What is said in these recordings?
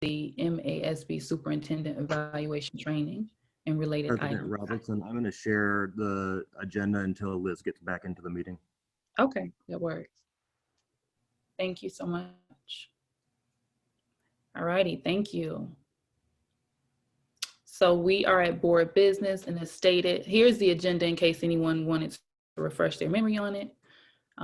the MASB Superintendent Evaluation Training and related President items. Robinson, I'm going to share the agenda until Liz gets back into the meeting. Okay, that works. Thank you so much. All righty, thank you. So we are at board business, and as stated, here's the agenda in case anyone wanted to refresh their memory on it.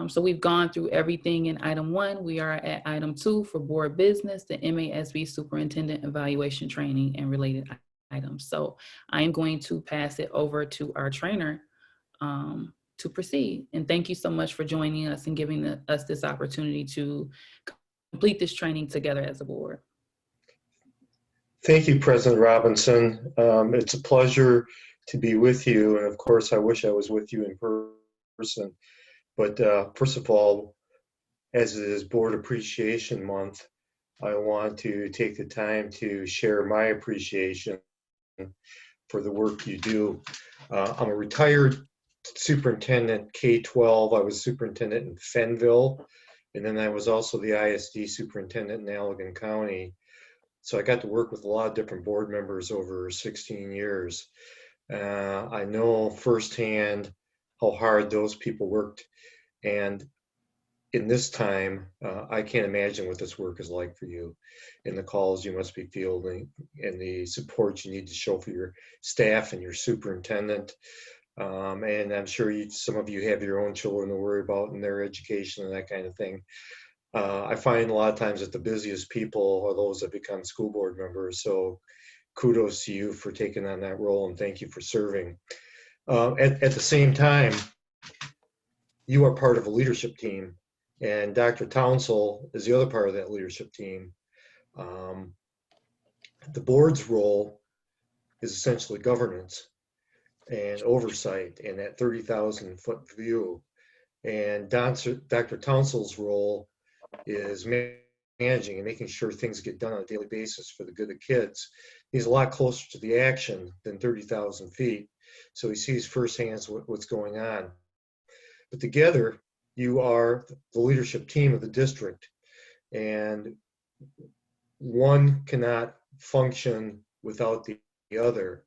So we've gone through everything in item 1. We are at item 2 for board business, the MASB Superintendent Evaluation Training and related items. So I am going to pass it over to our trainer to proceed. And thank you so much for joining us and giving us this opportunity to complete this training together as a board. Thank you, President Robinson. It's a pleasure to be with you. And of course, I wish I was with you in person. But first of all, as it is Board Appreciation Month, I want to take the time to share my appreciation for the work you do. I'm a retired superintendent, K-12. I was superintendent in Fenville, and then I was also the ISD superintendent in Allegan County. So I got to work with a lot of different board members over 16 years. I know firsthand how hard those people worked. And in this time, I can't imagine what this work is like for you, and the calls you must be fielding, and the support you need to show for your staff and your superintendent. And I'm sure some of you have your own children to worry about and their education and that kind of thing. I find a lot of times that the busiest people are those that become school board members. So kudos to you for taking on that role, and thank you for serving. At the same time, you are part of a leadership team, and Dr. Townsell is the other part of that leadership team. The board's role is essentially governance and oversight and that 30,000-foot view. And Dr. Townsell's role is managing and making sure things get done on a daily basis for the good of kids. He's a lot closer to the action than 30,000 feet, so he sees firsthand what's going on. But together, you are the leadership team of the district, and one cannot function without the other.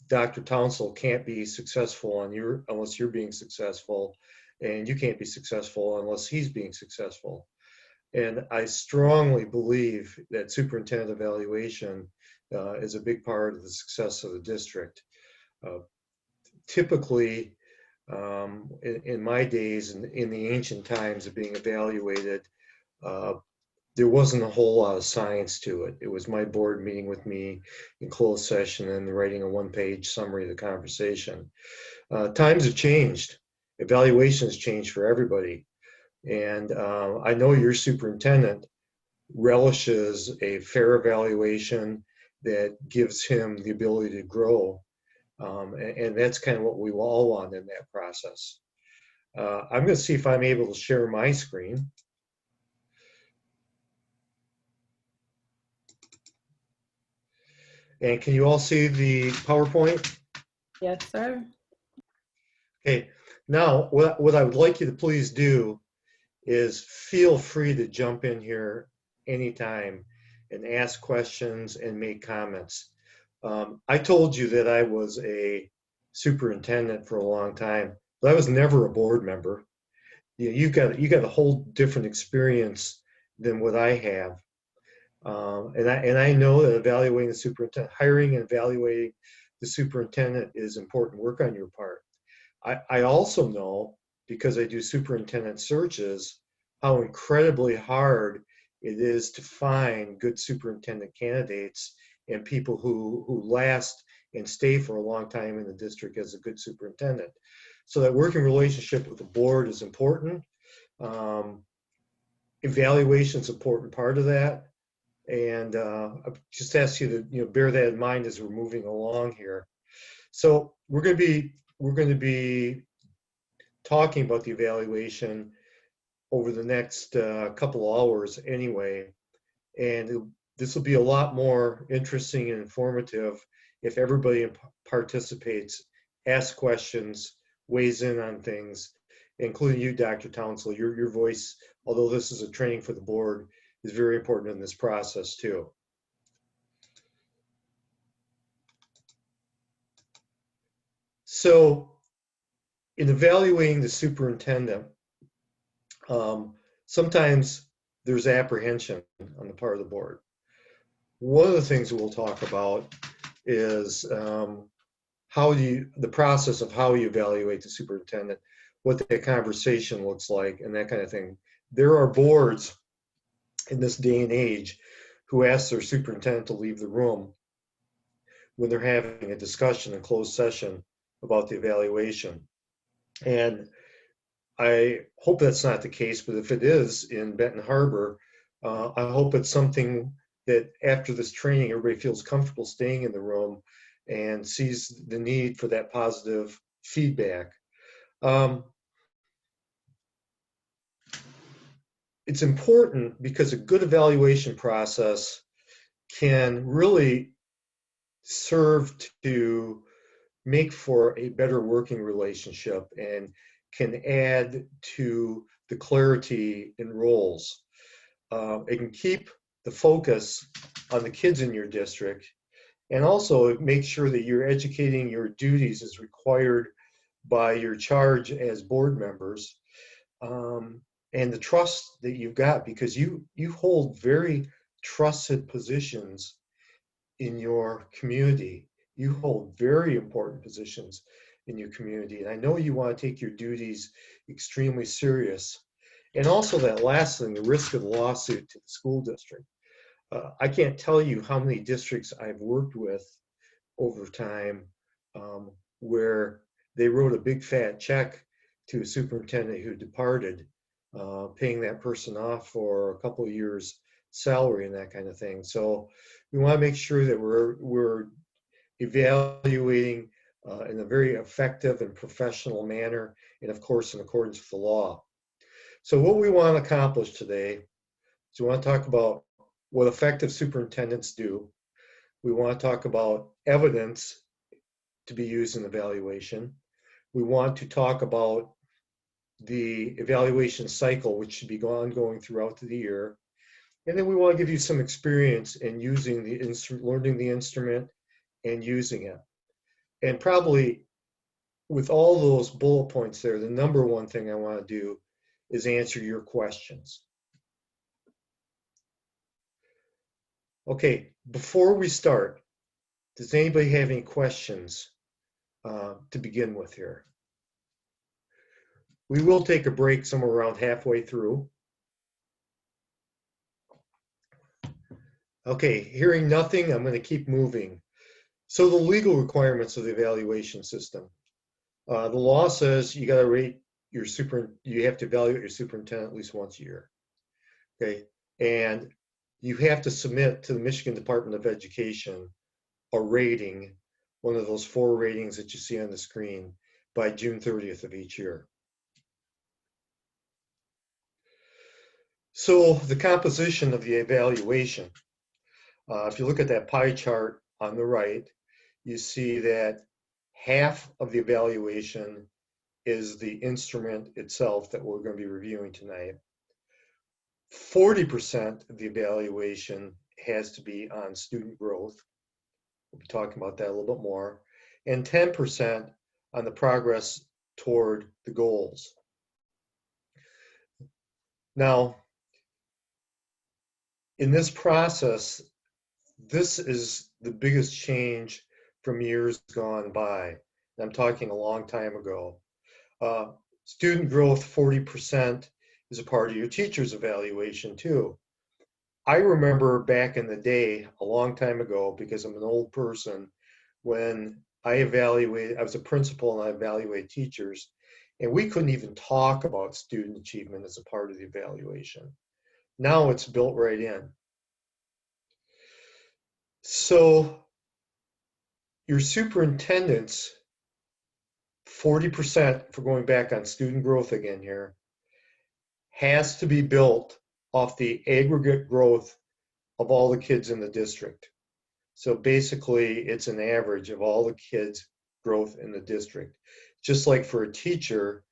Dr. Townsell can't be successful unless you're being successful, and you can't be successful unless he's being successful. And I strongly believe that superintendent evaluation is a big part of the success of the district. Typically, in my days, in the ancient times of being evaluated, there wasn't a whole lot of science to it. It was my board meeting with me in closed session and writing a one-page summary of the conversation. Times have changed. Evaluation has changed for everybody. And I know your superintendent relishes a fair evaluation that gives him the ability to grow. And that's kind of what we all want in that process. I'm going to see if I'm able to share my screen. And can you all see the PowerPoint? Yes, sir. Okay, now what I would like you to please do is feel free to jump in here anytime and ask questions and make comments. I told you that I was a superintendent for a long time, but I was never a board member. You got a whole different experience than what I have. And I know that evaluating the superintendent, hiring and evaluating the superintendent is important work on your part. I also know, because I do superintendent searches, how incredibly hard it is to find good superintendent candidates and people who last and stay for a long time in the district as a good superintendent. So that working relationship with the board is important. Evaluation is an important part of that. And I just ask you to bear that in mind as we're moving along here. So we're going to be talking about the evaluation over the next couple of hours anyway, and this will be a lot more interesting and informative if everybody participates, asks questions, weighs in on things, including you, Dr. Townsell. Your voice, although this is a training for the board, is very important in this process too. So in evaluating the superintendent, sometimes there's apprehension on the part of the board. One of the things that we'll talk about is the process of how you evaluate the superintendent, what that conversation looks like, and that kind of thing. There are boards in this day and age who ask their superintendent to leave the room when they're having a discussion in closed session about the evaluation. And I hope that's not the case, but if it is in Benton Harbor, I hope it's something that after this training, everybody feels comfortable staying in the room and sees the need for that positive feedback. It's important because a good evaluation process can really serve to make for a better working relationship and can add to the clarity in roles. It can keep the focus on the kids in your district, and also make sure that you're educating your duties as required by your charge as board members, and the trust that you've got, because you hold very trusted positions in your community. You hold very important positions in your community. And I know you want to take your duties extremely serious. And also that last thing, the risk of lawsuit to the school district. I can't tell you how many districts I've worked with over time where they wrote a big fat check to a superintendent who departed, paying that person off for a couple of years' salary and that kind of thing. So we want to make sure that we're evaluating in a very effective and professional manner, and of course in accordance with the law. So what we want to accomplish today is we want to talk about what effective superintendents do. We want to talk about evidence to be used in evaluation. We want to talk about the evaluation cycle, which should be ongoing throughout the year. And then we want to give you some experience in using the instrument, learning the instrument and using it. And probably with all those bullet points there, the number one thing I want to do is answer your questions. Okay, before we start, does anybody have any questions to begin with here? We will take a break somewhere around halfway through. Okay, hearing nothing, I'm going to keep moving. So the legal requirements of the evaluation system. The law says you got to rate your you have to evaluate your superintendent at least once a year. Okay, and you have to submit to the Michigan Department of Education a rating, one of those 4 ratings that you see on the screen, by June 30th of each year. So the composition of the evaluation, if you look at that pie chart on the right, you see that half of the evaluation is the instrument itself that we're going to be reviewing tonight. 40% of the evaluation has to be on student growth. We'll be talking about that a little bit more. And 10% on the progress toward the goals. Now, in this process, this is the biggest change from years gone by. I'm talking a long time ago. Student growth, 40% is a part of your teacher's evaluation too. I remember back in the day, a long time ago, because I'm an old person, when I was a principal and I evaluated teachers, and we couldn't even talk about student achievement as a part of the evaluation. Now it's built right in. So your superintendents, 40%, if we're going back on student growth again here, has to be built off the aggregate growth of all the kids in the district. So basically, it's an average of all the kids' growth in the district. Just like for a teacher,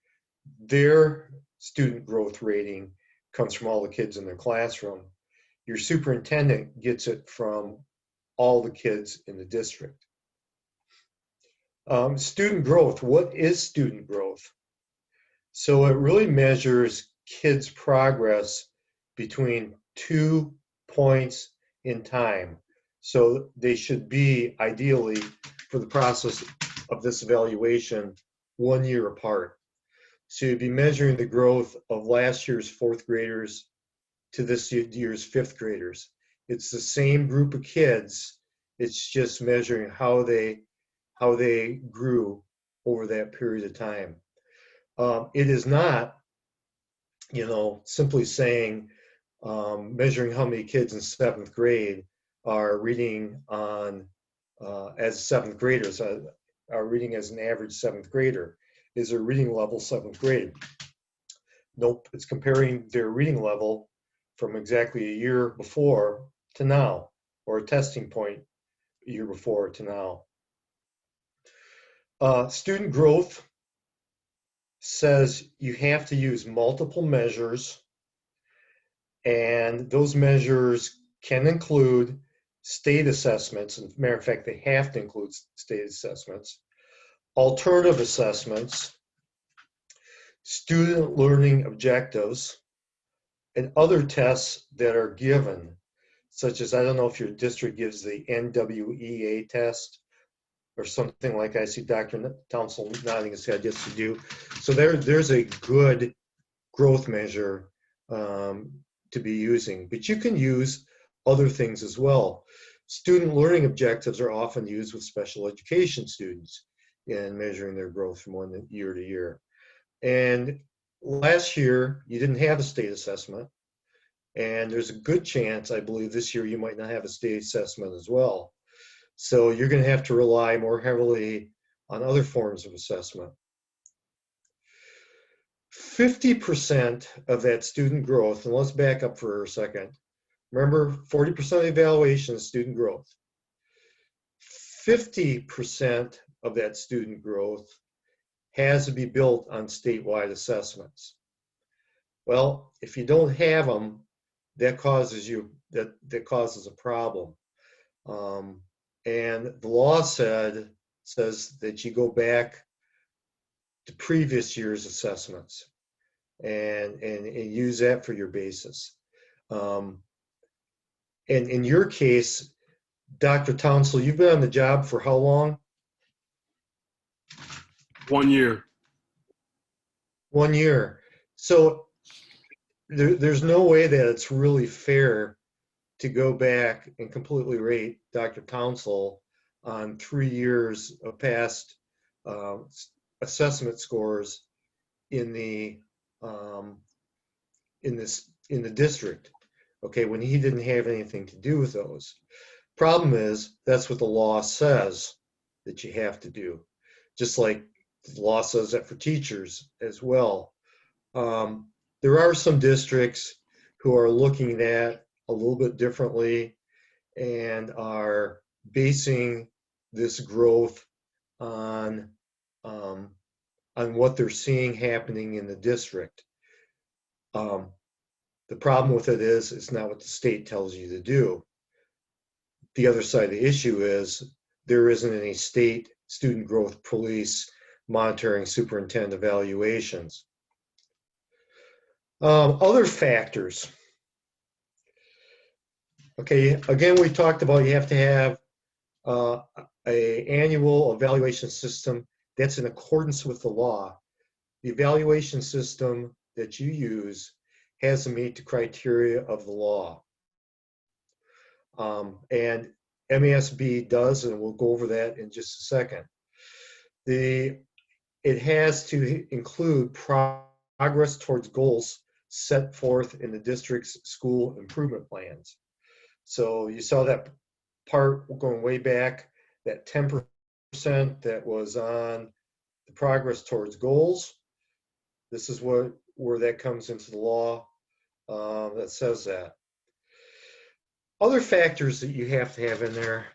their student growth rating comes from all the kids in their classroom. Your superintendent gets it from all the kids in the district. Student growth. What is student growth? So it really measures kids' progress between 2 points in time. So they should be ideally, for the process of this evaluation, 1 year apart. So you'd be measuring the growth of last year's fourth graders to this year's fifth graders. It's the same group of kids. It's just measuring how they grew over that period of time. It is not, simply saying, measuring how many kids in seventh grade are reading on as seventh graders are reading as an average seventh grader. Is their reading level seventh grade? Nope. It's comparing their reading level from exactly a year before to now, or a testing point a year before to now. Student growth says you have to use multiple measures, and those measures can include state assessments. As a matter of fact, they have to include state assessments, alternative assessments, student learning objectives, and other tests that are given, such as, I don't know if your district gives the NWEA test or something like. I see Dr. Townsell nodding his head, yes, you do. So there's a good growth measure to be using, but you can use other things as well. Student learning objectives are often used with special education students in measuring their growth from one year to year. And last year, you didn't have a state assessment, and there's a good chance, I believe, this year you might not have a state assessment as well. So you're going to have to rely more heavily on other forms of assessment. 50% of that student growth, and let's back up for a second. Remember, 40% of evaluation is student growth. 50% of that student growth has to be built on statewide assessments. Well, if you don't have them, that causes a problem. And the law says that you go back to previous year's assessments and use that for your basis. And in your case, Dr. Townsell, you've been on the job for how long? 1 year. 1 year. So there's no way that it's really fair to go back and completely rate Dr. Townsell on 3 years of past assessment scores in the district. Okay, when he didn't have anything to do with those. Problem is, that's what the law says that you have to do, just like the law says that for teachers as well. There are some districts who are looking at a little bit differently and are basing this growth on what they're seeing happening in the district. The problem with it is it's not what the state tells you to do. The other side of the issue is there isn't any state student growth police monitoring superintendent evaluations. Other factors. Okay, again, we talked about you have to have an annual evaluation system that's in accordance with the law. The evaluation system that you use has to meet the criteria of the law. And MASB does, and we'll go over that in just a second. It has to include progress towards goals set forth in the district's school improvement plans. So you saw that part going way back, that 10% that was on the progress towards goals. This is where that comes into the law that says that. Other factors that you have to have in there,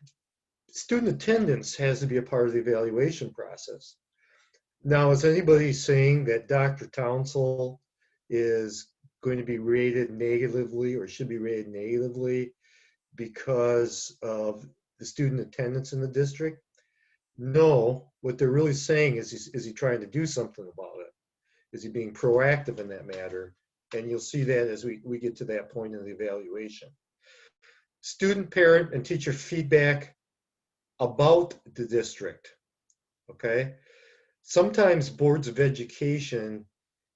student attendance has to be a part of the evaluation process. Now, is anybody saying that Dr. Townsell is going to be rated negatively or should be rated negatively because of the student attendance in the district? No, what they're really saying is he trying to do something about it? Is he being proactive in that matter? And you'll see that as we get to that point in the evaluation. Student, parent, and teacher feedback about the district, okay? Sometimes boards of education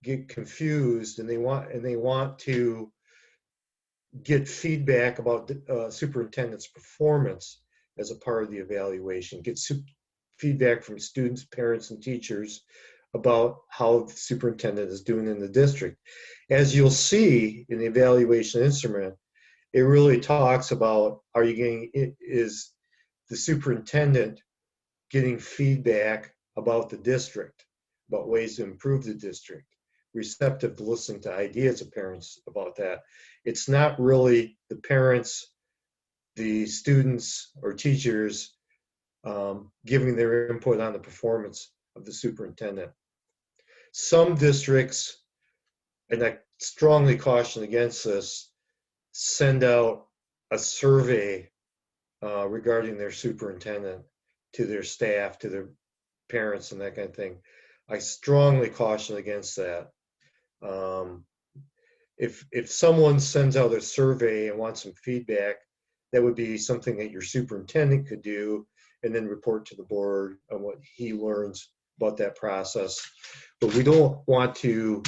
get confused and they want to get feedback about the superintendent's performance as a part of the evaluation, get feedback from students, parents, and teachers about how the superintendent is doing in the district. As you'll see in the evaluation instrument, it really talks about, is the superintendent getting feedback about the district, about ways to improve the district, receptive to listening to ideas of parents about that. It's not really the parents, the students, or teachers giving their input on the performance of the superintendent. Some districts, and I strongly caution against this, send out a survey regarding their superintendent to their staff, to their parents, and that kind of thing. I strongly caution against that. If someone sends out a survey and wants some feedback, that would be something that your superintendent could do and then report to the board on what he learns about that process. But we don't want to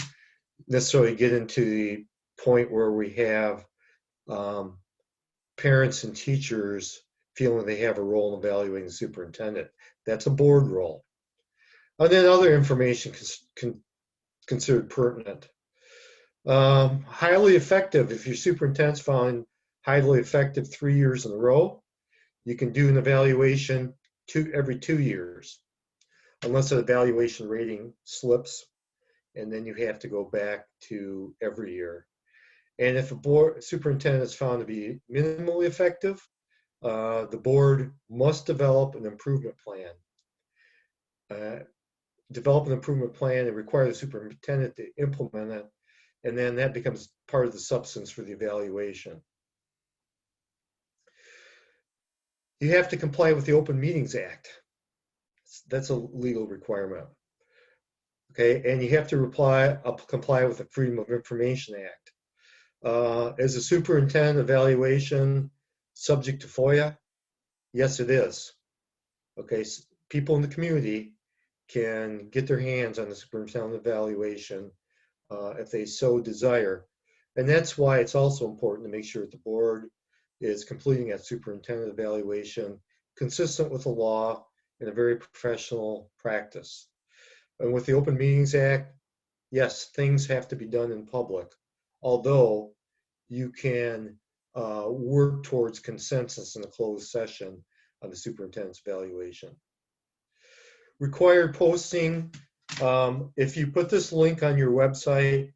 necessarily get into the point where we have parents and teachers feeling they have a role in evaluating the superintendent. That's a board role. And then other information considered pertinent. Highly effective. If your superintendent's found highly effective 3 years in a row, you can do an evaluation every 2 years, unless an evaluation rating slips, and then you have to go back to every year. And if a board superintendent is found to be minimally effective, the board must develop an improvement plan. Develop an improvement plan and require the superintendent to implement it, and then that becomes part of the substance for the evaluation. You have to comply with the Open Meetings Act. That's a legal requirement. Okay, and you have to comply with the Freedom of Information Act. Is a superintendent evaluation subject to FOIA? Yes, it is. Okay, so people in the community can get their hands on the superintendent evaluation if they so desire. And that's why it's also important to make sure that the board is completing that superintendent evaluation consistent with the law in a very professional practice. And with the Open Meetings Act, yes, things have to be done in public, although you can work towards consensus in a closed session on the superintendent's evaluation. Required posting. If you put this link on your website,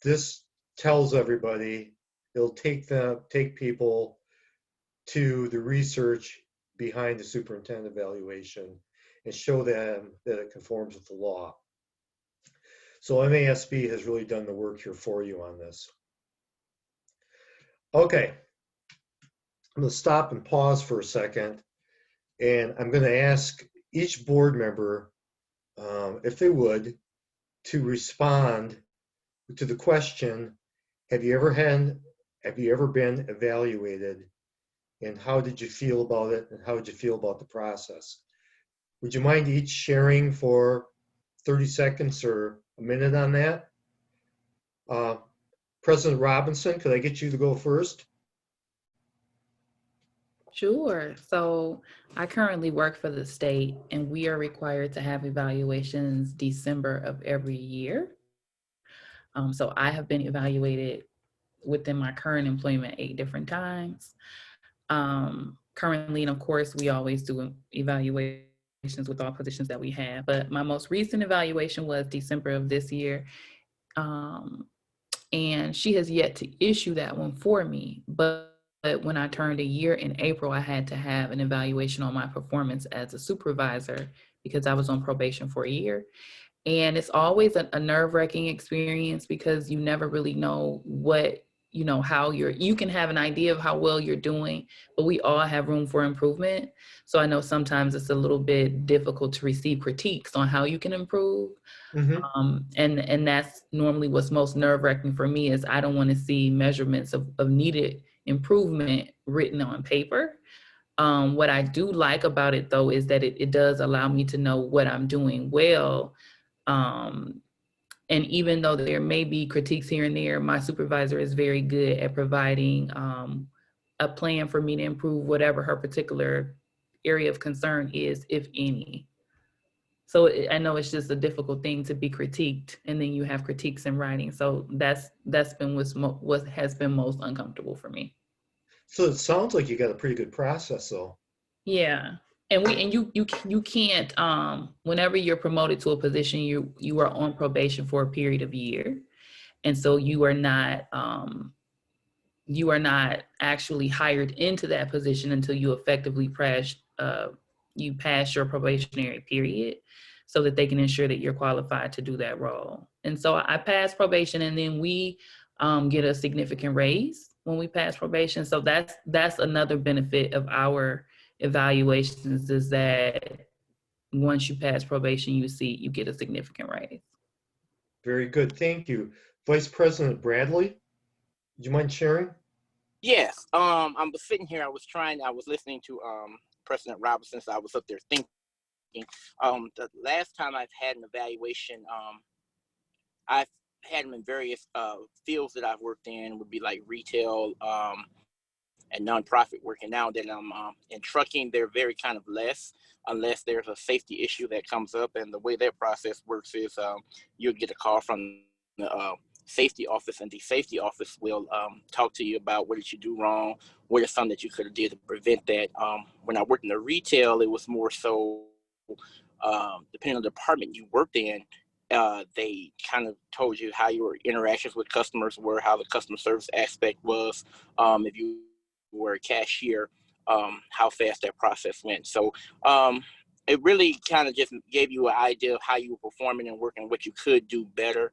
this tells everybody, it'll take people to the research behind the superintendent evaluation and show them that it conforms with the law. So MASB has really done the work here for you on this. Okay, I'm going to stop and pause for a second, and I'm going to ask each board member, if they would, to respond to the question, have you ever been evaluated, and how did you feel about it, and how did you feel about the process? Would you mind each sharing for 30 seconds or a minute on that? President Robinson, could I get you to go first? Sure. So I currently work for the state, and we are required to have evaluations December of every year. So I have been evaluated within my current employment 8 different times. Currently, and of course, we always do evaluations with all positions that we have. But my most recent evaluation was December of this year. And she has yet to issue that one for me. But when I turned a year in April, I had to have an evaluation on my performance as a supervisor because I was on probation for a year. And it's always a nerve-wracking experience because you never really know what you know, how you can have an idea of how well you're doing, but we all have room for improvement. So I know sometimes it's a little bit difficult to receive critiques on how you can improve. Mhm. And that's normally what's most nerve-wracking for me, is I don't want to see measurements of needed improvement written on paper. What I do like about it, though, is that it does allow me to know what I'm doing well. And even though there may be critiques here and there, my supervisor is very good at providing a plan for me to improve whatever her particular area of concern is, if any. So I know it's just a difficult thing to be critiqued, and then you have critiques in writing. So that's been what has been most uncomfortable for me. So it sounds like you got a pretty good process, though. Yeah. And you can't whenever you're promoted to a position, you are on probation for a period of year. And so you are not actually hired into that position until you effectively pass your probationary period, so that they can ensure that you're qualified to do that role. And so I passed probation, and then we get a significant raise when we pass probation. So that's another benefit of our evaluations, is that once you pass probation, you get a significant raise. Very good. Thank you. Vice President Bradley, do you mind sharing? Yes. I was sitting here. I was listening to President Robinson. So I was up there thinking. The last time I've had an evaluation, I've had them in various fields that I've worked in. Would be like retail and nonprofit work. And now that I'm in trucking, they're very kind of less, unless there's a safety issue that comes up. And the way that process works is you'll get a call from the safety office, and the safety office will talk to you about what did you do wrong, what is something that you could have did to prevent that. When I worked in the retail, it was more so depending on the department you worked in, they kind of told you how your interactions with customers were, how the customer service aspect was. If you were a cashier, how fast that process went. So it really kind of just gave you an idea of how you were performing and working, what you could do better.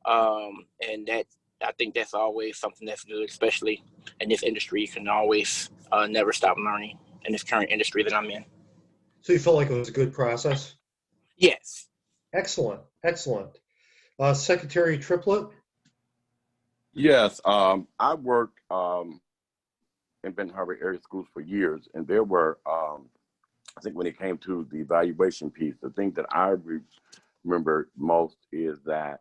And that, I think that's always something that's good, especially in this industry. You can always never stop learning in this current industry that I'm in. So you felt like it was a good process? Yes. Excellent. Excellent. Secretary Triplett? Yes, I worked in Ben Harbor area schools for years, and there were, I think when it came to the evaluation piece, the thing that I remember most is that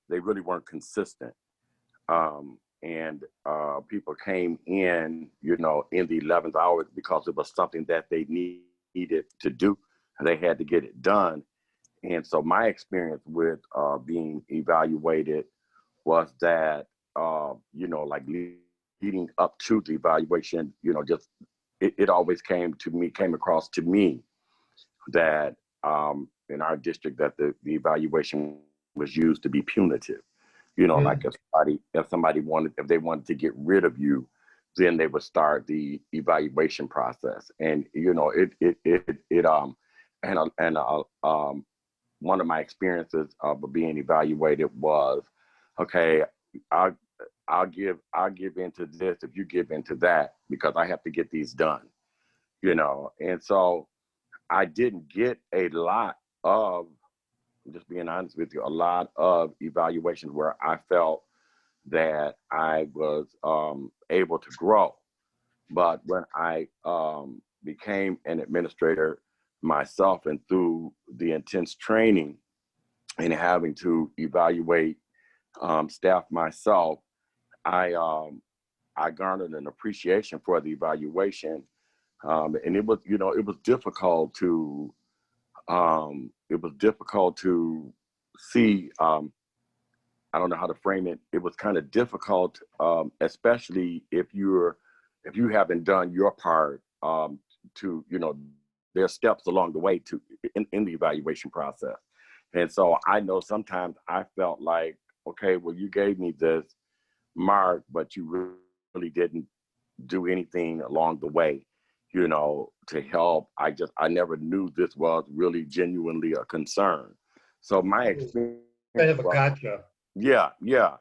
they really weren't consistent. And people came in, you know, in the 11th hour because it was something that they needed to do, and they had to get it done. And so my experience with being evaluated was that, you know, like leading up to the evaluation, you know, just it always came across to me that in our district that the evaluation was used to be punitive. You know, like if they wanted to get rid of you, then they would start the evaluation process. And you know, one of my experiences of being evaluated was, okay, I'll give into this if you give into that, because I have to get these done. You know, and so I didn't get a lot of, just being honest with you, a lot of evaluations where I felt that I was able to grow. But when I became an administrator myself, and through the intense training and having to evaluate staff myself, I garnered an appreciation for the evaluation, and it was, you know, it was difficult to see. I don't know how to frame it. It was kind of difficult, especially if you haven't done your part, to, you know, there's steps along the way to in the evaluation process. And so I know sometimes I felt like, okay, well, you gave me this mark, but you really didn't do anything along the way, you know, to help. I never knew this was really genuinely a concern. So my experience Kind of a gotcha. Yeah, yeah,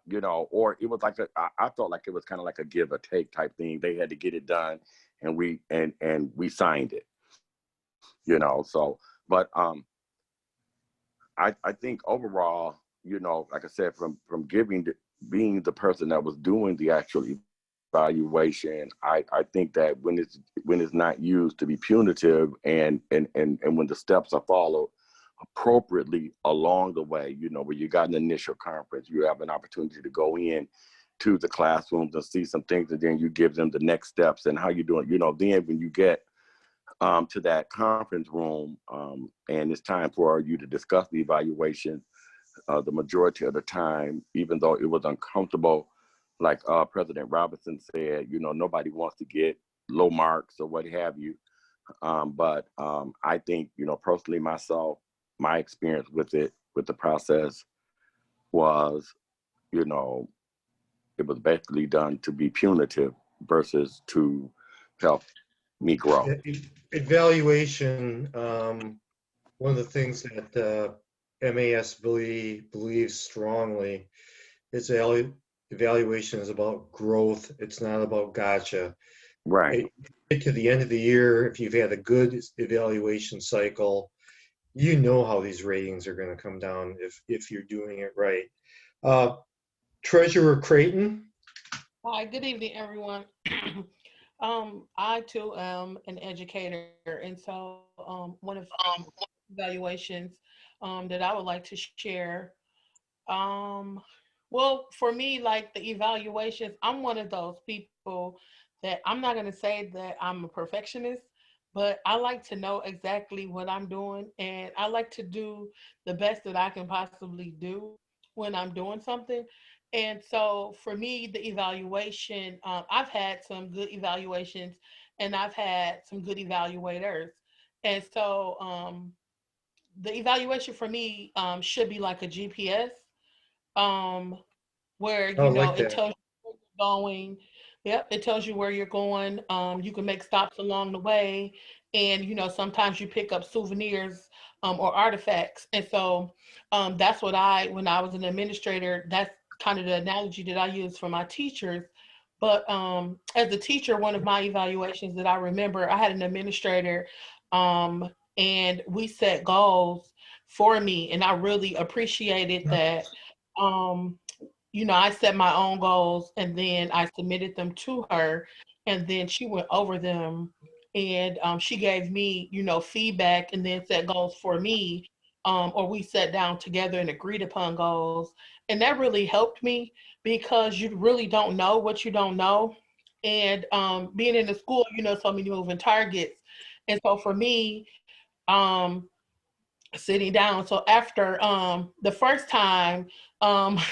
or it was like I felt like it was kind of like a give or take type thing. They had to get it done, and we signed it, So, but I think overall, like I said, from being the person that was doing the actual evaluation, I think that when it's not used to be punitive, and when the steps are followed appropriately along the way, where you got an initial conference, you have an opportunity to go in to the classrooms and see some things, and then you give them the next steps and how you doing. Then when you get to that conference room, and it's time for you to discuss the evaluation, the majority of the time, even though it was uncomfortable, like President Robinson said, nobody wants to get low marks or what have you. But I think, personally myself, my experience with the process was, it was basically done to be punitive versus to help me grow. Evaluation, one of the things that MAS believes strongly is evaluation is about growth. It's not about gotcha. Right. Get to the end of the year, if you've had a good evaluation cycle, you know how these ratings are going to come down if you're doing it right. Treasurer Creighton. Hi, good evening, everyone. I too am an educator, and so one of evaluations that I would like to share. Well, for me, like the evaluations, I'm one of those people that I'm not going to say that I'm a perfectionist, but I like to know exactly what I'm doing, and I like to do the best that I can possibly do when I'm doing something. And so for me, the evaluation, I've had some good evaluations and I've had some good evaluators. And so the evaluation for me should be like a GPS, um, where I like it that. tells you where you're going. Yep, it tells you where you're going. You can make stops along the way, and sometimes you pick up souvenirs or artifacts. And so that's what when I was an administrator, that's kind of the analogy that I use for my teachers. But as a teacher, one of my evaluations that I remember, I had an administrator, and we set goals for me, and I really appreciated that. Um, I set my own goals and then I submitted them to her, and then she went over them, and she gave me, feedback, and then set goals for me, or we sat down together and agreed upon goals. And that really helped me because you really don't know what you don't know. And being in the school, so many moving targets. And so for me, um, sitting down. So after the first time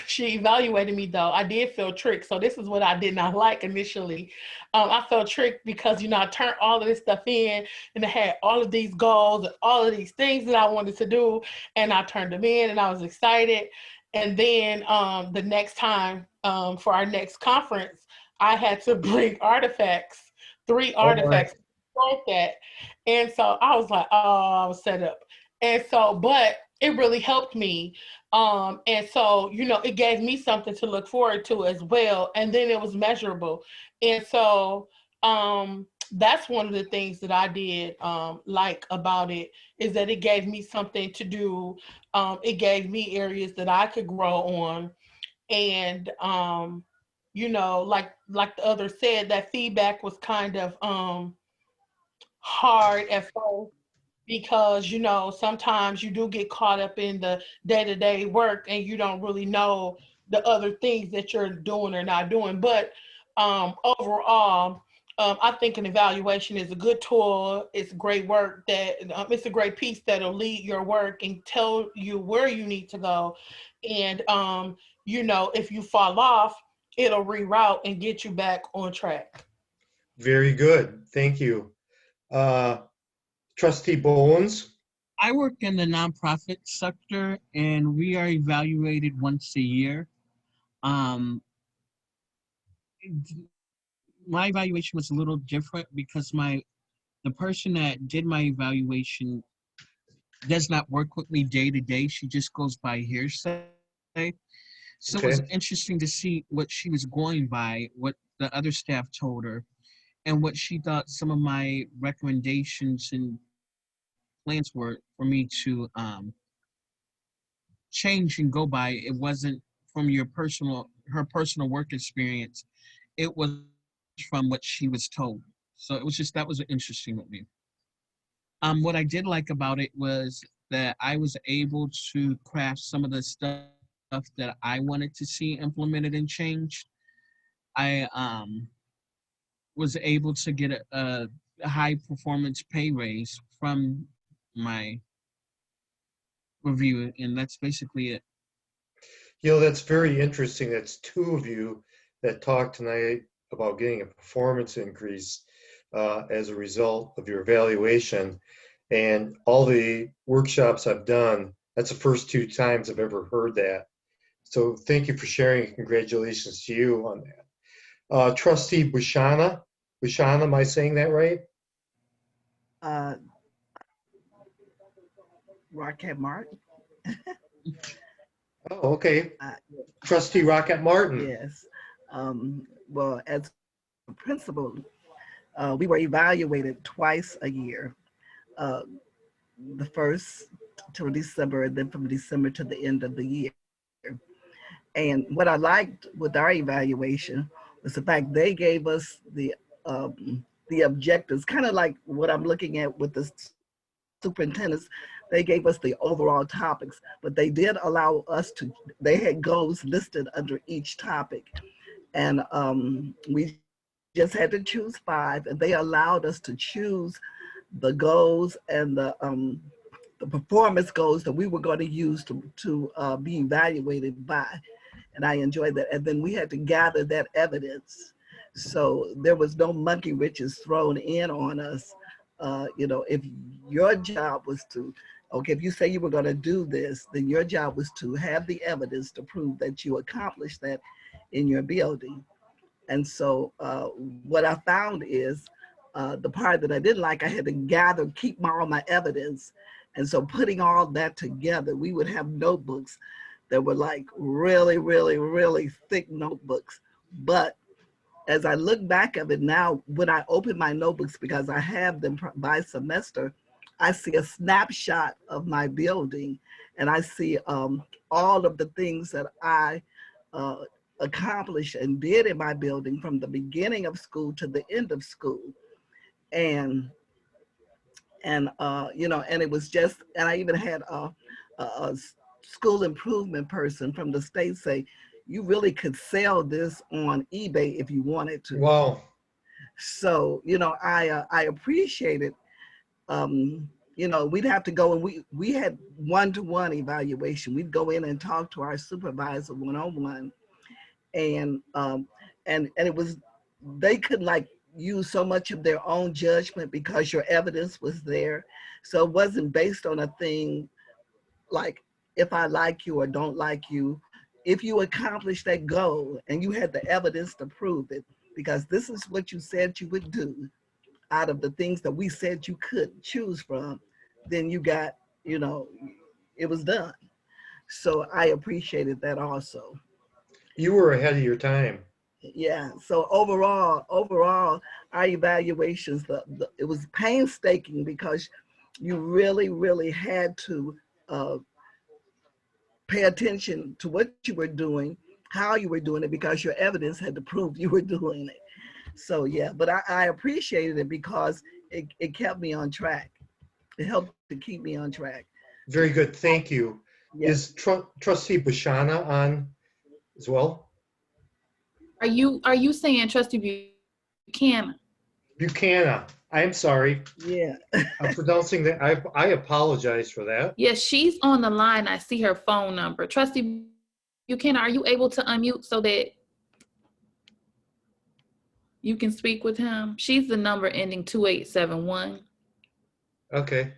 she evaluated me, though, I did feel tricked. So this is what I did not like initially. I felt tricked because I turned all of this stuff in, and I had all of these goals and all of these things that I wanted to do, and I turned them in and I was excited. And then the next time for our next conference, I had to bring artifacts, 3 Oh my. artifacts like that. And so I was like, oh, I was set up. And so, but it really helped me. And so, it gave me something to look forward to as well. And then it was measurable. And so, that's one of the things that I did like about it, is that it gave me something to do. It gave me areas that I could grow on. And, like the other said, that feedback was kind of hard at first, because sometimes you do get caught up in the day-to-day work and you don't really know the other things that you're doing or not doing. But overall, I think an evaluation is a good tool. It's great work, that it's a great piece that'll lead your work and tell you where you need to go. And if you fall off, it'll reroute and get you back on track. Very good. Thank you. Uh, Trustee Bowens. I work in the nonprofit sector, and we are evaluated once a year. Um, my evaluation was a little different because the person that did my evaluation does not work with me day to day. She just goes by hearsay. So it was Okay. interesting to see what she was going by, what the other staff told her, and what she thought some of my recommendations and plans were for me to change and go by. It wasn't from her personal work experience. It was from what she was told. So it was just, that was interesting with me. What I did like about it was that I was able to craft some of the stuff that I wanted to see implemented and changed. I was able to get a high performance pay raise from my review, and that's basically it. That's very interesting. That's two of you that talked tonight about getting a performance increase as a result of your evaluation. And all the workshops I've done, that's the first two times I've ever heard that. So thank you for sharing. Congratulations to you on that. Trustee Bushana, am I saying that right? Uh, Rocket Martin. Oh, okay. Uh, Trustee Rocket Martin. yes. Well, as a principal, we were evaluated twice a year. Uh, the first till December, and then from December to the end of the year. And what I liked with our evaluation was the fact they gave us the objectives, kind of like what I'm looking at with the superintendents. They gave us the overall topics, but they did allow us to, they had goals listed under each topic. And we just had to choose 5, and they allowed us to choose the goals and the performance goals that we were going to use to be evaluated by. And I enjoyed that. And then we had to gather that evidence. So there was no monkey wrenches thrown in on us. If your job was to, okay, if you say you were going to do this, then your job was to have the evidence to prove that you accomplished that in your building. And so what I found is the part that I didn't like, I had to keep all my evidence. And so putting all that together, we would have notebooks that were like really, really, really thick notebooks. But as I look back of it now, when I open my notebooks, because I have them by semester, I see a snapshot of my building, and I see all of the things that I accomplished and did in my building from the beginning of school to the end of school. And and it was just, and I even had a school improvement person from the state say, you really could sell this on eBay if you wanted to. Wow. So I appreciate it. We'd have to go, and we had one-to-one evaluation. We'd go in and talk to our supervisor one-on-one, and it was, they could like use so much of their own judgment because your evidence was there. So it wasn't based on a thing like if I like you or don't like you. If you accomplish that goal and you had the evidence to prove it, because this is what you said you would do out of the things that we said you could choose from, then you got, it was done. So I appreciated that also. You were ahead of your time. Yeah. So overall, our evaluations, it was painstaking because you really, really had to pay attention to what you were doing, how you were doing it, because your evidence had to prove you were doing it. So yeah, but I appreciated it because it kept me on track. It helped to keep me on track. Very good. Thank you. Yeah. Is Trustee Bashana on as well? Are you saying Trustee Buchanan? Buchanan. I'm sorry. Yeah. I'm pronouncing that. I apologize for that. Yes, she's on the line. I see her phone number. Trustee Buchanan, are you able to unmute so that you can speak with him? She's the number ending 2871. Okay.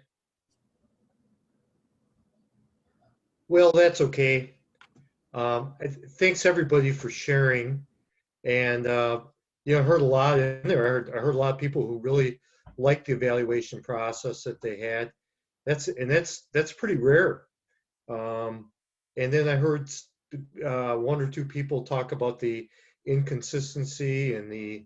Well, that's okay. Thanks everybody for sharing. And I heard a lot in there. I heard a lot of people who really liked the evaluation process that they had. That's pretty rare. And then I heard one or two people talk about the inconsistency and the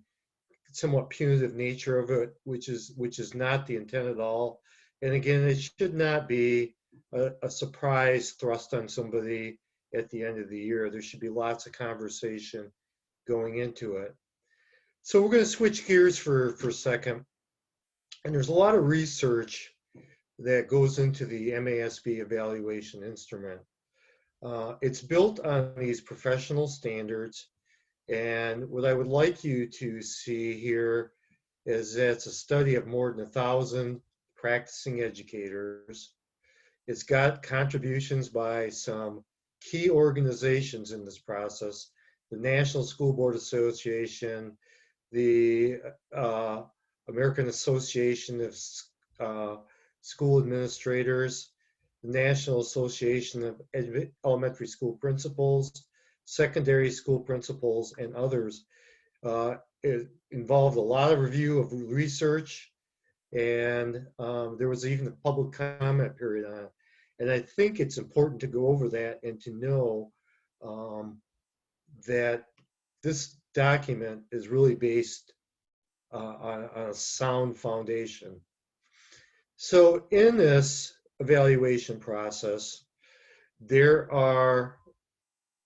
somewhat punitive nature of it, which is not the intent at all. And again, it should not be a surprise thrust on somebody at the end of the year. There should be lots of conversation going into it. So we're going to switch gears for a second. And there's a lot of research that goes into the MASB evaluation instrument. It's built on these professional standards. And what I would like you to see here is that it's a study of more than 1,000 practicing educators. It's got contributions by some key organizations in this process: the National School Board Association, the American Association of School Administrators, the National Association of Elementary School Principals, secondary school principals, and others. It involved a lot of review of research, and there was even a public comment period on it. And I think it's important to go over that and to know that this document is really based on a sound foundation. So in this evaluation process, there are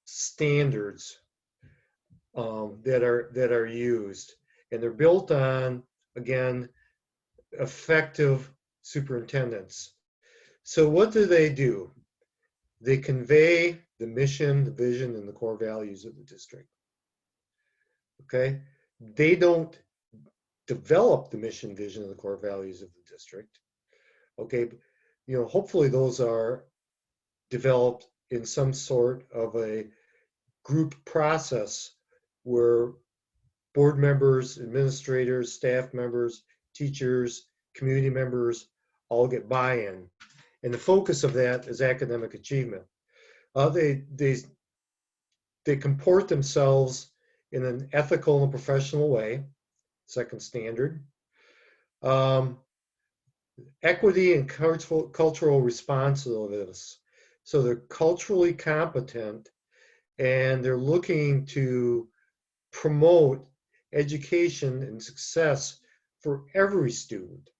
standards that are used, and they're built on, again, effective superintendents. So what do? They convey the mission, the vision, and the core values of the district. Okay, they don't develop the mission, vision, and the core values of the district. Okay, hopefully those are developed in some sort of a group process where board members, administrators, staff members, teachers, community members all get buy-in. And the focus of that is academic achievement. They comport themselves in an ethical and professional way, second standard. Equity and cultural responsiveness. So they're culturally competent, and they're looking to promote education and success for every student.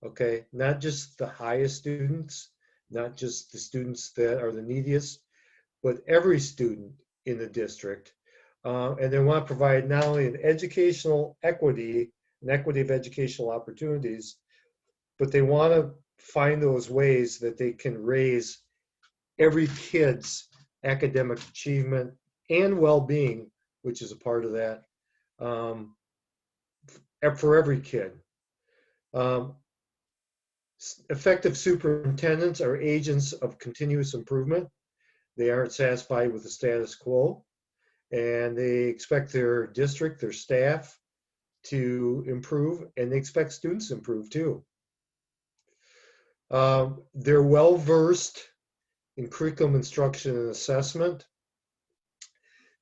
Okay, not just the highest students, not just the students that are the neediest, but every student in the district. And they want to provide not only an educational equity, an equity of educational opportunities, but they want to find those ways that they can raise every kid's academic achievement and well-being, which is a part of that, for every kid. Effective superintendents are agents of continuous improvement. They aren't satisfied with the status quo, and they expect their district, their staff, to improve, and they expect students to improve too. They're well-versed in curriculum instruction and assessment,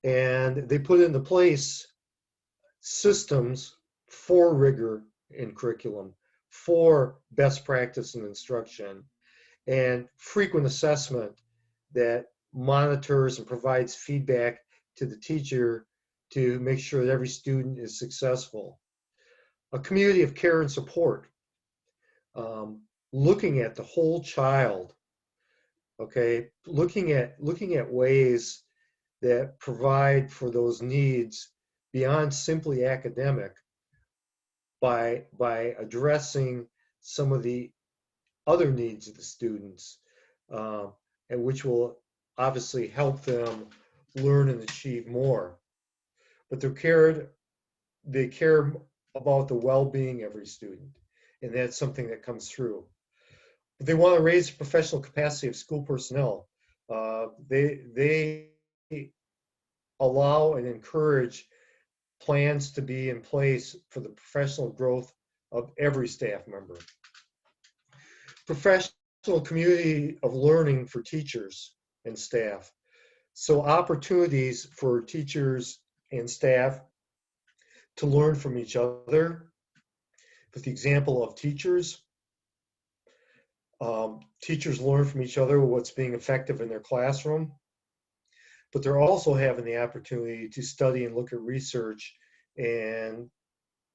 and they put into place systems for rigor in curriculum, for best practice in instruction, and frequent assessment that monitors and provides feedback to the teacher to make sure that every student is successful. A community of care and support, looking at the whole child, okay, looking at ways that provide for those needs beyond simply academic, by addressing some of the other needs of the students, and which will obviously help them learn and achieve more. But they care about the well-being of every student, and that's something that comes through. But they want to raise the professional capacity of school personnel. They allow and encourage plans to be in place for the professional growth of every staff member. Professional community of learning for teachers and staff. So opportunities for teachers and staff to learn from each other. With the example of teachers, teachers learn from each other what's being effective in their classroom. but they're also having the opportunity to study and look at research and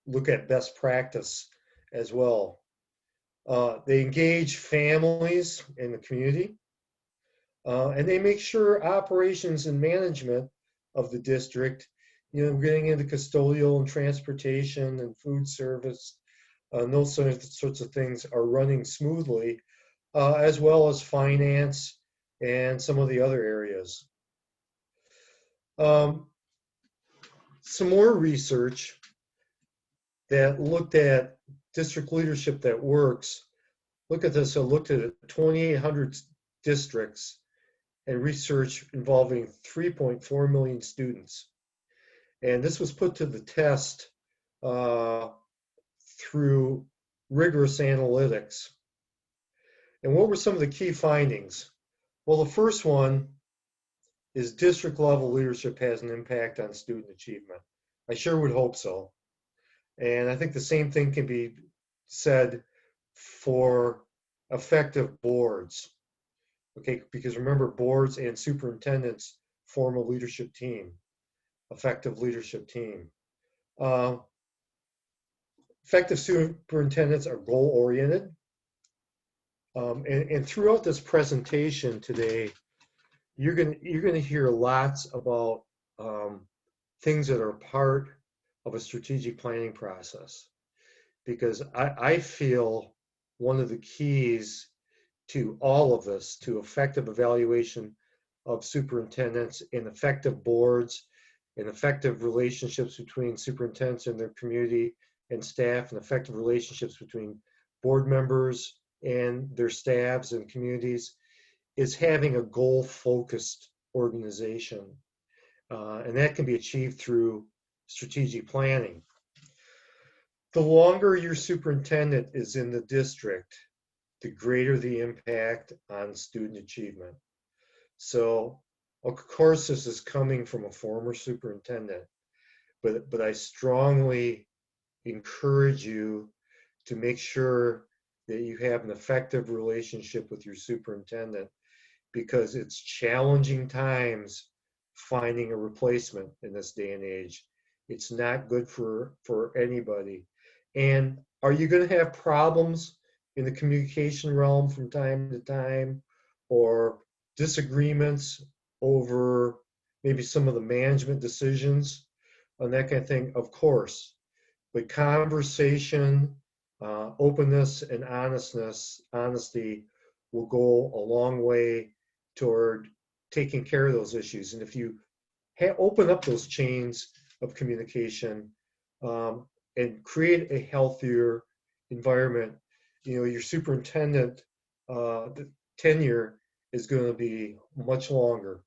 look at best practice as well. They engage families in the community, and they make sure operations and management of the district, getting into custodial and transportation and food service, and those sorts of things are running smoothly, as well as finance and some of the other areas. Some more research that looked at district leadership that works. Look at this. I looked at 2,800 districts and research involving 3.4 million students. And this was put to the test through rigorous analytics. And what were some of the key findings? Well, the first one is district level leadership has an impact on student achievement. I sure would hope so. And I think the same thing can be said for effective boards. Okay, because remember, boards and superintendents form a leadership team, effective leadership team. Effective superintendents are goal-oriented. And throughout this presentation today, you're gonna hear lots about things that are part of a strategic planning process, because I feel one of the keys to all of this, to effective evaluation of superintendents and effective boards and effective relationships between superintendents and their community and staff, and effective relationships between board members and their staffs and communities, is having a goal-focused organization. And that can be achieved through strategic planning. The longer your superintendent is in the district, the greater the impact on student achievement. So, of course, this is coming from a former superintendent, but I strongly encourage you to make sure that you have an effective relationship with your superintendent, because it's challenging times finding a replacement in this day and age. It's not good for anybody. And are you going to have problems in the communication realm from time to time, or disagreements over maybe some of the management decisions and that kind of thing? Of course. But conversation, openness, and honesty will go a long way toward taking care of those issues. And if you open up those chains of communication and create a healthier environment, your superintendent the tenure is going to be much longer.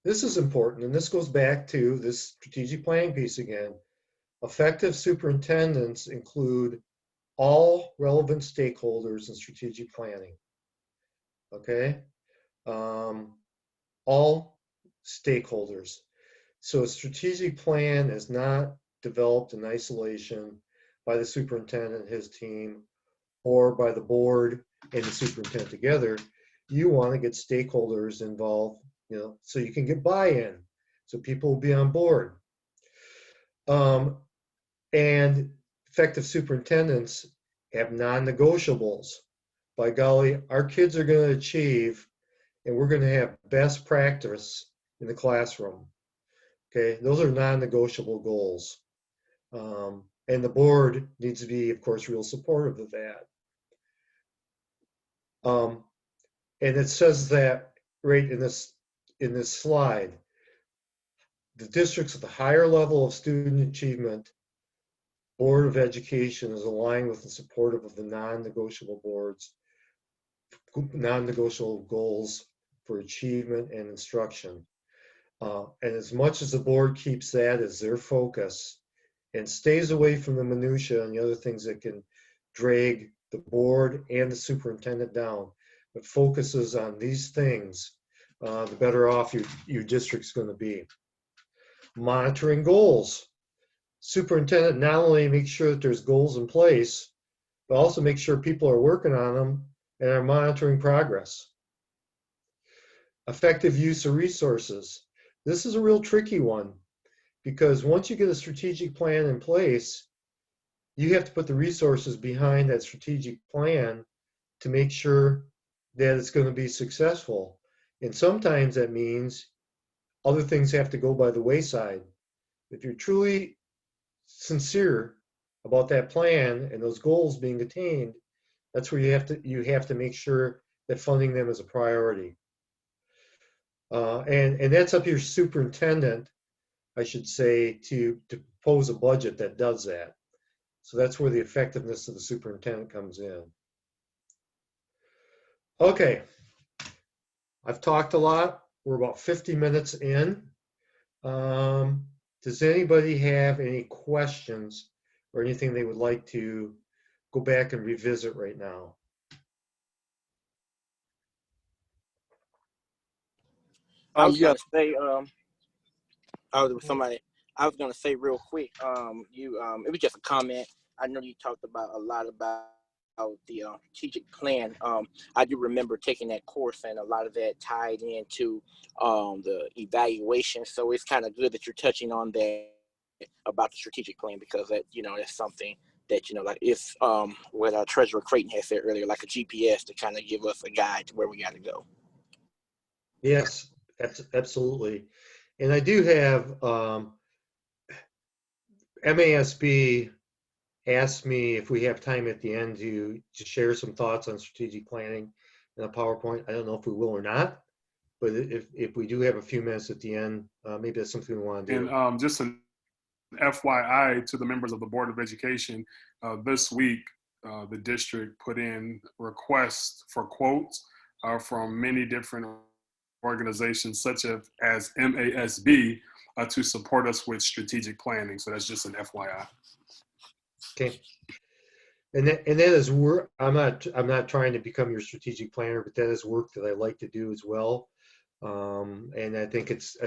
This is important, and this goes back to this strategic planning piece again. Effective superintendents include all relevant stakeholders in strategic planning. Okay? All stakeholders. So a strategic plan is not developed in isolation by the superintendent and his team, or by the board and the superintendent together. You want to get stakeholders involved, so you can get buy-in, so people will be on board. And effective superintendents have non-negotiables. By golly, our kids are going to achieve, and we're going to have best practice in the classroom. Okay, those are non-negotiable goals. And the board needs to be, of course, real supportive of that. And it says that right in this slide, the districts at the higher level of student achievement, Board of Education is aligned with and supportive of the non-negotiable goals for achievement and instruction. And as much as the board keeps that as their focus and stays away from the minutia and the other things that can drag the board and the superintendent down, but focuses on these things, the better off your district's going to be. Monitoring goals. Superintendent not only makes sure that there's goals in place, but also make sure people are working on them and are monitoring progress. Effective use of resources. This is a real tricky one because once you get a strategic plan in place, you have to put the resources behind that strategic plan to make sure that it's going to be successful. And sometimes that means other things have to go by the wayside. If you're truly sincere about that plan and those goals being attained, that's where you have to make sure that funding them is a priority. And that's up to your superintendent, I should say, to propose a budget that does that. So that's where the effectiveness of the superintendent comes in. Okay, I've talked a lot. We're about 50 minutes in. Does anybody have any questions or anything they would like to go back and revisit right now? I was Yes. gonna say, there was somebody. I was gonna say real quick. It was just a comment. I know you talked about a lot about the strategic plan. I do remember taking that course, and a lot of that tied into the evaluation. So it's kind of good that you're touching on that about the strategic plan, because that, that's something that, like if what Treasurer Creighton had said earlier, like a GPS to kind of give us a guide to where we got to go. Yes, absolutely. And I do have MASB asked me if we have time at the end to share some thoughts on strategic planning in a PowerPoint. I don't know if we will or not, but if we do have a few minutes at the end, maybe that's something we want to do. And just an FYI to the members of the Board of Education, this week the district put in requests for quotes from many different organizations such as MASB to support us with strategic planning. So that's just an FYI. Okay. And that is work. I'm not trying to become your strategic planner, but that is work that I like to do as well. And I think it's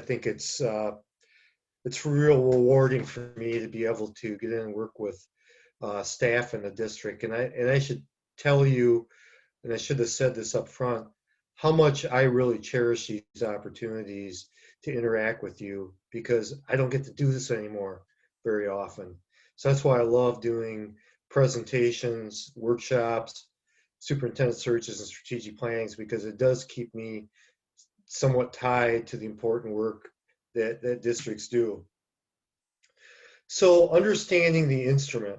real rewarding for me to be able to get in and work with staff in the district. And I should tell you, and I should have said this up front, how much I really cherish these opportunities to interact with you, because I don't get to do this anymore very often. So that's why I love doing presentations, workshops, superintendent searches, and strategic plannings, because it does keep me somewhat tied to the important work that districts do. So understanding the instrument.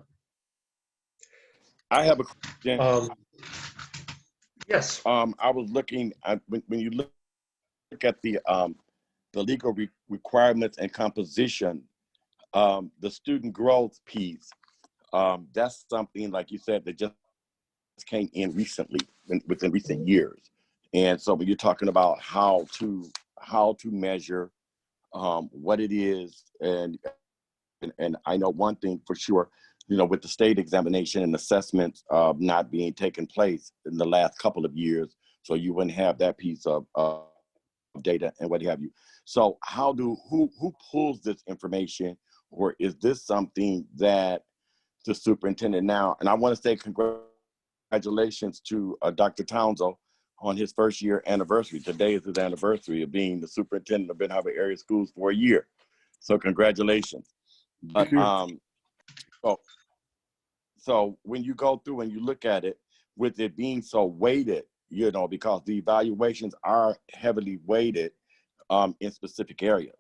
I have a question. Yes. I was looking at when you look at the legal requirements and composition, the student growth piece. That's something, like you said, that just came in recently, within recent years. And so when you're talking about how to measure what it is, and I know one thing for sure, with the state examination and assessments not being taken place in the last couple of years, so you wouldn't have that piece of data and what have you. So who pulls this information, or is this something that the superintendent now? And I want to say congratulations to Dr. Townsend on his first year anniversary. Today is his anniversary of being the superintendent of Ben Harbor Area Schools for a year. So congratulations. But so when you go through and you look at it, with it being so weighted, because the evaluations are heavily weighted in specific areas.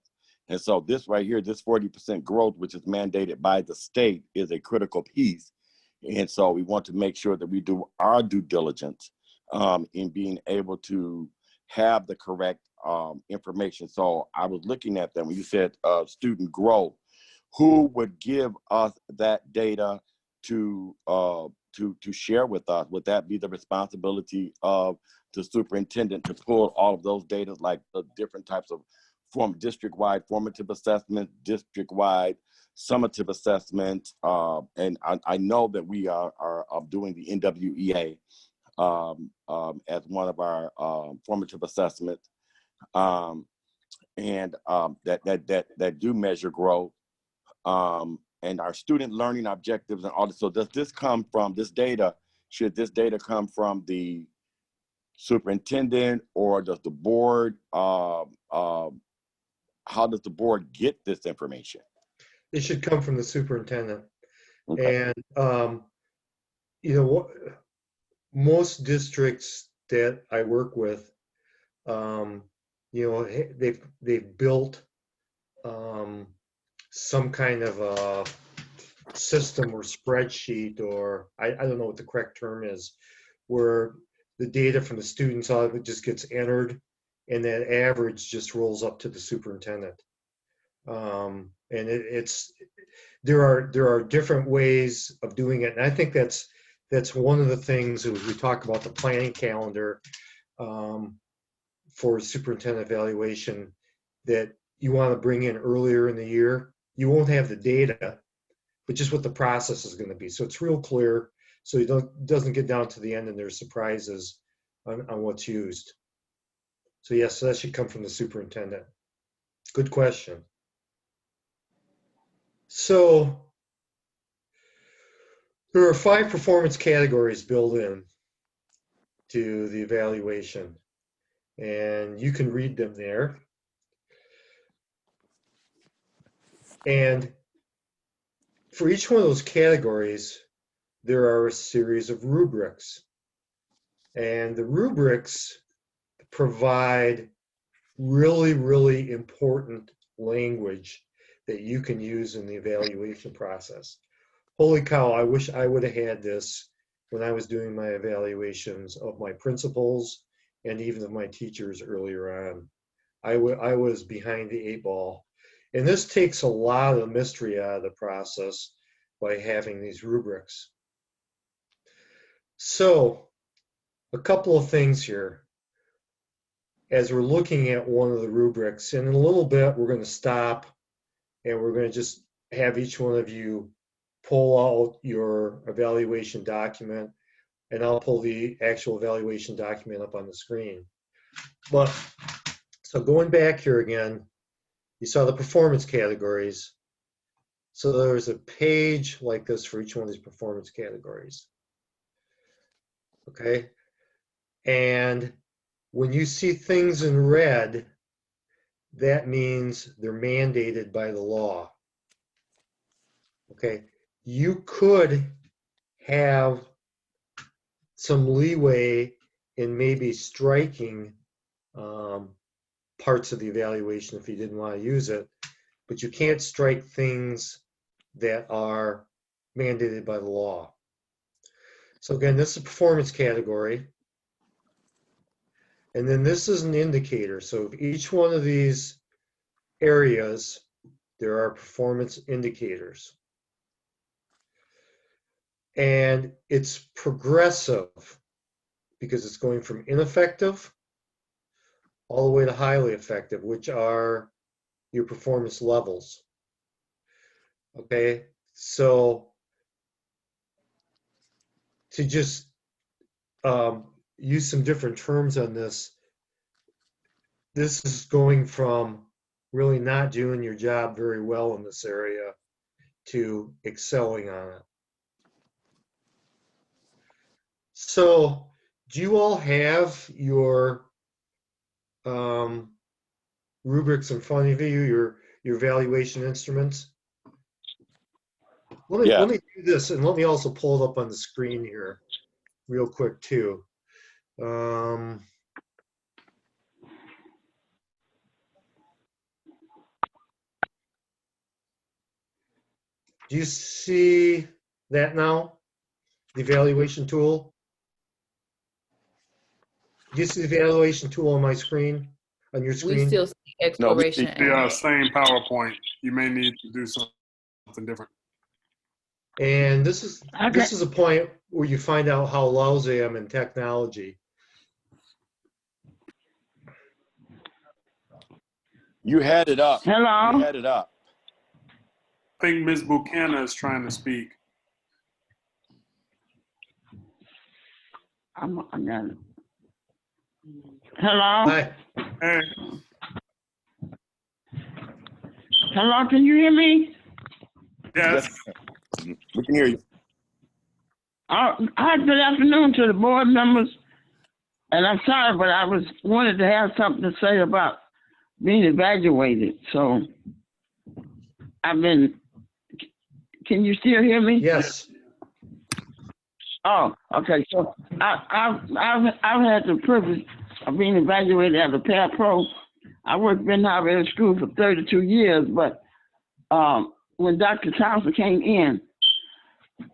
And so this right here, this 40% growth, which is mandated by the state, is a critical piece. And so we want to make sure that we do our due diligence in being able to have the correct information. So I was looking at that when you said student growth. Who would give us that data to share with us? Would that be the responsibility of the superintendent to pull all of those data, like the different types of district-wide formative assessment, district-wide summative assessment? And I know that we are doing the NWEA as one of our formative assessments, and that do measure growth. And our student learning objectives and all this. So does this come from this data? Should this data come from the superintendent, or does the board, how does the board get this information? It should come from the superintendent. Okay. And, you know, most districts that I work with, you know, they've built some kind of a system or spreadsheet, or I don't know what the correct term is, where the data from the students all of it just gets entered, and that average just rolls up to the superintendent. And there are different ways of doing it, and I think that's one of the things that we talk about the planning calendar for superintendent evaluation, that you want to bring in earlier in the year. You won't have the data, but just what the process is going to be. So it's real clear, so it doesn't get down to the end and there's surprises on what's used. So yes, so that should come from the superintendent. Good question. So there are 5 performance categories built in to the evaluation, and you can read them there. And for each one of those categories, there are a series of rubrics. And the rubrics provide really, really important language that you can use in the evaluation process. Holy cow, I wish I would have had this when I was doing my evaluations of my principals and even of my teachers earlier on. I was behind the 8 ball. And this takes a lot of mystery out of the process by having these rubrics. So, a couple of things here. As we're looking at one of the rubrics, and in a little bit, we're going to stop and we're going to just have each one of you pull out your evaluation document, and I'll pull the actual evaluation document up on the screen. But, so going back here again, you saw the performance categories. So there's a page like this for each one of these performance categories. Okay. And when you see things in red, that means they're mandated by the law. Okay. You could have some leeway in maybe striking parts of the evaluation if you didn't want to use it, but you can't strike things that are mandated by the law. So again, this is a performance category. And then this is an indicator. So if each one of these areas, there are performance indicators. And it's progressive because it's going from ineffective all the way to highly effective, which are your performance levels. Okay, so to just use some different terms on this, this is going from really not doing your job very well in this area to excelling on it. So do you all have your rubrics in front of you, your evaluation instruments? Let me do this, and let me also pull it up on the screen here real quick too. Do you see that now? The evaluation tool? Do you see the evaluation tool on my screen, on your screen? We still see exploration. The same PowerPoint. You may need to do something different. And this is a point where you find out how lousy I am in technology. You had it up. Hello? You had it up. I think Ms. Buchanan is trying to speak. Hello? Hi. Hey. Hello, can you hear me? Yes. We can hear you. Hi, good afternoon to the board members, And I'm sorry, but I wanted to have something to say about being evaluated. So I've been. Can you still hear me? Yes. Oh, okay. So I've had the privilege of being evaluated as a parapro. I worked in Harvard School for 32 years, but when Dr. Thompson came in,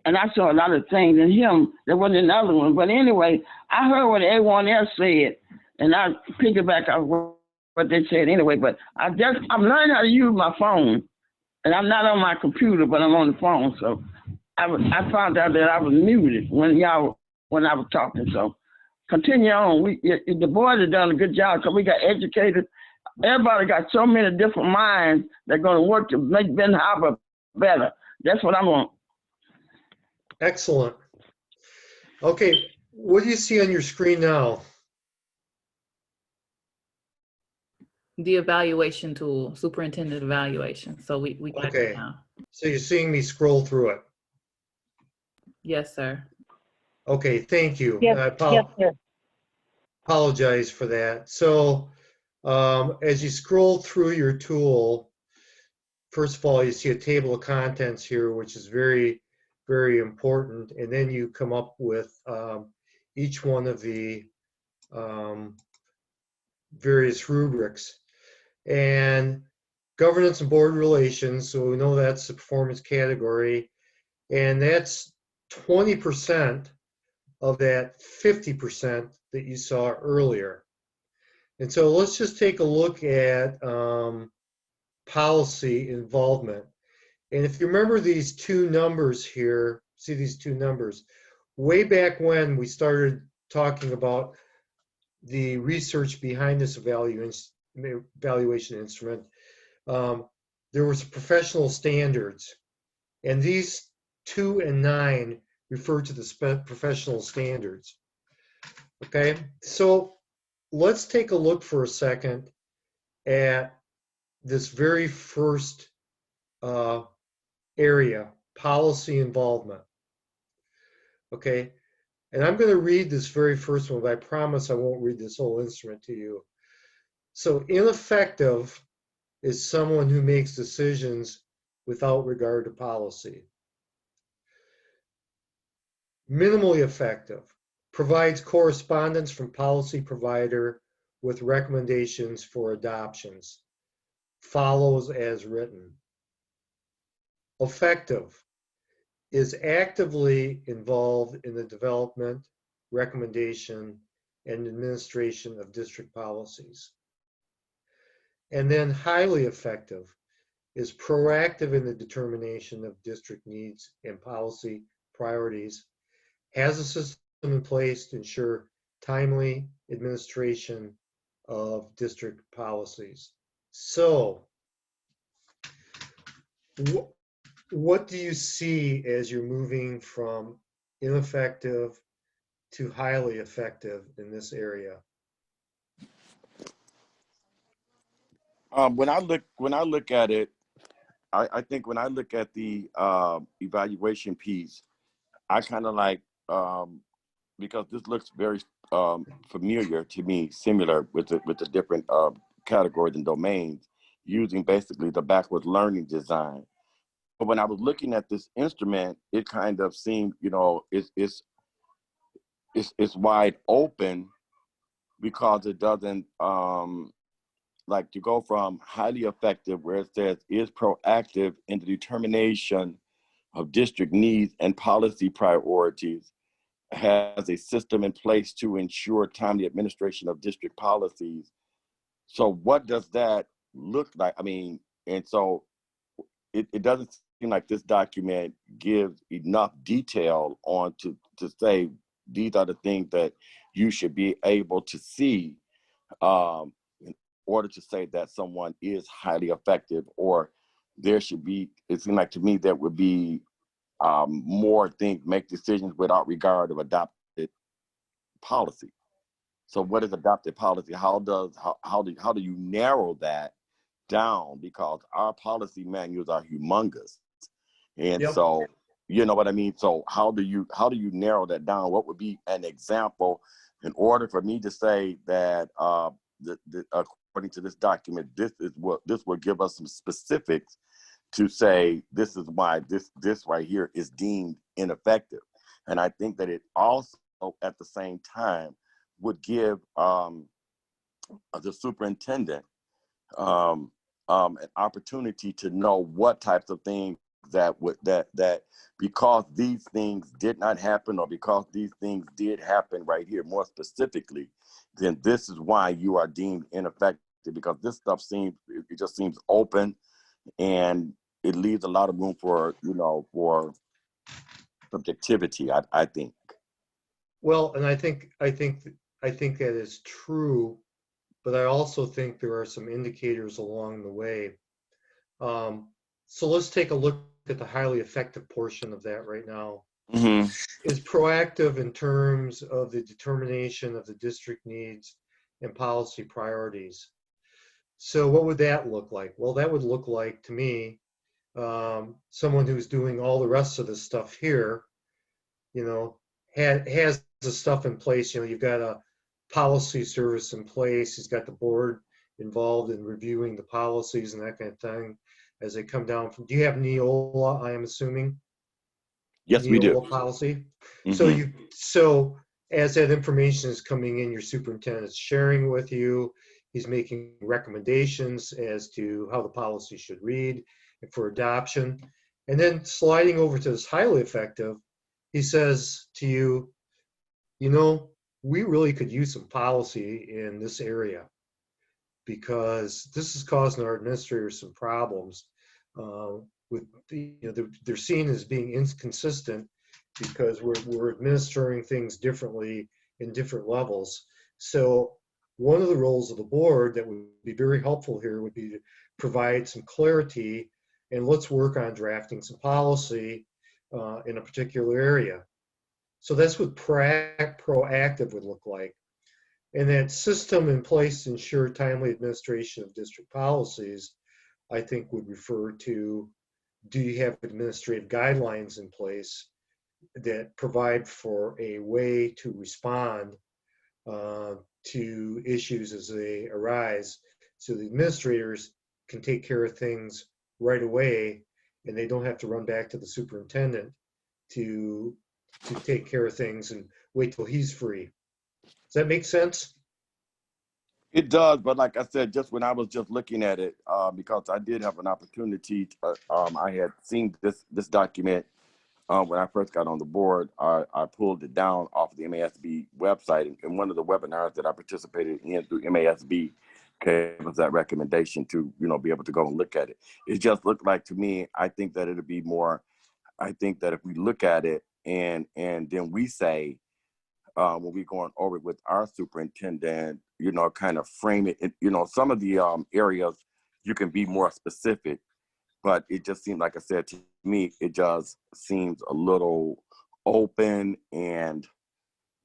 and I saw a lot of things in him, there wasn't another one. But anyway, I heard what everyone else said, and I piggyback off what they said anyway. But I'm learning how to use my phone, and I'm not on my computer, but I'm on the phone. So I found out that I was muted when I was talking. So continue on. The boys have done a good job because we got educated. Everybody got so many different minds that are going to work to make Ben Harbor better. That's what I want. Excellent. Okay, what do you see on your screen now? The evaluation tool, superintendent evaluation. So we got it Okay, now. so you're seeing me scroll through it. Yes, sir. Okay, thank you. Yes, I yes, sir. apologize for that. So as you scroll through your tool, first of all, you see a table of contents here, which is very, very important. And then you come up with each one of the various rubrics. And governance and board relations, so we know that's the performance category. And that's 20% of that 50% that you saw earlier. And so let's just take a look at policy involvement. And if you remember these two numbers here, see these two numbers, way back when we started talking about the research behind this evaluation instrument, there was professional standards. And these 2 and 9 refer to the professional standards. Okay, so let's take a look for a second at this very first area, policy involvement. Okay, and I'm going to read this very first one, but I promise I won't read this whole instrument to you. So ineffective is someone who makes decisions without regard to policy. Minimally effective provides correspondence from policy provider with recommendations for adoptions. Follows as written. Effective is actively involved in the development, recommendation, and administration of district policies. And then highly effective is proactive in the determination of district needs and policy priorities, has a system in place to ensure timely administration of district policies. So, what do you see as you're moving from ineffective to highly effective in this area? When I look at it, I think when I look at the evaluation piece, I kind of like because this looks very familiar to me, similar with the different categories and domains, using basically the backwards learning design. But when I was looking at this instrument, it kind of seemed, it's wide open because it doesn't like to go from highly effective, where it says is proactive in the determination of district needs and policy priorities, has a system in place to ensure timely administration of district policies. So what does that look like? I mean, and so it doesn't seem like this document gives enough detail on to say these are the things that you should be able to see in order to say that someone is highly effective, or there should be, it seems like to me that would be more things, make decisions without regard of adopted policy. So what is adopted policy? How do you narrow that down? Because our policy manuals are humongous. And Yep. so, you know what I mean? So how do you narrow that down? What would be an example In order for me to say that according to this document, this will give us some specifics to say this is why this right here is deemed ineffective. And I think that it also at the same time would give the superintendent an opportunity to know what types of things that because these things did not happen, or because these things did happen right here more specifically, then this is why you are deemed ineffective, because this stuff it just seems open, and it leaves a lot of room for for subjectivity, I think. Well, and I think that is true, but I also think there are some indicators along the way. So let's take a look at the highly effective portion of that right now. Mm-hmm. Is proactive in terms of the determination of the district needs and policy priorities. So what would that look like? Well, that would look like, to me, someone who's doing all the rest of this stuff here, has the stuff in place. You've got a policy service in place. He's got the board involved in reviewing the policies and that kind of thing as they come down from. Do you have Neola, I am assuming? Yes, we do. Neola policy. Mm-hmm. So as that information is coming in, your superintendent's sharing with you. He's making recommendations as to how the policy should read for adoption. And then sliding over to this highly effective, he says to you, we really could use some policy in this area, because this is causing our administrators some problems with they're seen as being inconsistent because we're administering things differently in different levels. So one of the roles of the board that would be very helpful here would be to provide some clarity, and let's work on drafting some policy in a particular area. So that's what proactive would look like. And that system in place to ensure timely administration of district policies, I think would refer to, do you have administrative guidelines in place that provide for a way to respond to issues as they arise, so the administrators can take care of things right away and they don't have to run back to the superintendent to take care of things and wait till he's free. Does that make sense? It does, but like I said, just when I was just looking at it, because I did have an opportunity, I had seen this document when I first got on the board. I pulled it down off the MASB website, and one of the webinars that I participated in through MASB gave us that recommendation to be able to go and look at it. It just looked like to me, I think that it'd be more. I think that if we look at it and then we say, when we're going over it with our superintendent, kind of frame it, some of the areas you can be more specific, but it just seemed, like I said, to me, it just seems a little open. And,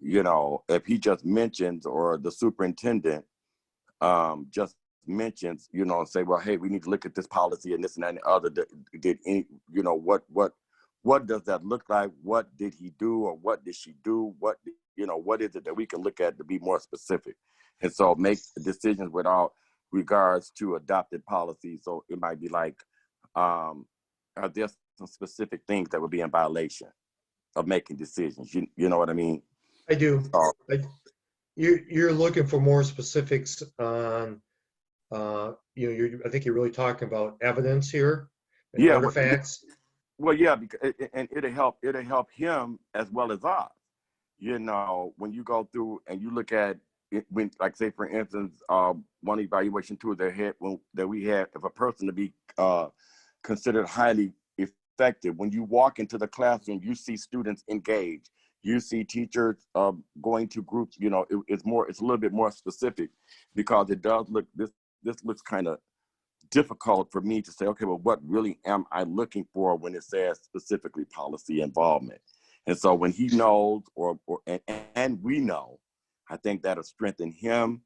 if he just mentions, or the superintendent just mentions, say, well, hey, we need to look at this policy and this and that and the other, did any, what does that look like? What did he do, or what did she do? What is it that we can look at to be more specific? And so make decisions without regards to adopted policy. So it might be like, are there some specific things that would be in violation of making decisions? You know what I mean? I do. You're looking for more specifics on, I think you're really talking about evidence here and artifacts. Well, yeah, because and it'll help him as well as us. When you go through and you look at it, when, like, say for instance, one evaluation tool that we had, if a person to be considered highly effective, when you walk into the classroom, you see students engaged, you see teachers going to groups. It's a little bit more specific, because it does look, this looks kind of difficult for me to say, okay, well, what really am I looking for when it says specifically policy involvement? And so when he knows, and we know, I think that'll strengthen him,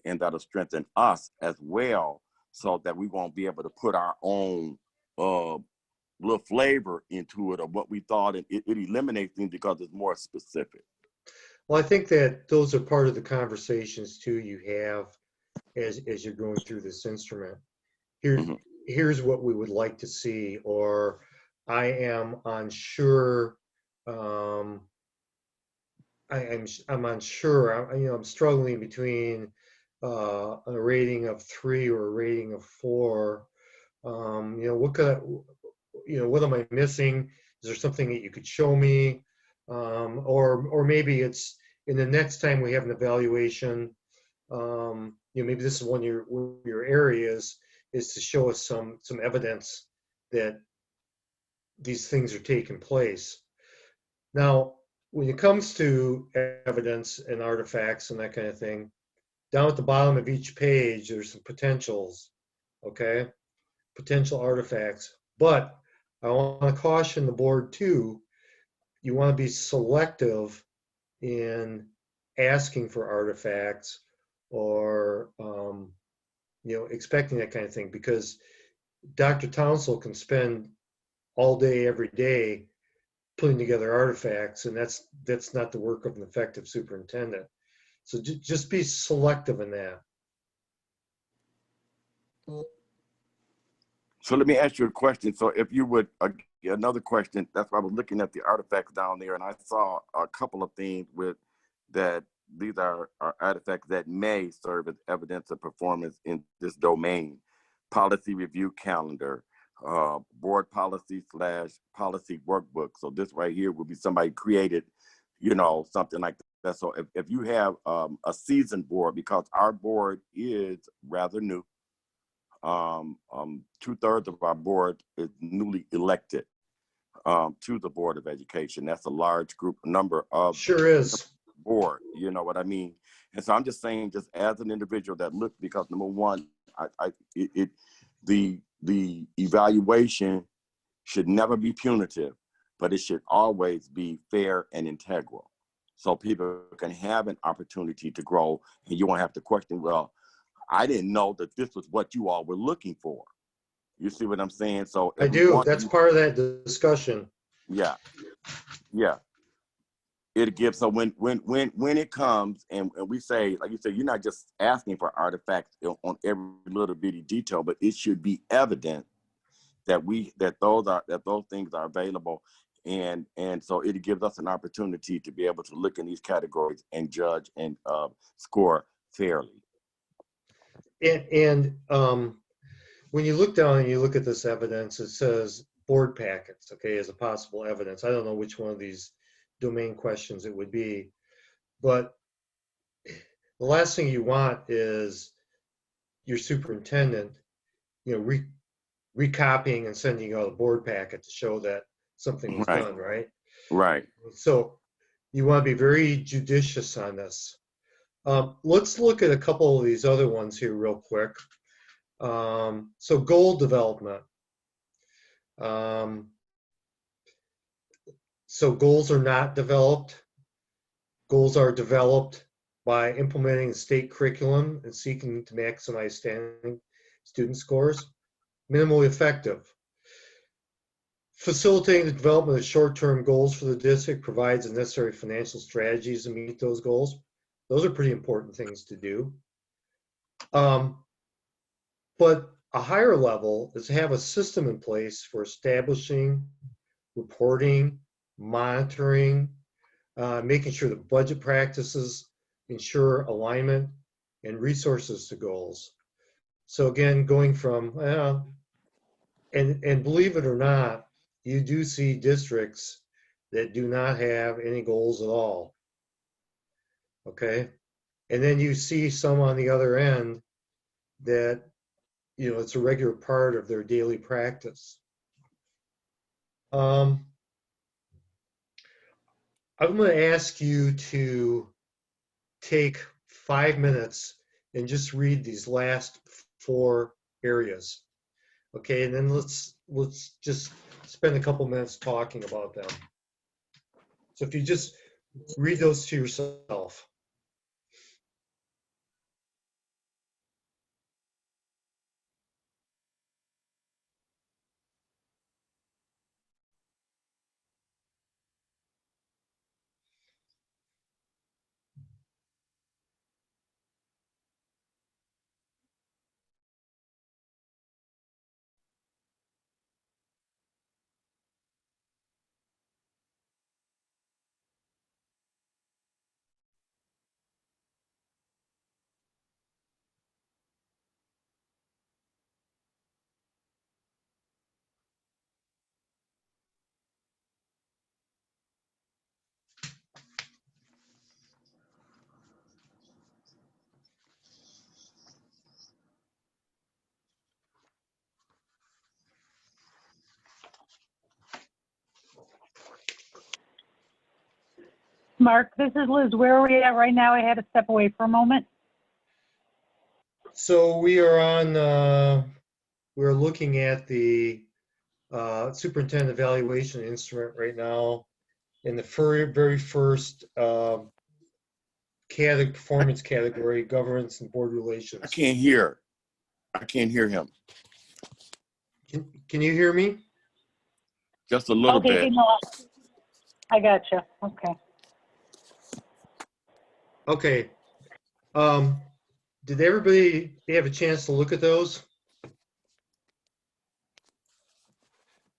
and that'll strengthen us as well, so that we won't be able to put our own little flavor into it, or what we thought, and it eliminates things because it's more specific. Well, I think that those are part of the conversations too you have as you're going through this instrument. Here, Mhm. here's what we would like to see, or I am unsure. Um, I'm unsure. I'm struggling between a rating of 3 or a rating of 4. What could what am I missing? Is there something that you could show me? Or maybe it's in the next time we have an evaluation. Maybe this is one of your areas is to show us some evidence that these things are taking place. Now, when it comes to evidence and artifacts and that kind of thing, down at the bottom of each page, there's some potentials, okay? Potential artifacts. But I want to caution the board too, you want to be selective in asking for artifacts or, expecting that kind of thing, because Dr. Townsell can spend all day, every day putting together artifacts, and that's not the work of an effective superintendent. So just be selective in that. So let me ask you a question. So if you would, another question, that's why I was looking at the artifacts down there, and I saw a couple of things with that. These are artifacts that may serve as evidence of performance in this domain. Policy review calendar, board policy / policy workbook. So this right here would be somebody created, something like that. So if you have a seasoned board, because our board is rather new, 2/3 of our board is newly elected to the Board of Education. That's a large number of Sure is. board, you know what I mean? And so I'm just saying, just as an individual that looked, because number one, the evaluation should never be punitive, but it should always be fair and integral. So people can have an opportunity to grow, and you won't have to question, well, I didn't know that this was what you all were looking for. You see what I'm saying? So I if we do. want, That's part of that discussion. yeah, yeah. It gives, so when it comes and we say, like you said, you're not just asking for artifacts on every little bitty detail, but it should be evident that those things are available, and so it gives us an opportunity to be able to look in these categories and judge and score fairly. And when you look down and you look at this evidence, it says board packets, okay, as a possible evidence. I don't know which one of these domain questions it would be, but the last thing you want is your superintendent, recopying and sending out a board packet to show that something was Right, done, right? right. So you want to be very judicious on this. Let's look at a couple of these other ones here real quick. So goal development. So goals are not developed. Goals are developed by implementing the state curriculum and seeking to maximize standing student scores. Minimally effective. Facilitating the development of short-term goals for the district provides the necessary financial strategies to meet those goals. Those are pretty important things to do. But a higher level is to have a system in place for establishing, reporting, monitoring, making sure that budget practices ensure alignment and resources to goals. So again, going from, and believe it or not, you do see districts that do not have any goals at all. Okay. And then you see some on the other end that, it's a regular part of their daily practice. I'm going to ask you to take 5 minutes and just read these last 4 areas. Okay, and then let's just spend a couple minutes talking about them. So if you just read those to yourself. Mark. This is Liz. Where are we at right now? I had to step away for a moment. So we are on, we're looking at the superintendent evaluation instrument right now. In the very first performance category, governance and board relations. I can't hear. I can't hear him. Can you hear me? Just a little Okay, bit. no, I gotcha. Okay. Okay. Did everybody have a chance to look at those?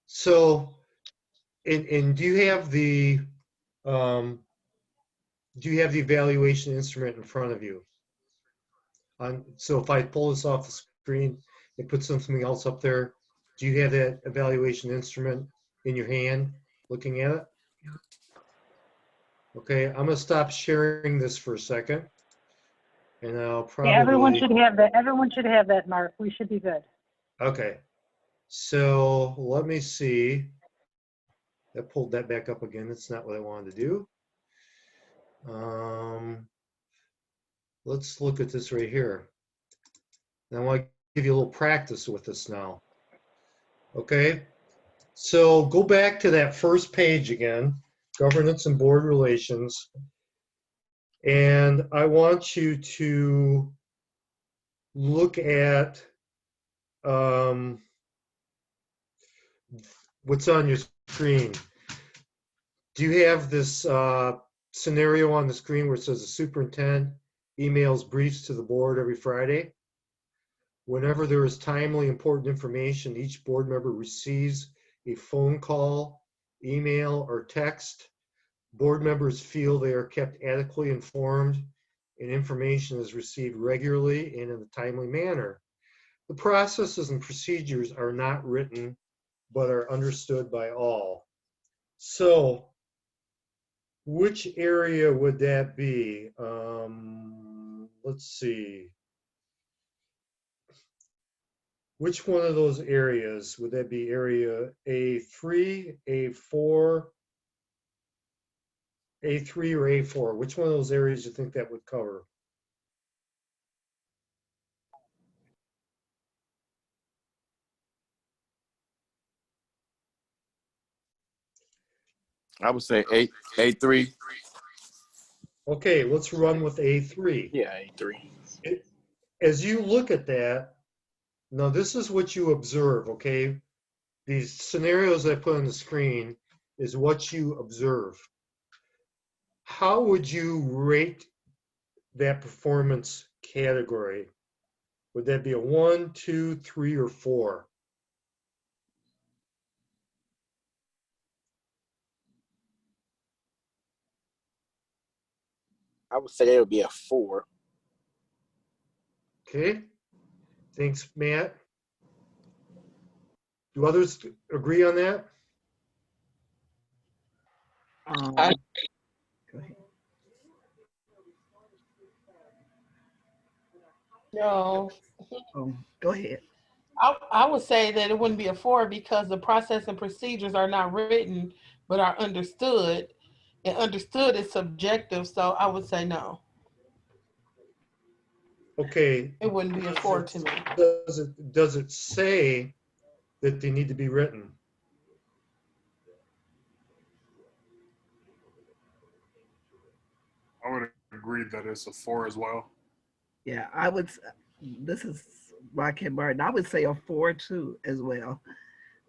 So, and do you have the evaluation instrument in front of you? So if I pull this off the screen and put something else up there, do you have that evaluation instrument in your hand looking at it? Okay, I'm gonna stop sharing this for a second. And I'll probably. Yeah, everyone should have that. Everyone should have that, Mark. We should be good. Okay. So let me see. I pulled that back up again. That's not what I wanted to do. Let's look at this right here. And I want to give you a little practice with this now. Okay. So go back to that first page again, governance and board relations. And I want you to look at what's on your screen. Do you have this scenario on the screen where it says the superintendent emails briefs to the board every Friday? Whenever there is timely important information, each board member receives a phone call, email, or text. Board members feel they are kept adequately informed and information is received regularly and in a timely manner. The processes and procedures are not written, but are understood by all. So, which area would that be? Let's see. Which one of those areas would that be? Area A3, A4, A3 or A4? Which one of those areas do you think that would cover? I would say A3. Okay, let's run with A3. Yeah, A3. As you look at that, now this is what you observe, okay? These scenarios I put on the screen is what you observe. How would you rate that performance category? Would that be a 1, 2, 3, or 4? I would say it would be a 4. Okay, thanks, Matt. Do others agree on that? Go ahead. No, Oh, go ahead. I would say that it wouldn't be a 4 because the process and procedures are not written, but are understood. And understood is subjective, so I would say no. Okay. It wouldn't be a 4 to me. Does it say that they need to be written? I would agree that it's a 4 as well. Yeah, I would. This is Rocket Martin. I would say a 4 too as well,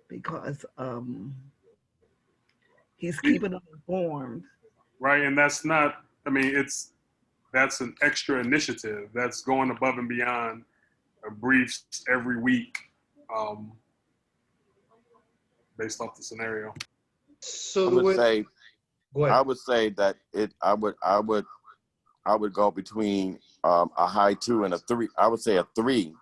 because he's keeping them informed. Right, and that's not. I mean, that's an extra initiative. That's going above and beyond briefs every week, based off the scenario. So I would say that I would go between a high 2 and a 3. I would say a 3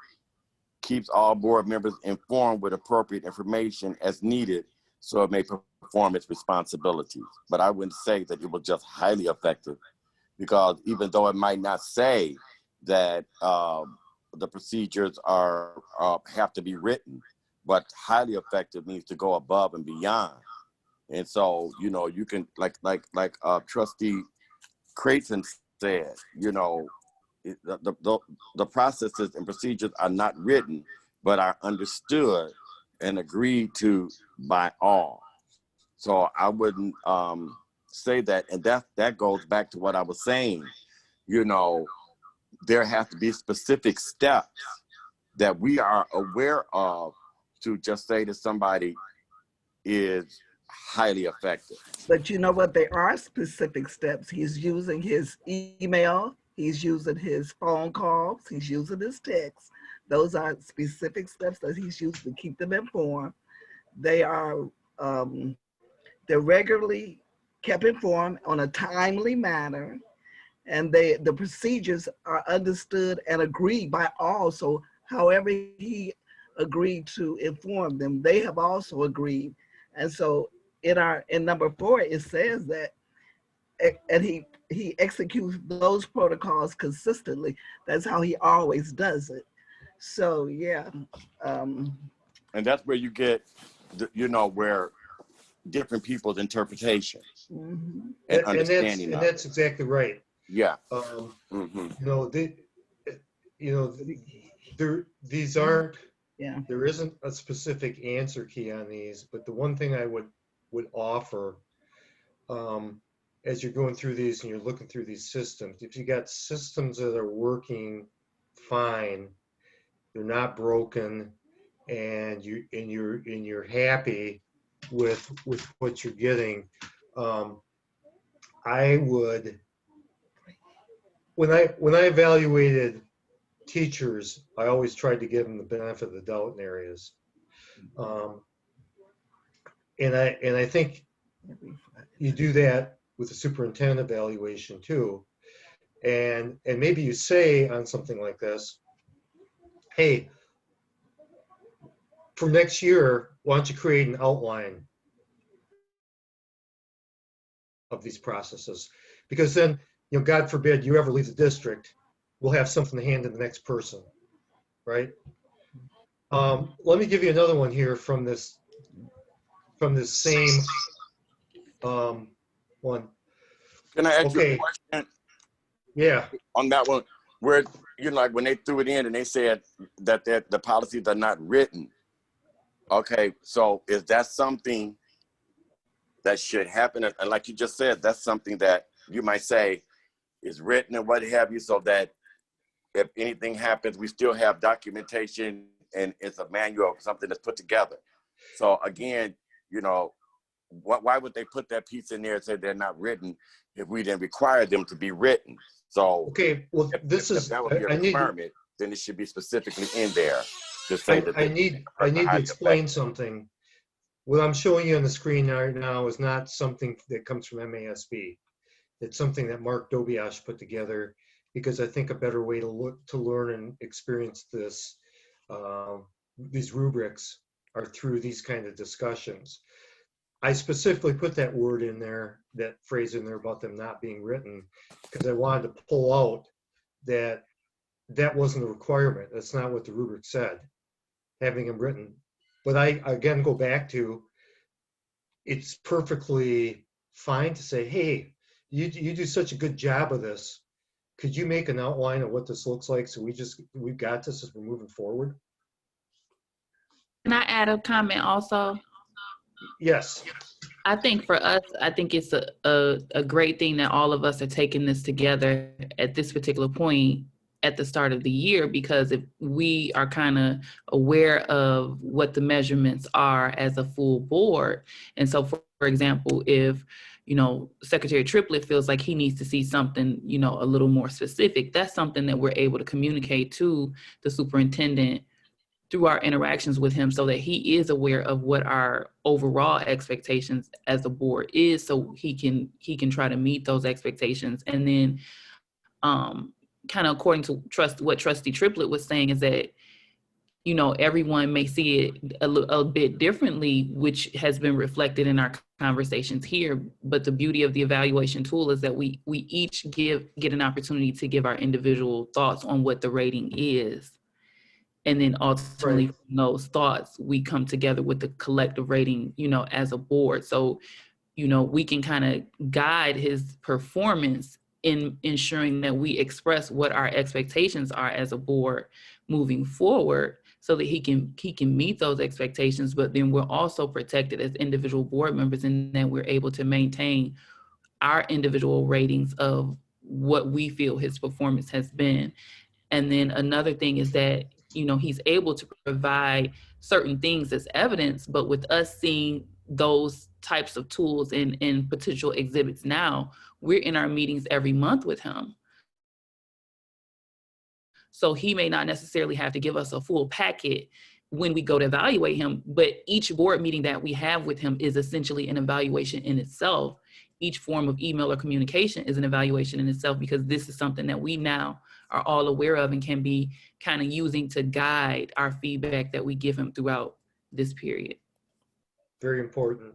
keeps all board members informed with appropriate information as needed so it may perform its responsibilities. But I wouldn't say that it was just highly effective, because even though it might not say that the procedures have to be written, but highly effective means to go above and beyond. And so, you know, you can like Trustee Creighton said, you know, the processes and procedures are not written, but are understood and agreed to by all. So I wouldn't say that, and that goes back to what I was saying. You know, there have to be specific steps that we are aware of to just say to somebody is highly effective. But you know what? There are specific steps. He's using his email. He's using his phone calls. He's using his text. Those are specific steps that he's used to keep them informed. They are they're regularly kept informed on a timely manner, and the procedures are understood and agreed by all. So however he agreed to inform them, they have also agreed. And so in number 4, it says that, and he executes those protocols consistently. That's how he always does it. So yeah. And that's where you get, you know, where different people's interpretation Mhm. and understanding. And that's exactly right. Yeah. You know, these aren't. Yeah. There isn't a specific answer key on these, but the one thing I would offer, as you're going through these and you're looking through these systems, if you got systems that are working fine, they're not broken, and you're happy with what you're getting, I would, when I evaluated teachers, I always tried to give them the benefit of the doubt in areas. And I think you do that with the superintendent evaluation too. And maybe you say on something like this, hey, for next year, why don't you create an outline of these processes? Because then, you know, God forbid you ever leave the district, we'll have something to hand to the next person, right? Let me give you another one here from this same one. Can I ask you Okay. a question? Yeah. On that one, where, you know, like when they threw it in and they said that the policies are not written. Okay, so is that something that should happen? And like you just said, that's something that you might say is written and what have you, so that if anything happens, we still have documentation and it's a manual, something that's put together. So again, you know, why would they put that piece in there and say they're not written if we didn't require them to be written? So okay, well, if that would be a requirement, then it should be specifically in there to say that I need to explain something. What I'm showing you on the screen right now is not something that comes from MASB. It's something that Mark Dobiash put together, because I think a better way to learn and experience this, these rubrics, are through these kind of discussions. I specifically put that word in there, that phrase in there about them not being written, because I wanted to pull out that wasn't a requirement. That's not what the rubric said, having them written. But I, again, go back to, it's perfectly fine to say, hey, you do such a good job of this. Could you make an outline of what this looks like, so we've got this as we're moving forward? Can I add a comment also? Yes. I think for us, I think it's a great thing that all of us are taking this together at this particular point at the start of the year, because if we are kind of aware of what the measurements are as a full board. And so for example, if, you know, Secretary Triplett feels like he needs to see something, you know, a little more specific, that's something that we're able to communicate to the superintendent through our interactions with him, so that he is aware of what our overall expectations as a board is, so he can try to meet those expectations. And then kind of according to what Trustee Triplett was saying, is that, you know, everyone may see it a bit differently, which has been reflected in our conversations here. But the beauty of the evaluation tool is that we each get an opportunity to give our individual thoughts on what the rating is. And then ultimately, right, from those thoughts, we come together with the collective rating, you know, as a board. So, you know, we can kind of guide his performance in ensuring that we express what our expectations are as a board moving forward so that he can meet those expectations, but then we're also protected as individual board members and that we're able to maintain our individual ratings of what we feel his performance has been. And then another thing is that, you know, he's able to provide certain things as evidence, but with us seeing those types of tools and potential exhibits now, we're in our meetings every month with him. So he may not necessarily have to give us a full packet when we go to evaluate him, but each board meeting that we have with him is essentially an evaluation in itself. Each form of email or communication is an evaluation in itself, because this is something that we now are all aware of and can be kind of using to guide our feedback that we give him throughout this period. Very important.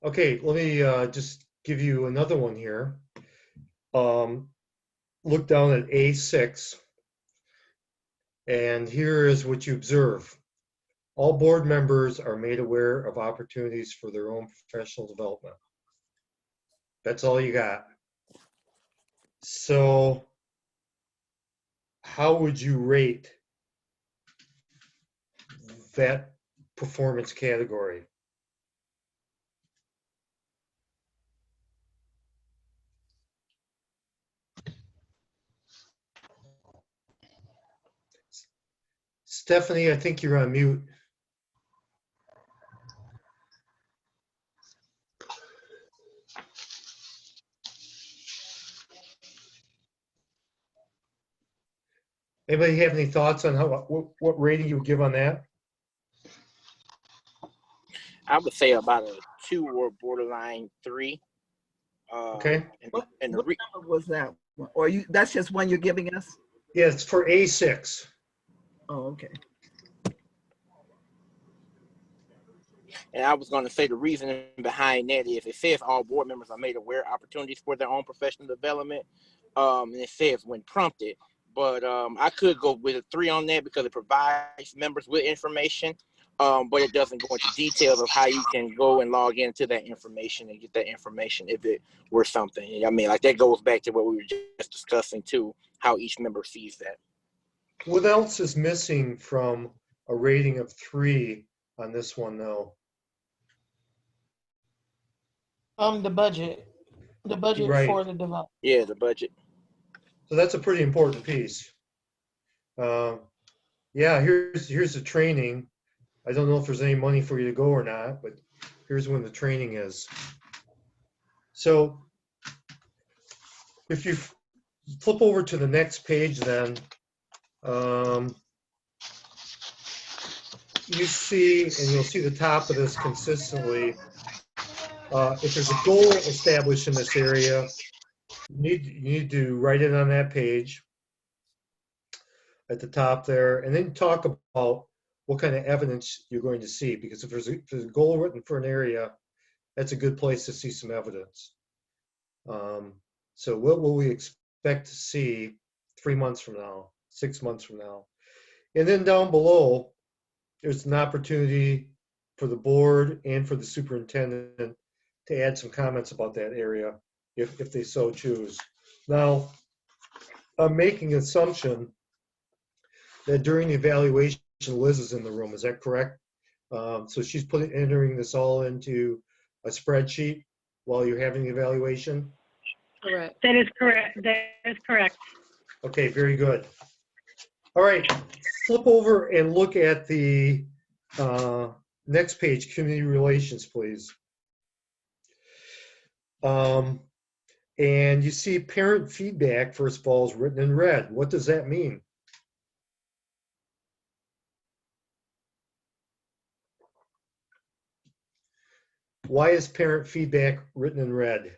Okay, let me just give you another one here. Look down at A6, and here is what you observe. All board members are made aware of opportunities for their own professional development. That's all you got. So how would you rate that performance category? Stephanie, I think you're on mute. Anybody have any thoughts on what rating you would give on that? I would say about a 2 or borderline 3. Okay. What number was that one? Or that's just one you're giving us? Yeah, it's for A6. Oh, okay. And I was going to say the reason behind that is it says all board members are made aware of opportunities for their own professional development. And it says when prompted, but I could go with a 3 on that because it provides members with information, but it doesn't go into details of how you can go and log into that information and get that information if it were something. I mean, like that goes back to what we were just discussing too, how each member sees that. What else is missing from a rating of 3 on this one though? The budget Right. for the development. Yeah, the budget. So that's a pretty important piece. Yeah, here's the training. I don't know if there's any money for you to go or not, but here's when the training is. So if you flip over to the next page then, you see, and you'll see the top of this consistently, if there's a goal established in this area, you need to write it on that page at the top there, and then talk about what kind of evidence you're going to see, because if there's a goal written for an area, that's a good place to see some evidence. So what will we expect to see 3 months from now, 6 months from now? And then down below, there's an opportunity for the board and for the superintendent to add some comments about that area if they so choose. Now, I'm making an assumption that during the evaluation, Liz is in the room. Is that correct? So she's entering this all into a spreadsheet while you're having the evaluation? Correct. That is correct. That is correct. Okay, very good. All right, flip over and look at the next page, community relations, please. And you see parent feedback, first of all, is written in red. What does that mean? Why is parent feedback written in red?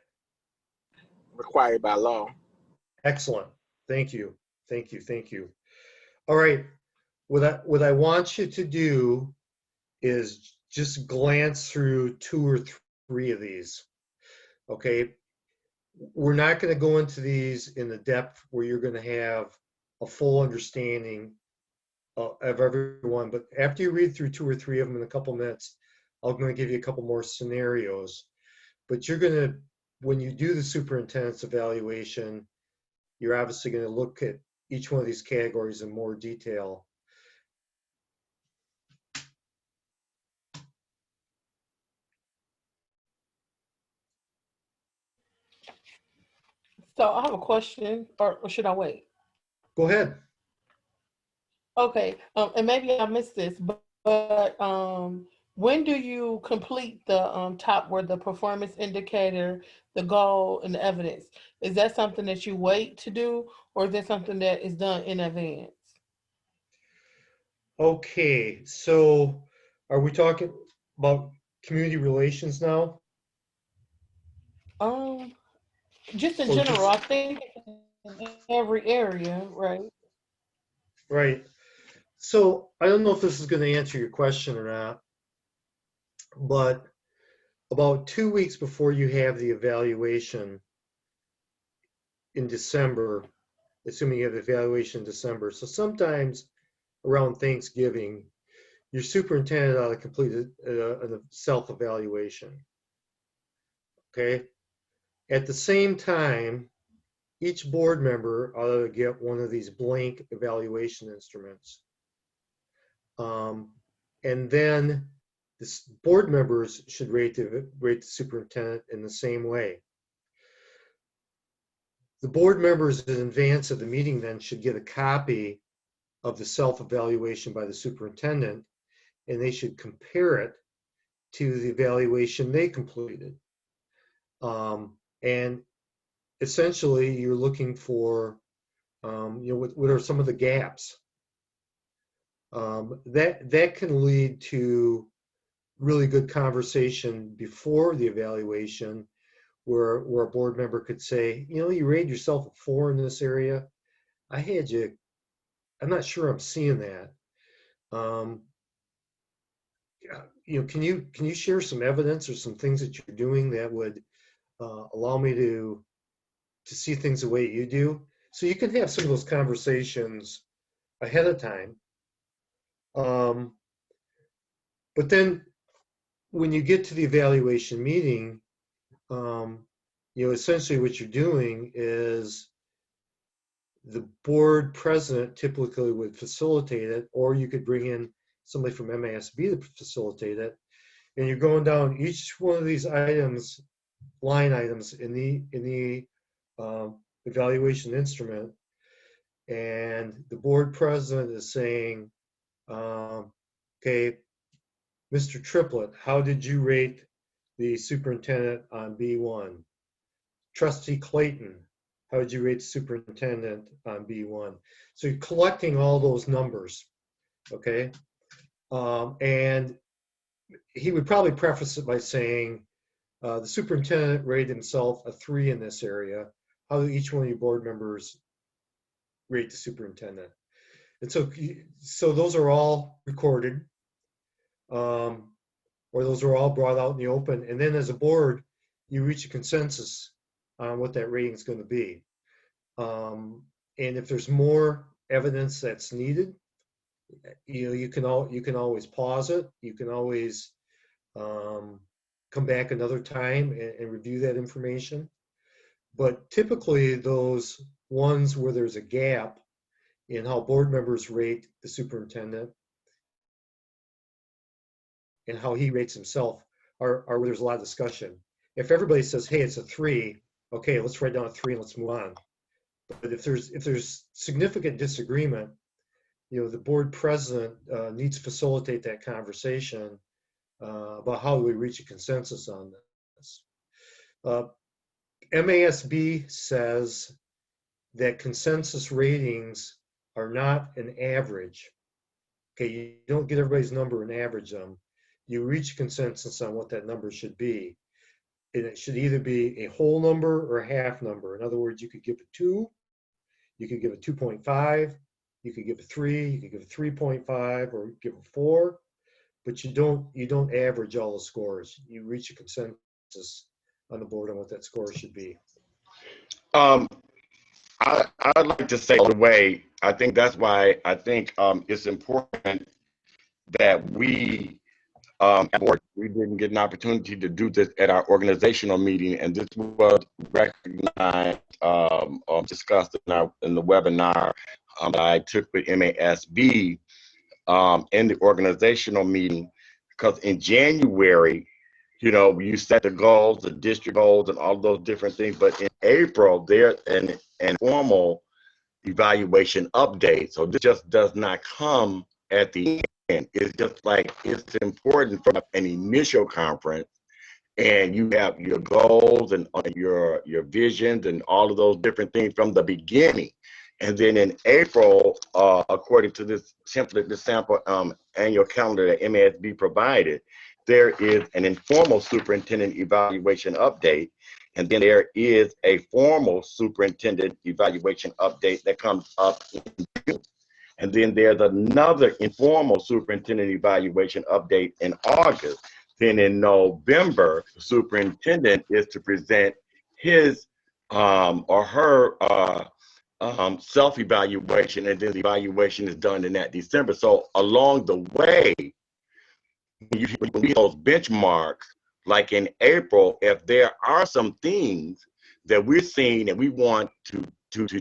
Required by law. Excellent. Thank you. Thank you. Thank you. All right. What I want you to do is just glance through 2 or 3 of these. Okay. We're not going to go into these in the depth where you're going to have a full understanding of everyone, but after you read through 2 or 3 of them in a couple minutes, I'm going to give you a couple more scenarios. But you're going to when you do the superintendent's evaluation, you're obviously going to look at each one of these categories in more detail. So I have a question, or should I wait? Go ahead. Okay, and maybe I missed this, but when do you complete the top where the performance indicator, the goal, and the evidence? Is that something that you wait to do, or is that something that is done in advance? Okay, so are we talking about community relations now? Um, just in Or general, just, I think in every area, right? right. So I don't know if this is going to answer your question or not, but about 2 weeks before you have the evaluation in December, assuming you have the evaluation in December, so sometimes around Thanksgiving, your superintendent ought to complete a self-evaluation. Okay. At the same time, each board member ought to get one of these blank evaluation instruments. And then the board members should rate the superintendent in the same way. The board members in advance of the meeting then should get a copy of the self-evaluation by the superintendent, and they should compare it to the evaluation they completed. And essentially, you're looking for, what are some of the gaps? That can lead to really good conversation before the evaluation, where a board member could say, you rated yourself a 4 in this area. I'm not sure I'm seeing that. Can you share some evidence or some things that you're doing that would allow me to see things the way you do? So you can have some of those conversations ahead of time. But then when you get to the evaluation meeting, essentially what you're doing is the board president typically would facilitate it, or you could bring in somebody from MASB to facilitate it. And you're going down each one of these items, line items in the evaluation instrument, and the board president is saying, okay, Mr. Triplett, how did you rate the superintendent on B1? Trustee Clayton, how did you rate the superintendent on B1? So you're collecting all those numbers, okay? And he would probably preface it by saying, the superintendent rated himself a 3 in this area. How do each one of your board members rate the superintendent? And so those are all recorded, or those are all brought out in the open. And then as a board, you reach a consensus on what that rating is going to be. And if there's more evidence that's needed, you can always pause it. You can always come back another time and review that information. But typically those ones where there's a gap in how board members rate the superintendent and how he rates himself are where there's a lot of discussion. If everybody says, hey, it's a 3, okay, let's write down a 3 and let's move on. But if there's significant disagreement, the board president needs to facilitate that conversation about how do we reach a consensus on this. MASB says that consensus ratings are not an average. Okay, you don't get everybody's number and average them. You reach consensus on what that number should be. And it should either be a whole number or a half number. In other words, you could give a 2, you could give a 2.5, you could give a 3, you could give a 3.5, or give a 4, but you don't average all the scores. You reach a consensus on the board on what that score should be. I'd like to say the way, I think that's why I think it's important that we at board, we didn't get an opportunity to do this at our organizational meeting, and this was recognized, discussed in the webinar that I took with MASB in the organizational meeting, because in January, you know, you set the goals, the district goals, and all those different things. But in April, there's an formal evaluation update. So this just does not come at the end. It's just like, it's important for an initial conference, and you have your goals and your visions and all of those different things from the beginning. And then in April, according to this sample annual calendar that MASB provided, there is an informal superintendent evaluation update. And then there is a formal superintendent evaluation update that comes up in June. And then there's another informal superintendent evaluation update in August. Then in November, the superintendent is to present his or her self-evaluation, and then the evaluation is done in that December. So along the way, when you meet those benchmarks, like in April, if there are some things that we're seeing that we want to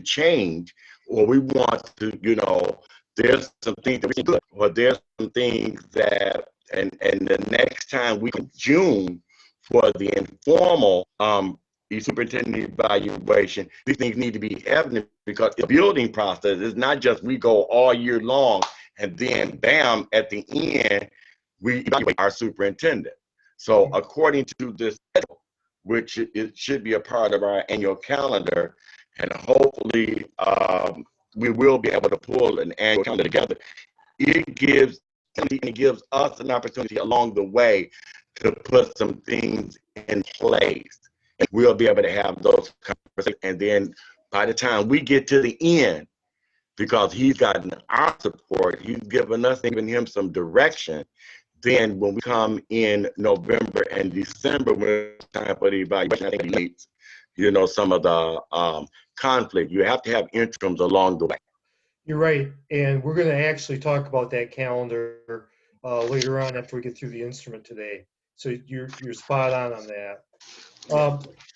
change, or we want to, you know, there's some things that we good, or there's some things that, and the next time we in June for the informal the superintendent evaluation, these things need to be evident, because the building process is not just we go all year long and then bam, at the end, we evaluate our superintendent. So according to this schedule, which it should be a part of our annual calendar, and hopefully we will be able to pull an annual calendar together, it gives us an opportunity along the way to put some things in place. And we'll be able to have those conversations. And then by the time we get to the end, because he's gotten our support, he's given us, giving him some direction, then when we come in November and December, when it's time for the evaluation, I think it needs, you know, some of the conflict. You have to have interims along the way. You're right, and we're going to actually talk about that calendar later on after we get through the instrument today. So you're spot on that.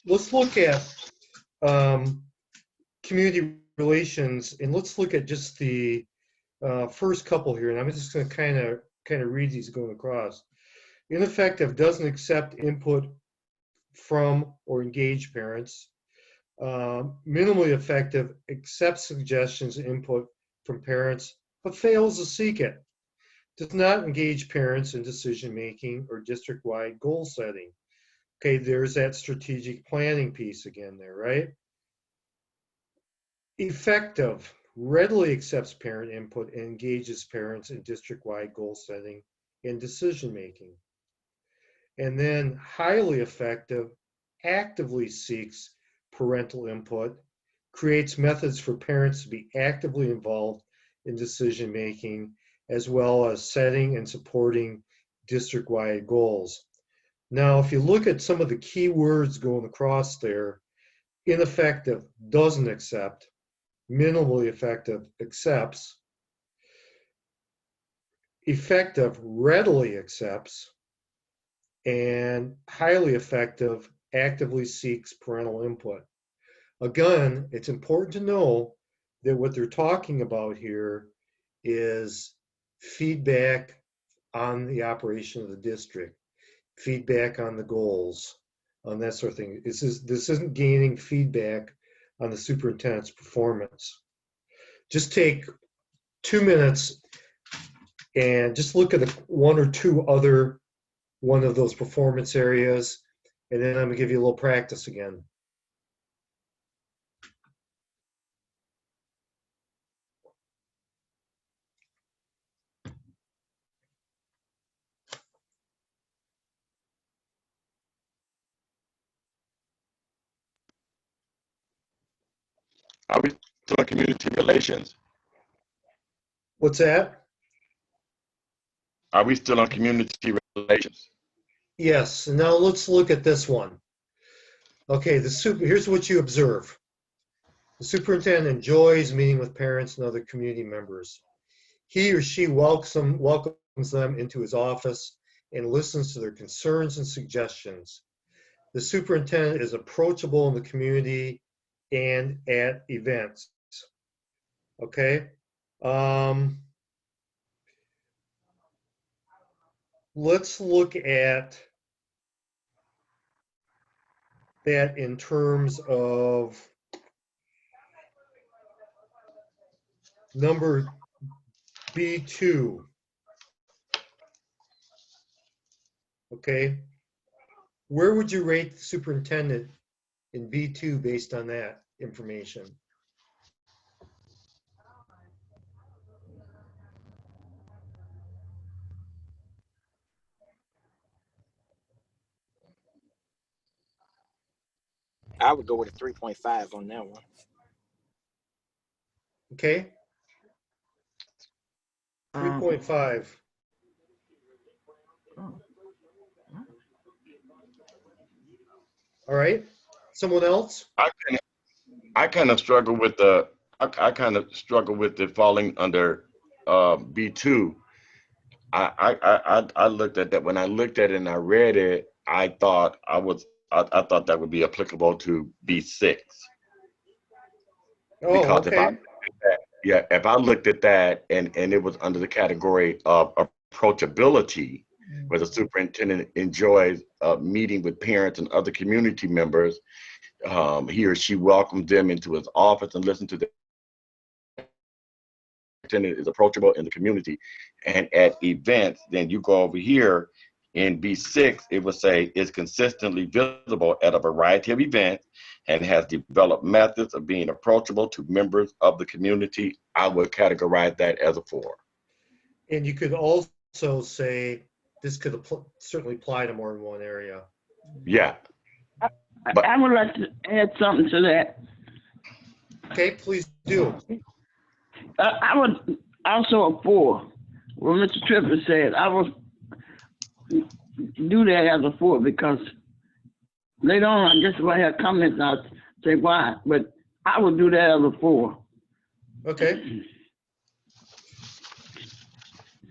Let's look at community relations, and let's look at just the first couple here. And I'm just going to kind of read these going across. Ineffective, doesn't accept input from or engage parents. Minimally effective, accepts suggestions and input from parents, but fails to seek it. Does not engage parents in decision-making or district-wide goal setting. Okay, there's that strategic planning piece again there, right? Effective, readily accepts parent input and engages parents in district-wide goal setting and decision-making. And then highly effective, actively seeks parental input, creates methods for parents to be actively involved in decision-making, as well as setting and supporting district-wide goals. Now, if you look at some of the key words going across there, ineffective, doesn't accept, minimally effective, accepts, effective, readily accepts, and highly effective, actively seeks parental input. Again, it's important to know that what they're talking about here is feedback on the operation of the district, feedback on the goals, on that sort of thing. This isn't gaining feedback on the superintendent's performance. Just take 2 minutes and just look at one or two other one of those performance areas, and then I'm gonna give you a little practice again. Are we still on community relations? What's that? Are we still on community relations? Yes, and now let's look at this one. Okay, here's what you observe. The superintendent enjoys meeting with parents and other community members. He or she welcomes them into his office and listens to their concerns and suggestions. The superintendent is approachable in the community and at events. Okay. Let's look at that in terms of number B2. Okay. Where would you rate the superintendent in B2 based on that information? I would go with a 3.5 on that one. Okay. 3.5. Oh, All right. Someone else? I kind of struggle with the falling under B2. I looked at that when I looked at it and I read it. I thought thought that would be applicable to B6. Oh, Because okay. if I looked at that and it was under the category of approachability, where the superintendent enjoys meeting with parents and other community members, he or she welcomes them into his office and listens to the superintendent is approachable in the community. And at events, then you go over here in B6, it would say is consistently visible at a variety of events and has developed methods of being approachable to members of the community. I would categorize that as a 4. And you could also say this could certainly apply to more than one area. Yeah. But I would like to add something to that. Okay, please do. I would also a 4. What Mr. Tripper said, I would do that as a 4 because later on, I guess if I have comments, I'll say why. But I would do that as a 4. Okay.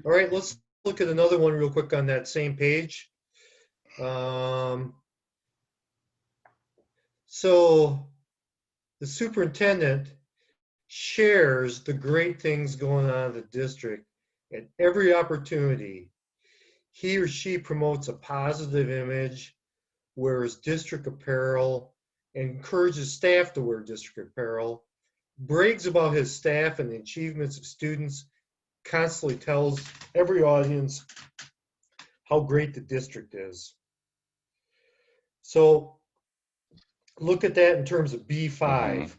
All right, let's look at another one real quick on that same page. So the superintendent shares the great things going on in the district at every opportunity. He or she promotes a positive image, wears district apparel, encourages staff to wear district apparel, brags about his staff and the achievements of students, constantly tells every audience how great the district is. So look at that in terms of B5. Mhm.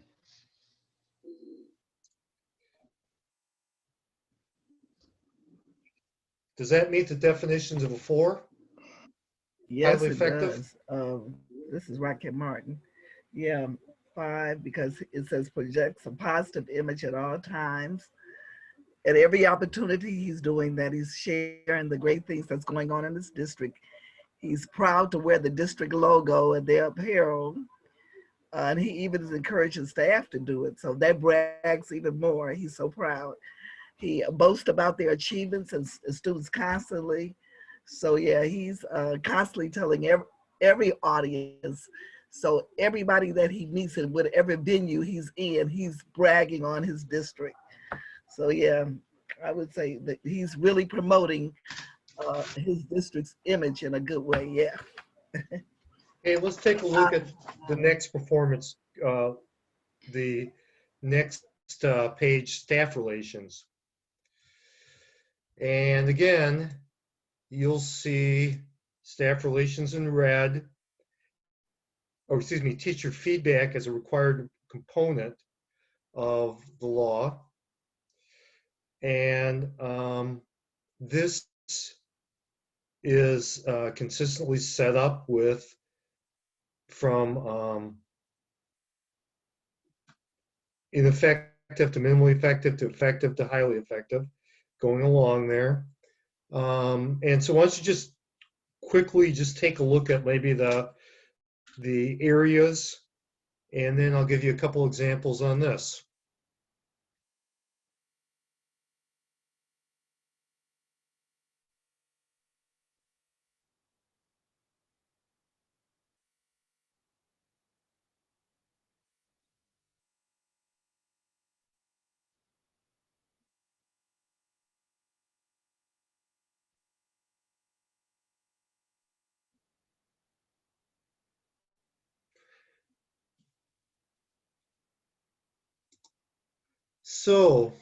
Does that meet the definitions of a 4? yes, Highly it effective? does. This is Rocket Martin. Yeah, 5 because it says projects a positive image at all times. At every opportunity he's doing that, he's sharing the great things that's going on in this district. He's proud to wear the district logo and their apparel. And he even encourages staff to do it. So that brags even more. He's so proud. He boasts about their achievements and students constantly. So yeah, he's constantly telling every audience. So everybody that he meets in whatever venue he's in, he's bragging on his district. So yeah, I would say that he's really promoting his district's image in a good way. Yeah. Hey, let's take a look at the next performance, the next page, staff relations. And again, you'll see staff relations in red, or excuse me, teacher feedback as a required component of the law. And this is consistently set up with from ineffective to minimally effective to highly effective, going along there. And so why don't you just quickly just take a look at maybe the areas, and then I'll give you a couple examples on this. So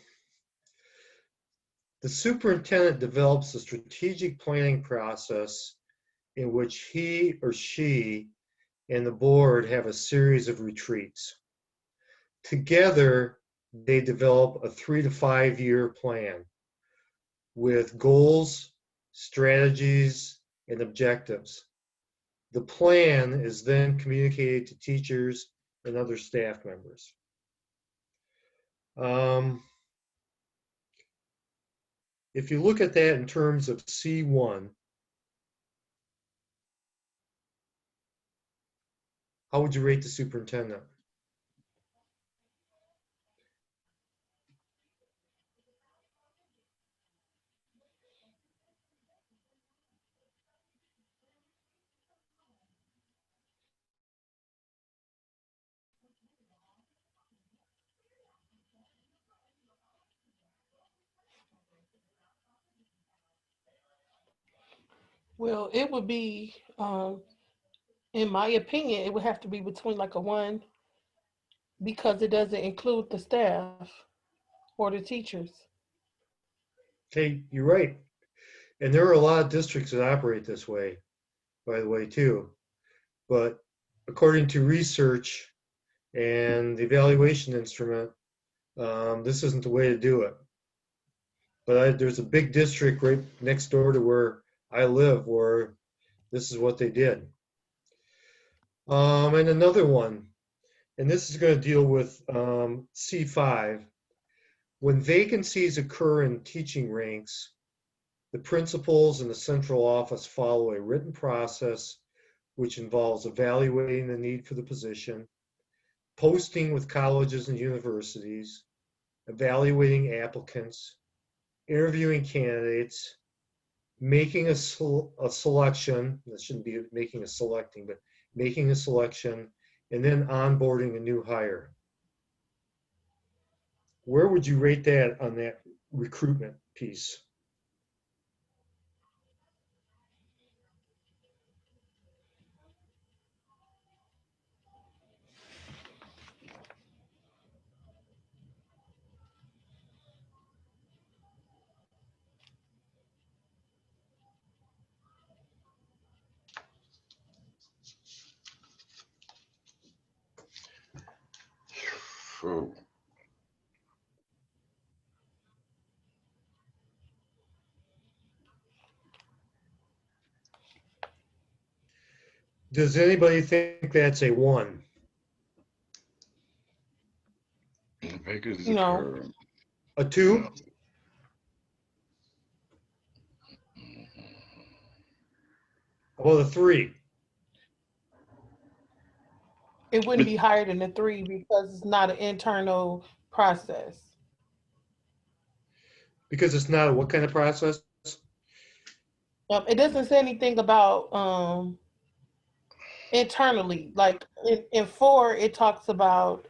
the superintendent develops a strategic planning process in which he or she and the board have a series of retreats. Together, they develop a 3 to 5 year plan with goals, strategies, and objectives. The plan is then communicated to teachers and other staff members. If you look at that in terms of C1, how would you rate the superintendent? Well, it would be, in my opinion, it would have to be between like a 1 because it doesn't include the staff or the teachers. Okay, you're right. And there are a lot of districts that operate this way, by the way, too. But according to research and the evaluation instrument, this isn't the way to do it. But there's a big district right next door to where I live where this is what they did. And another one, and this is going to deal with C5. When vacancies occur in teaching ranks, the principals and the central office follow a written process which involves evaluating the need for the position, posting with colleges and universities, evaluating applicants, interviewing candidates, making a selection, that shouldn't be making a selecting, but making a selection, and then onboarding a new hire. Where would you rate that on that recruitment piece? True. Does anybody think that's a 1? Vacancies No. occur. A 2? How about a 3? It wouldn't be higher than a 3 because it's not an internal process. Because it's not a what kind of process? It doesn't say anything about internally. Like in 4, it talks about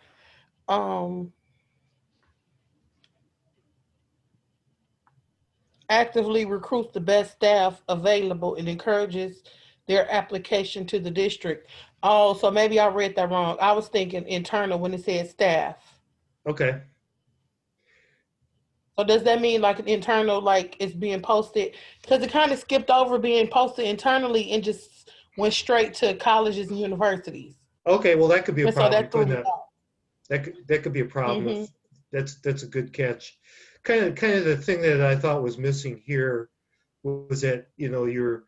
actively recruits the best staff available and encourages their application to the district. Oh, so maybe I read that wrong. I was thinking internal when it said staff. Okay. So does that mean like an internal, like it's being posted? Because it kind of skipped over being posted internally and just went straight to colleges and universities. Okay, well, that could be a And so problem. that threw me off. That could be a problem. That's a good catch. Kind of the thing that I thought was missing here was that, you know, you're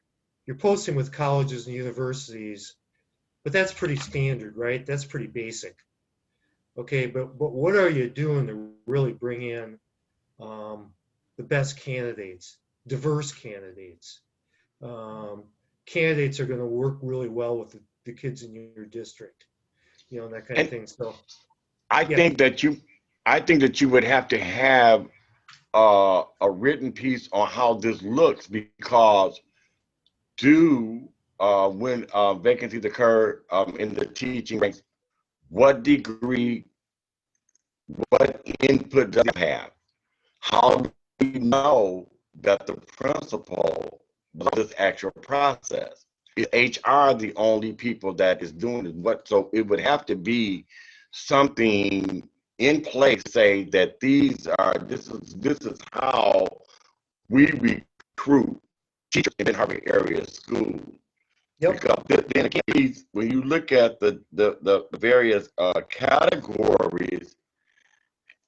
posting with colleges and universities, but that's pretty standard, right? That's pretty basic. Okay, but what are you doing to really bring in the best candidates, diverse candidates? Candidates are going to work really well with the kids in your district, you know, that kind of thing. So I think that you would have to have a written piece on how this looks, because when vacancies occur in the teaching ranks, what degree, what input does it have? How do we know that the principal does this actual process? Is HR the only people that is doing it? So it would have to be something in place say that this is how we recruit teachers in the Harvard area school. Yep. Because then again, when you look at the various categories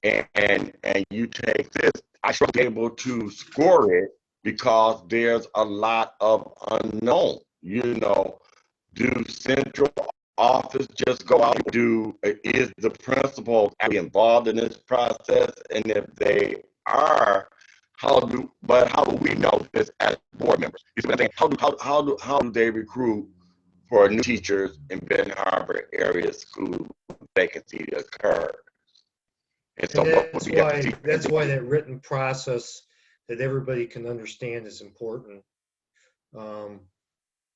and you take this, I should be able to score it because there's a lot of unknown. You know, do central office just go out and is the principal actually involved in this process? And if they are, how do we know this as board members? You see what I'm saying? How do they recruit for new teachers in Ben Harbor area school vacancy occur? And so That's why that written process that everybody can understand is important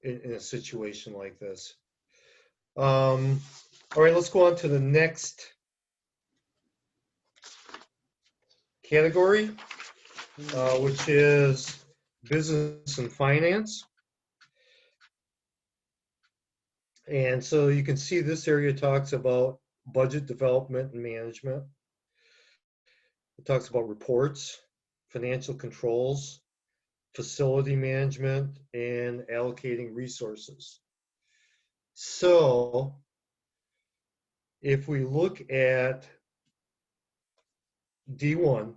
in a situation like this. All right, let's go on to the next category, which is business and finance. And so you can see this area talks about budget development and management. It talks about reports, financial controls, facility management, and allocating resources. So if we look at D1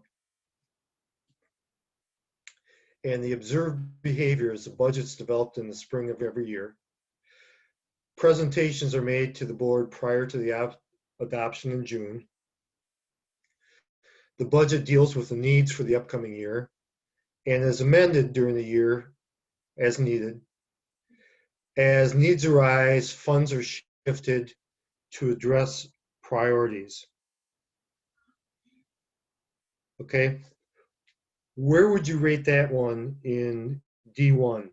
and the observed behavior as the budget's developed in the spring of every year, presentations are made to the board prior to the adoption in June. The budget deals with the needs for the upcoming year and is amended during the year as needed. As needs arise, funds are shifted to address priorities. Okay, where would you rate that one in D1?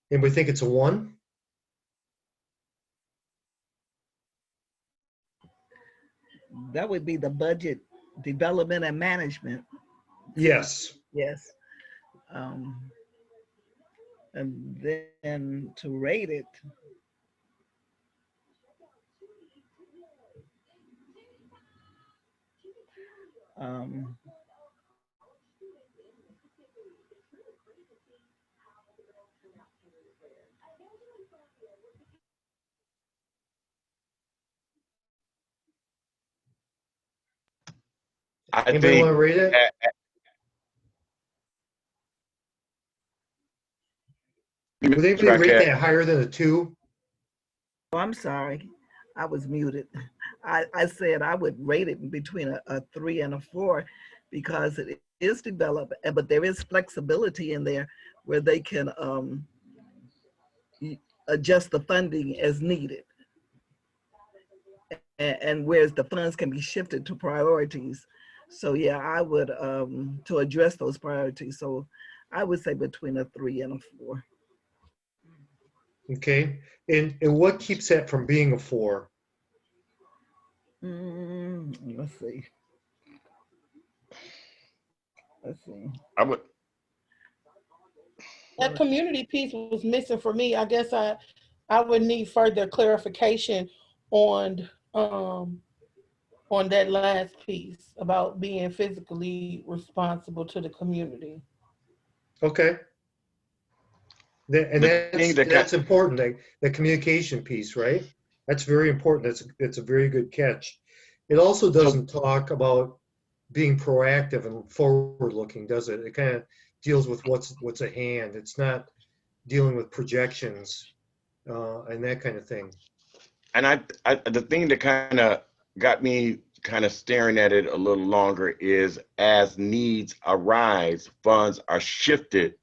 Anybody think it's a 1? That would be the budget development and management. Yes. Yes. And then to rate it, Anybody want to rate it? Would anybody rate that higher than a 2? Oh, I'm sorry, I was muted. I said I would rate it between a 3 and a 4 because it is developed, but there is flexibility in there where they can adjust the funding as needed. And whereas the funds can be shifted to priorities. So yeah, I would, to address those priorities. So I would say between a 3 and a 4. Okay, and what keeps that from being a 4? Let's see. I would. That community piece was missing for me. I guess I would need further clarification on that last piece about being physically responsible to the community. Okay. That's important, the communication piece, right? That's very important. That's a very good catch. It also doesn't talk about being proactive and forward-looking, does it? It kind of deals with what's at hand. It's not dealing with projections and that kind of thing. And the thing that kind of got me kind of staring at it a little longer is as needs arise, funds are shifted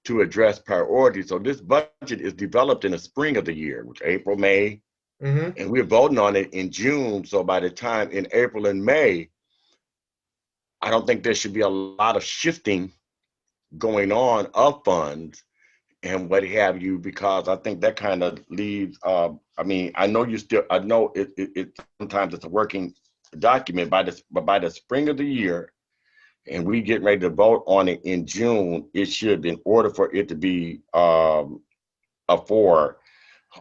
to address priorities. So this budget is developed in the spring of the year, which April, May, and we're voting on it in June. So by the time in April and May, I don't think there should be a lot of shifting going on of funds and what have you, because I think that kind of leaves, I mean, I know it sometimes it's a working document by the spring of the year, and we get ready to vote on it in June, it should, in order for it to be for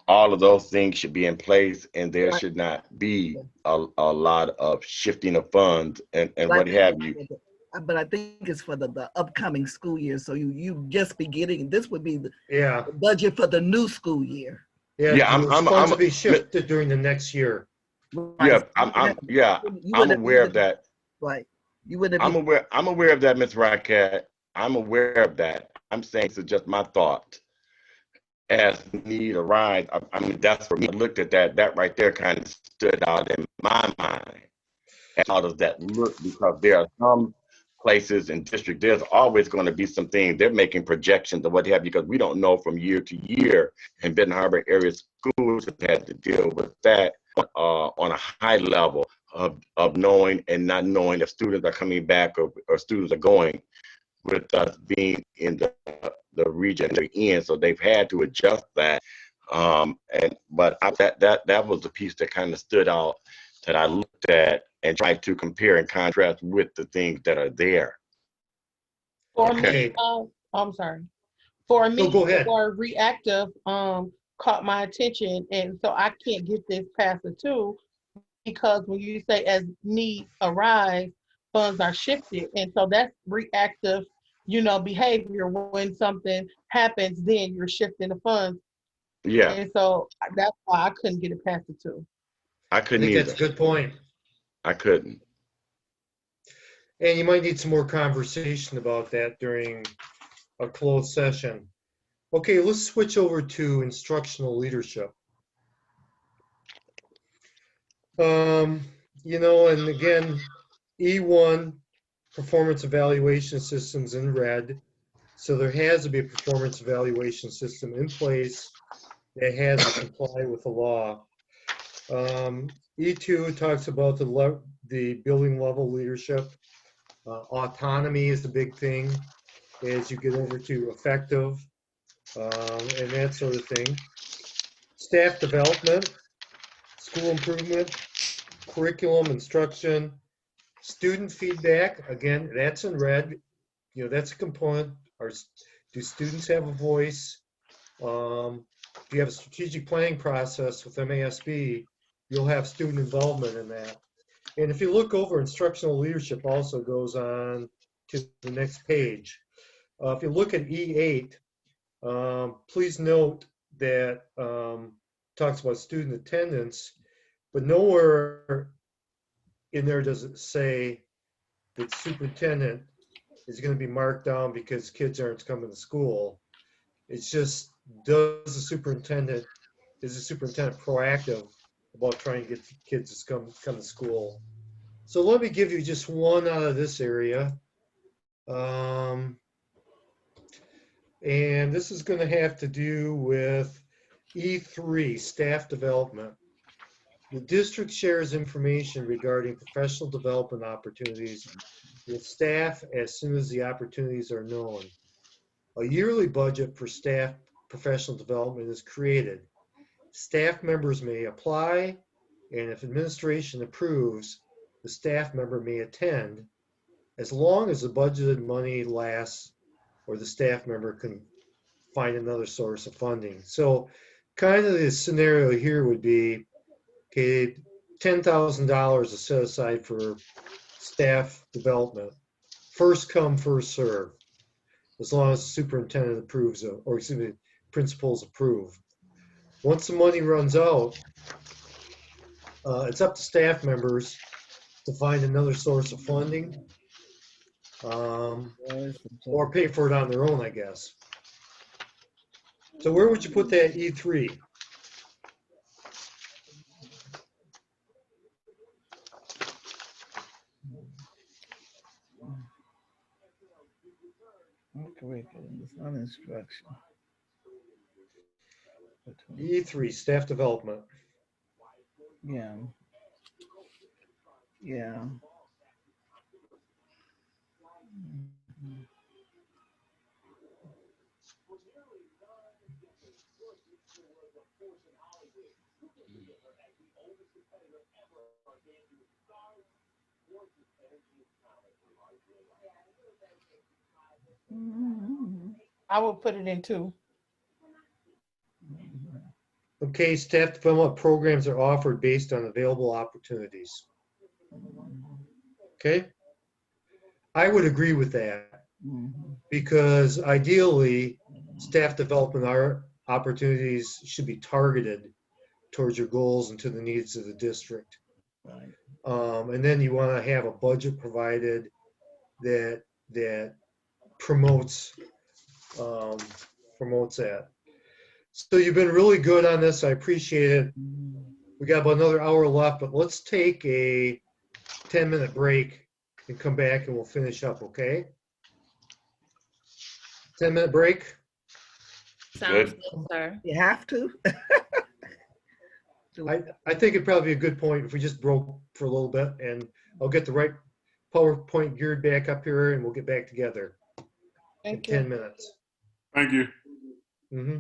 all of those things should be in place, and there Right. should not be a lot of shifting of funds and But I what think have it's you. for but I think it's for the upcoming school year. So you just be getting, this would be the Yeah, budget for the new school year. yeah, Yeah, those funds will be shifted during the next year. Right. yeah, So you wouldn't have- you I'm wouldn't have aware of even, that. right. You wouldn't be, I'm aware of that, Ms. Raquette. I'm aware of that. I'm saying it's just my thought. As need arise, I mean, that's for me. I looked at that. That right there kind of stood out in my mind. And how does that look? Because there are some places and districts, there's always going to be some things. They're making projections of what have you, because we don't know from year to year. And Benton Harbor area schools have had to deal with that on a high level of knowing and not knowing if students are coming back or students are going, with us being in the region they're in. So they've had to adjust that. That was the piece that kind of stood out, that I looked at and tried to compare and contrast with the things that are there. For Okay. me, I'm sorry. For me, go the ahead. word reactive caught my attention, and so I can't get this past the two, because when you say as needs arise, funds are shifted, and so that's reactive, behavior. When something happens, then you're shifting the funds, Yeah, and so that's why I couldn't get it past the two. I I couldn't think that's either. a good point. I couldn't. And you might need some more conversation about that during a closed session. Okay, let's switch over to instructional leadership. And again, E1, performance evaluation systems in red. So there has to be a performance evaluation system in place that has to comply with the law. E2 talks about the building level leadership. Autonomy is the big thing as you get over to effective and that sort of thing. Staff development, school improvement, curriculum instruction, student feedback, again, that's in red. That's a component. Do students have a voice? If you have a strategic planning process with MASB, you'll have student involvement in that. And if you look over, instructional leadership also goes on to the next page. If you look at E8, please note that talks about student attendance, but nowhere in there does it say that superintendent is going to be marked down because kids aren't coming to school. It's just, is the superintendent proactive about trying to get kids to come to school? So let me give you just one out of this area. And this is going to have to do with E3, staff development. The district shares information regarding professional development opportunities with staff as soon as the opportunities are known. A yearly budget for staff professional development is created. Staff members may apply, and if administration approves, the staff member may attend, as long as the budgeted money lasts or the staff member can find another source of funding. So kind of the scenario here would be, okay, $10,000 is set aside for staff development. First come, first serve, as long as the superintendent approves, or excuse me, principals approve. Once the money runs out, it's up to staff members to find another source of funding, or pay for it on their own, I guess. So where would you put that E3? curriculum, it's not instruction. E3, staff development. Yeah. Yeah. I will put it in 2. Okay, staff development programs are offered based on available opportunities. Okay? I would agree with that because ideally, staff development opportunities should be targeted towards your goals and to the needs of the district. Right. And then you want to have a budget provided that promotes that. So you've been really good on this. I appreciate it. We got about another hour left, but let's take a 10-minute break and come back and we'll finish up, okay? 10-minute break. Sounds good, sir. You have to. I think it'd probably be a good point if we just broke for a little bit, and I'll get the right PowerPoint geared back up here and we'll get back together in Thank you. 10 minutes. Thank you. Mm-hmm.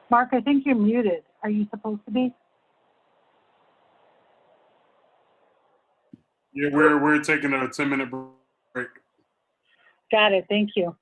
Mark, I think you're muted. Are you supposed to be? Yeah, we're taking a 10-minute break. Got it. Thank you.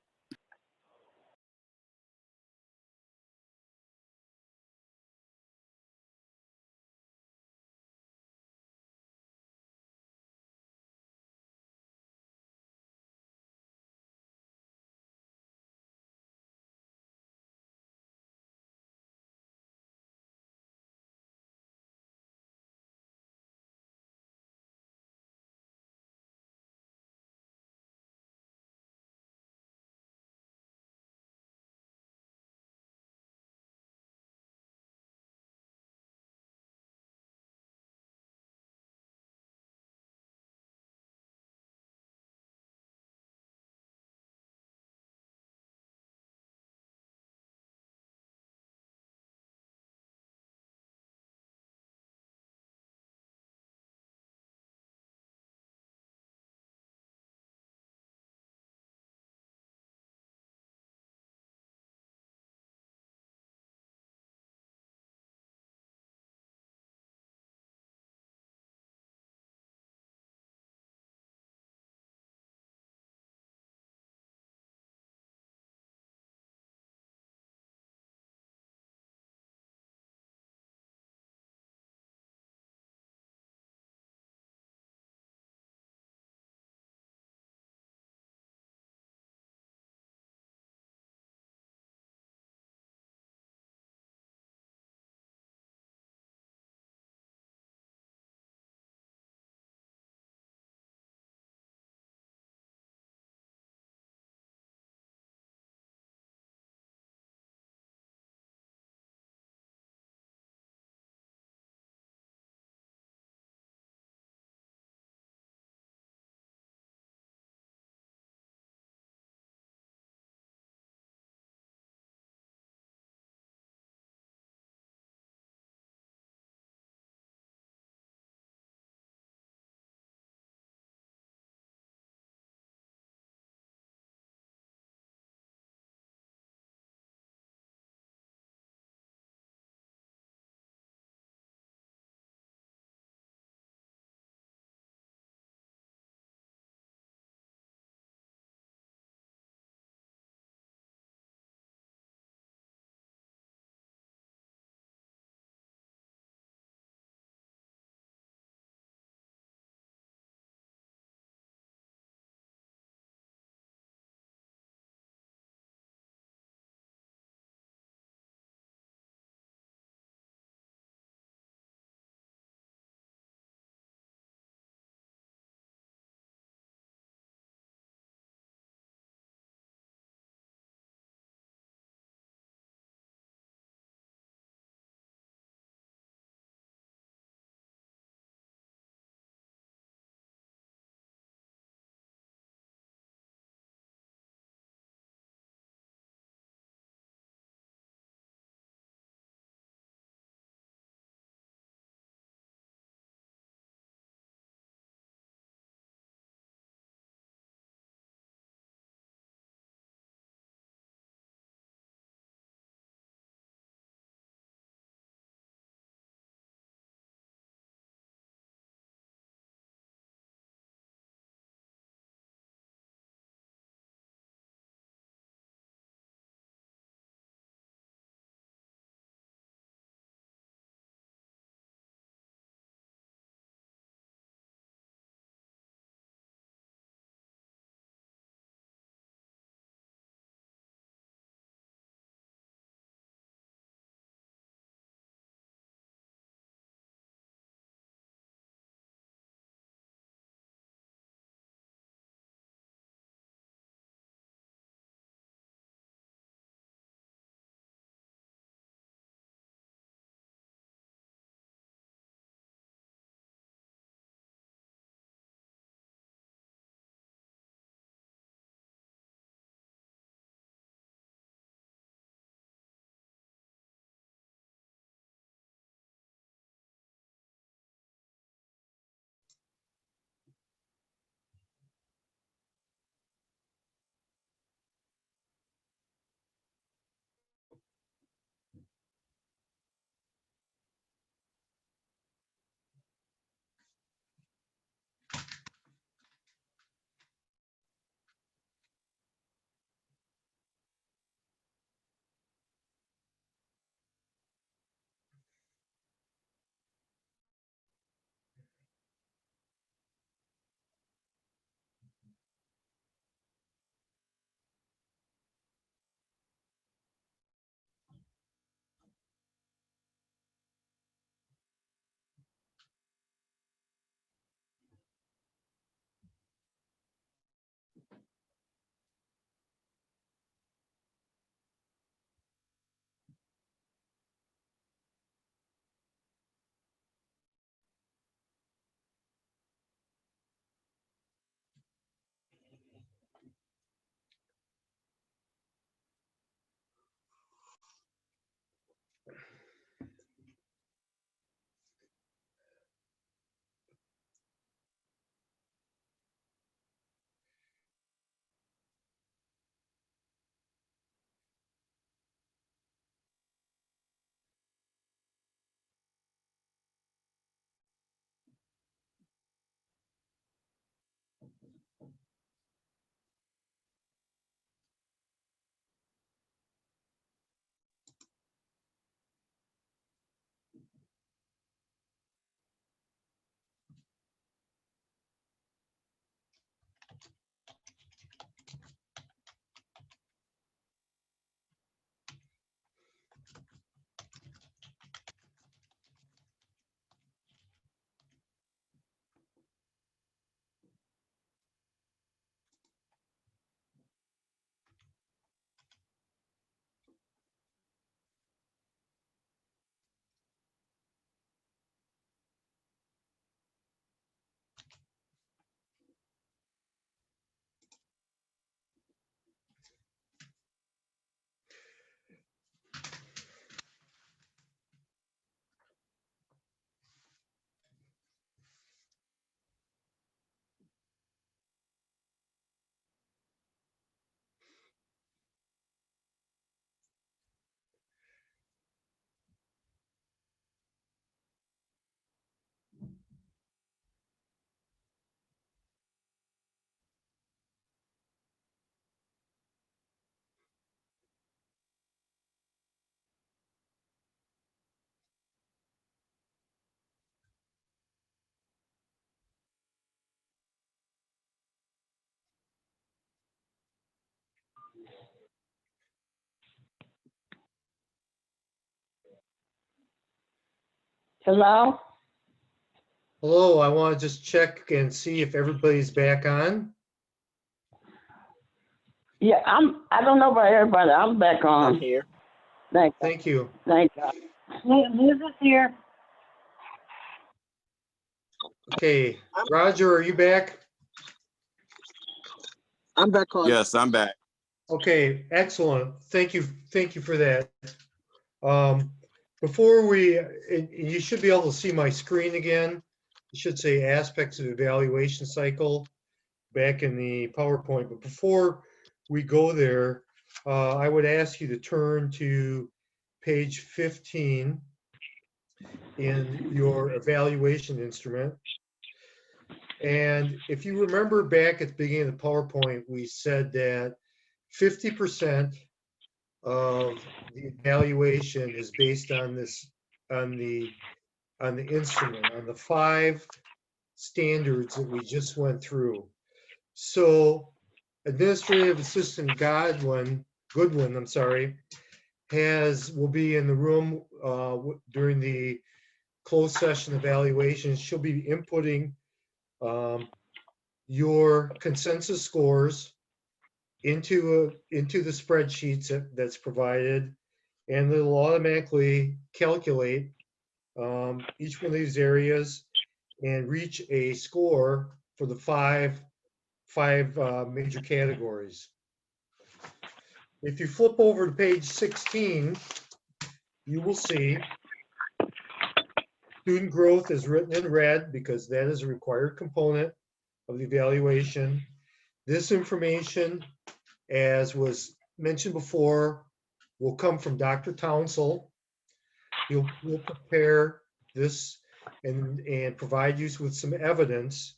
Hello? Hello, I want to just check and see if everybody's back on. Yeah, I don't know about everybody. I'm back I'm on. here. Thank God. Thank you. Thank God. Liz is here. Okay, Roger, are you back? I'm back on. Yes, I'm back. Okay, excellent. Thank you for that. Before we, and you should be able to see my screen again. It should say aspects of evaluation cycle back in the PowerPoint. But before we go there, I would ask you to turn to page 15 in your evaluation instrument. And if you remember back at the beginning of the PowerPoint, we said that 50% of the evaluation is based on this, on the instrument, on the 5 standards that we just went through. So Administrative Assistant Goodwin, I'm sorry, will be in the room during the closed session evaluation. She'll be inputting your consensus scores into the spreadsheets that's provided, and it'll automatically calculate each one of these areas and reach a score for the five major categories. If you flip over to page 16, you will see student growth is written in red because that is a required component of the evaluation. This information, as was mentioned before, will come from Dr. Townsell. He'll prepare this and provide you with some evidence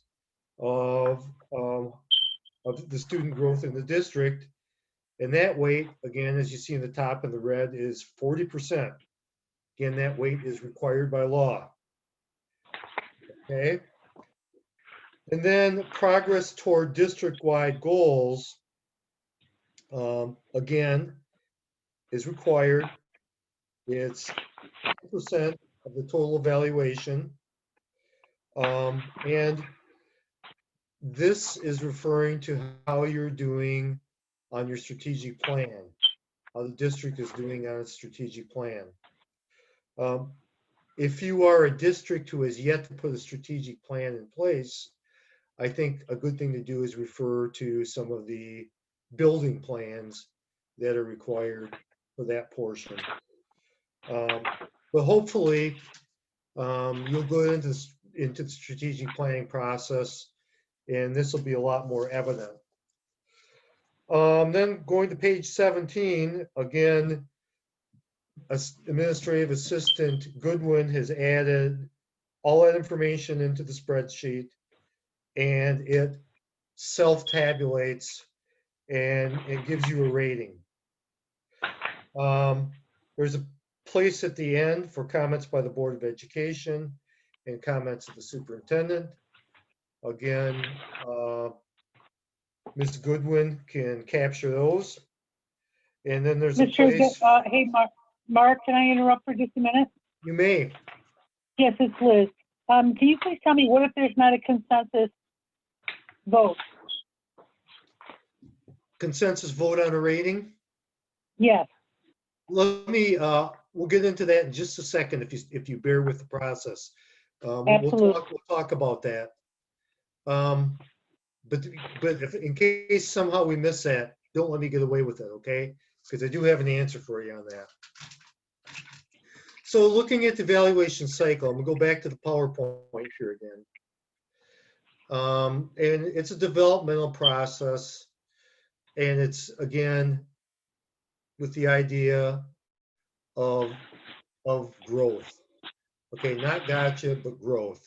of the student growth in the district. And that weight, again, as you see in the top in the red, is 40%. Again, that weight is required by law. Okay. And then progress toward district-wide goals, again, is required. It's 10% of the total evaluation. And this is referring to how you're doing on your strategic plan, how the district is doing on its strategic plan. If you are a district who has yet to put a strategic plan in place, I think a good thing to do is refer to some of the building plans that are required for that portion. But hopefully, you'll go into the strategic planning process, and this will be a lot more evident. Then going to page 17, again, Administrative Assistant Goodwin has added all that information into the spreadsheet, and it self-tabulates and it gives you a rating. There's a place at the end for comments by the Board of Education and comments of the superintendent. Again, Ms. Goodwin can capture those. And then there's a place. Hey, Mark, can I interrupt for just a minute? You may. Yes, it's Liz. Can you please tell me what if there's not a consensus vote? Consensus vote on a rating? Yes, Let me, we'll get into that in just a second if you bear with the process. Absolutely. We'll talk about that. But if, in case somehow we miss that, don't let me get away with it, okay? Because I do have an answer for you on that. So looking at the evaluation cycle, I'm gonna go back to the PowerPoint here again. And it's a developmental process. And it's, again, with the idea of growth. Okay, not gotcha, but growth.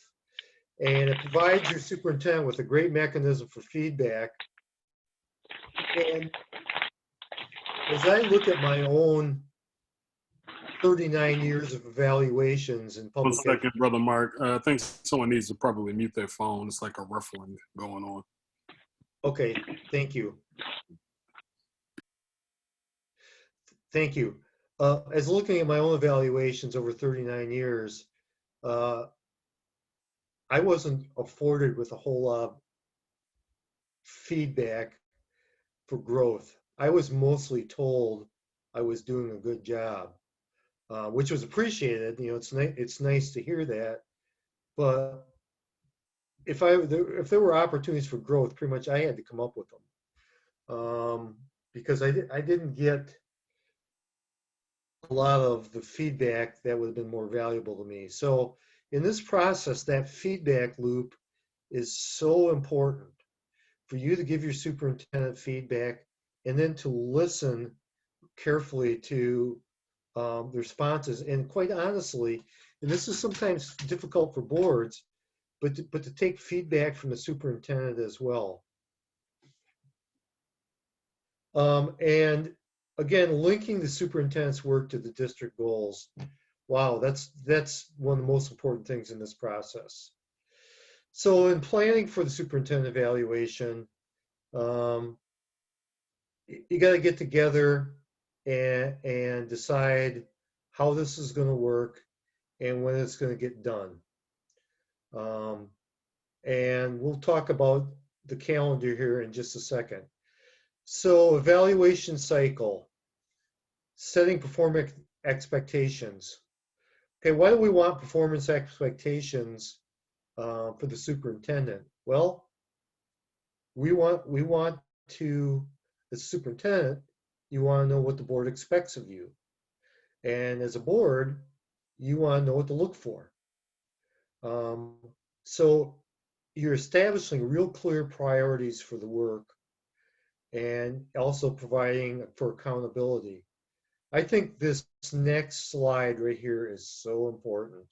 And it provides your superintendent with a great mechanism for feedback. And as I look at my own 39 years of evaluations in 1 public second, education. Brother Mark. I think someone needs to probably mute their phone. It's like a ruffling going on. Okay, thank you. Thank you. As looking at my own evaluations over 39 years, I wasn't afforded with a whole lot of feedback for growth. I was mostly told I was doing a good job, which was appreciated. You know, it's nice to hear that. But if there were opportunities for growth, pretty much I had to come up with them, because I didn't get a lot of the feedback that would have been more valuable to me. So in this process, that feedback loop is so important for you to give your superintendent feedback and then to listen carefully to the responses. And quite honestly, and this is sometimes difficult for boards, but to take feedback from the superintendent as well. And again, linking the superintendent's work to the district goals. Wow, that's one of the most important things in this process. So in planning for the superintendent evaluation, you got to get together and decide how this is going to work and when it's going to get done. And we'll talk about the calendar here in just a second. So evaluation cycle, setting performance expectations. Okay, why do we want performance expectations for the superintendent? Well, we want to, as superintendent, you want to know what the board expects of you. And as a board, you want to know what to look for. So you're establishing real clear priorities for the work and also providing for accountability. I think this next slide right here is so important.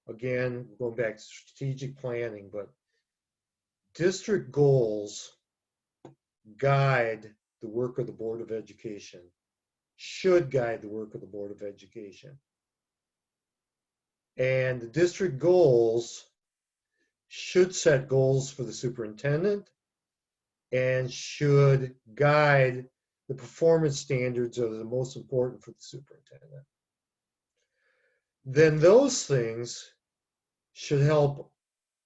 Again, going back to strategic planning, but district goals guide the work of the Board of Education, should guide the work of the Board of Education. And the district goals should set goals for the superintendent and should guide the performance standards that are the most important for the superintendent. Then those things should help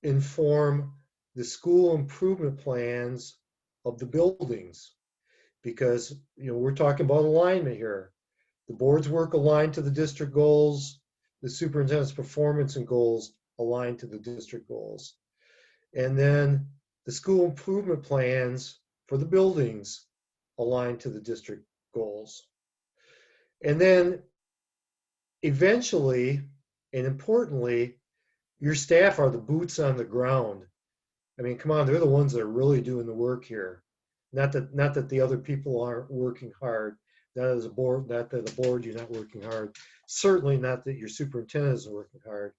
inform the school improvement plans of the buildings, because we're talking about alignment here. The board's work aligned to the district goals, the superintendent's performance and goals aligned to the district goals. And then the school improvement plans for the buildings aligned to the district goals. And then eventually, and importantly, your staff are the boots on the ground. I mean, come on, they're the ones that are really doing the work here. Not that the other people aren't working hard. Not as a board, not that the board you're not working hard. Certainly not that your superintendent is working hard.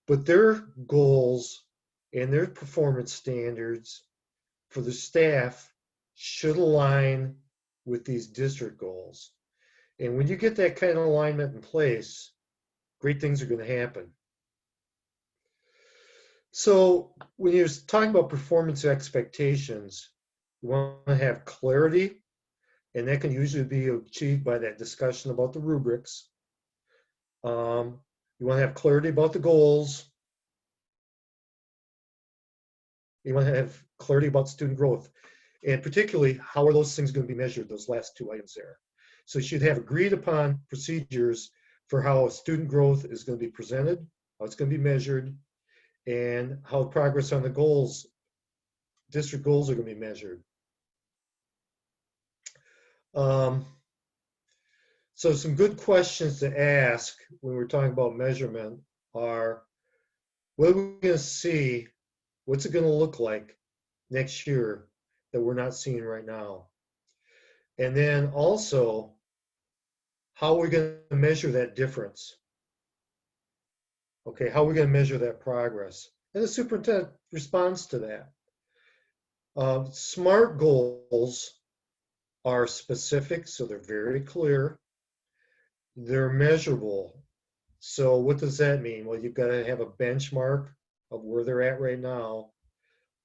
But their goals and their performance standards for the staff should align with these district goals. And when you get that kind of alignment in place, great things are going to happen. So when you're talking about performance expectations, you want to have clarity, and that can usually be achieved by that discussion about the rubrics. You want to have clarity about the goals. You want to have clarity about student growth. And particularly, how are those things going to be measured, those last two items there? So you should have agreed upon procedures for how student growth is going to be presented, how it's going to be measured, and how progress on the goals, district goals, are going to be measured. So some good questions to ask when we're talking about measurement are, what are we going to see? What's it going to look like next year that we're not seeing right now? And then also, how are we going to measure that difference? Okay, how are we going to measure that progress? And the superintendent responds to that. SMART goals are specific, so they're very clear. They're measurable. So what does that mean? Well, you've got to have a benchmark of where they're at right now,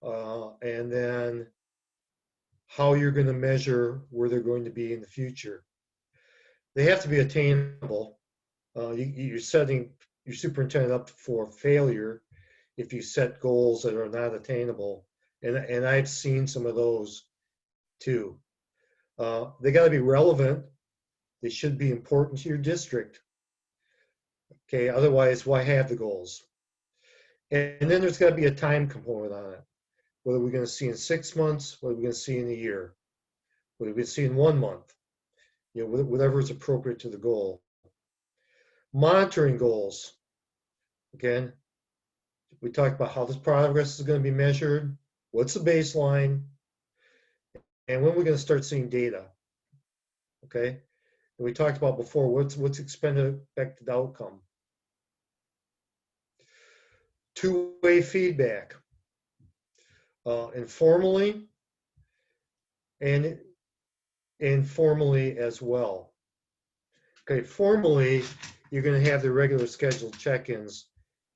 and then how you're going to measure where they're going to be in the future. They have to be attainable. You're setting your superintendent up for failure if you set goals that are not attainable. And I've seen some of those too. They got to be relevant. They should be important to your district. Okay, otherwise, why have the goals? And then there's got to be a time component on it. What are we going to see in 6 months? What are we going to see in a year? What are we going to see in 1 month? You know, whatever is appropriate to the goal. Monitoring goals. Again, we talked about how this progress is going to be measured. What's the baseline? And when we're going to start seeing data. Okay. And we talked about before, what's expected outcome. Two-way feedback. Informally and informally as well. Okay, formally, you're going to have the regular scheduled check-ins,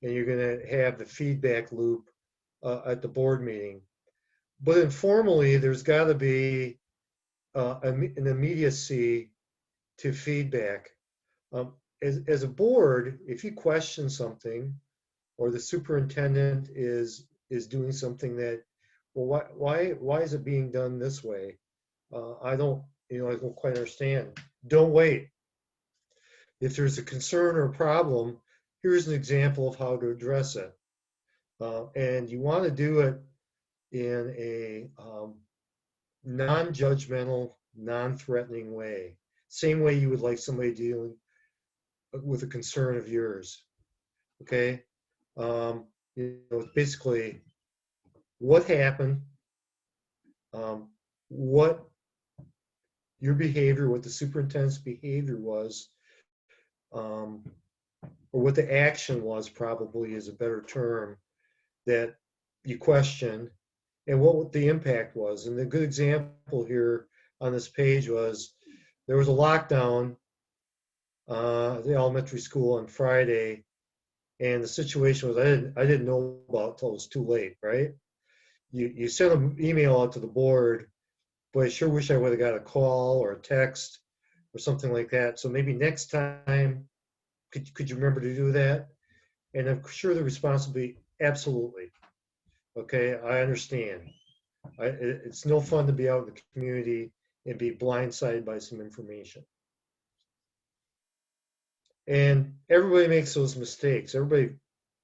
and you're going to have the feedback loop at the board meeting. But informally, there's got to be an immediacy to feedback. As a board, if you question something, or the superintendent is doing something that, well, why is it being done this way? I don't quite understand. Don't wait. If there's a concern or a problem, here's an example of how to address it. And you want to do it in a non-judgmental, non-threatening way. Same way you would like somebody dealing with a concern of yours. Okay? Basically, what happened, what your behavior, what the superintendent's behavior was, or what the action was, probably is a better term, that you questioned, and what the impact was. And the good example here on this page was, there was a lockdown at the elementary school on Friday, and the situation was, I didn't know about it until it was too late, right? You sent an email out to the board, but I sure wish I would have got a call or a text or something like that. So maybe next time, could you remember to do that? And I'm sure the response will be, absolutely. Okay, I understand. It's no fun to be out in the community and be blindsided by some information. And everybody makes those mistakes. Everybody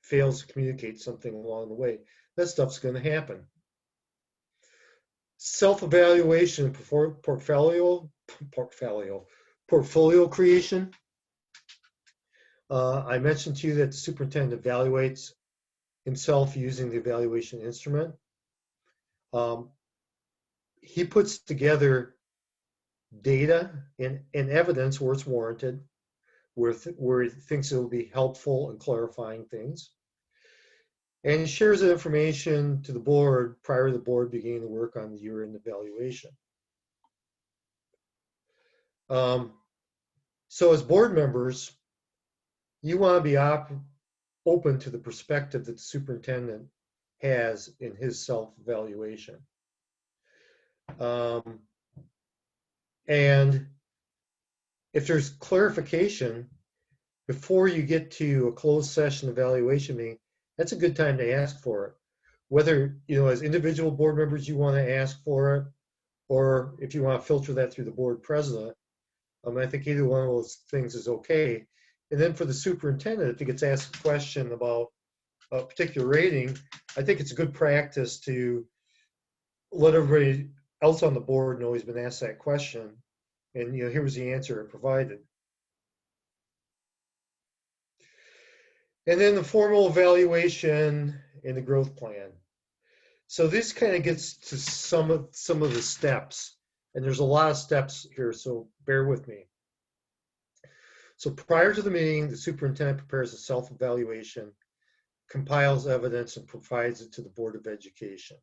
fails to communicate something along the way. That stuff's going to happen. Self-evaluation, portfolio creation. I mentioned to you that the superintendent evaluates himself using the evaluation instrument. He puts together data and evidence where it's warranted, where he thinks it will be helpful in clarifying things. And he shares the information to the board prior to the board beginning to work on the year-end evaluation. So as board members, you want to be open to the perspective that the superintendent has in his self-evaluation. And if there's clarification, before you get to a closed session evaluation meeting, that's a good time to ask for it. Whether, as individual board members, you want to ask for it, or if you want to filter that through the board president, I think either one of those things is okay. And then for the superintendent, if he gets asked a question about a particular rating, I think it's a good practice to let everybody else on the board know he's been asked that question, and here was the answer provided. And then the formal evaluation and the growth plan. So this kind of gets to some of the steps, and there's a lot of steps here, so bear with me. So prior to the meeting, the superintendent prepares a self-evaluation, compiles evidence, and provides it to the Board of Education.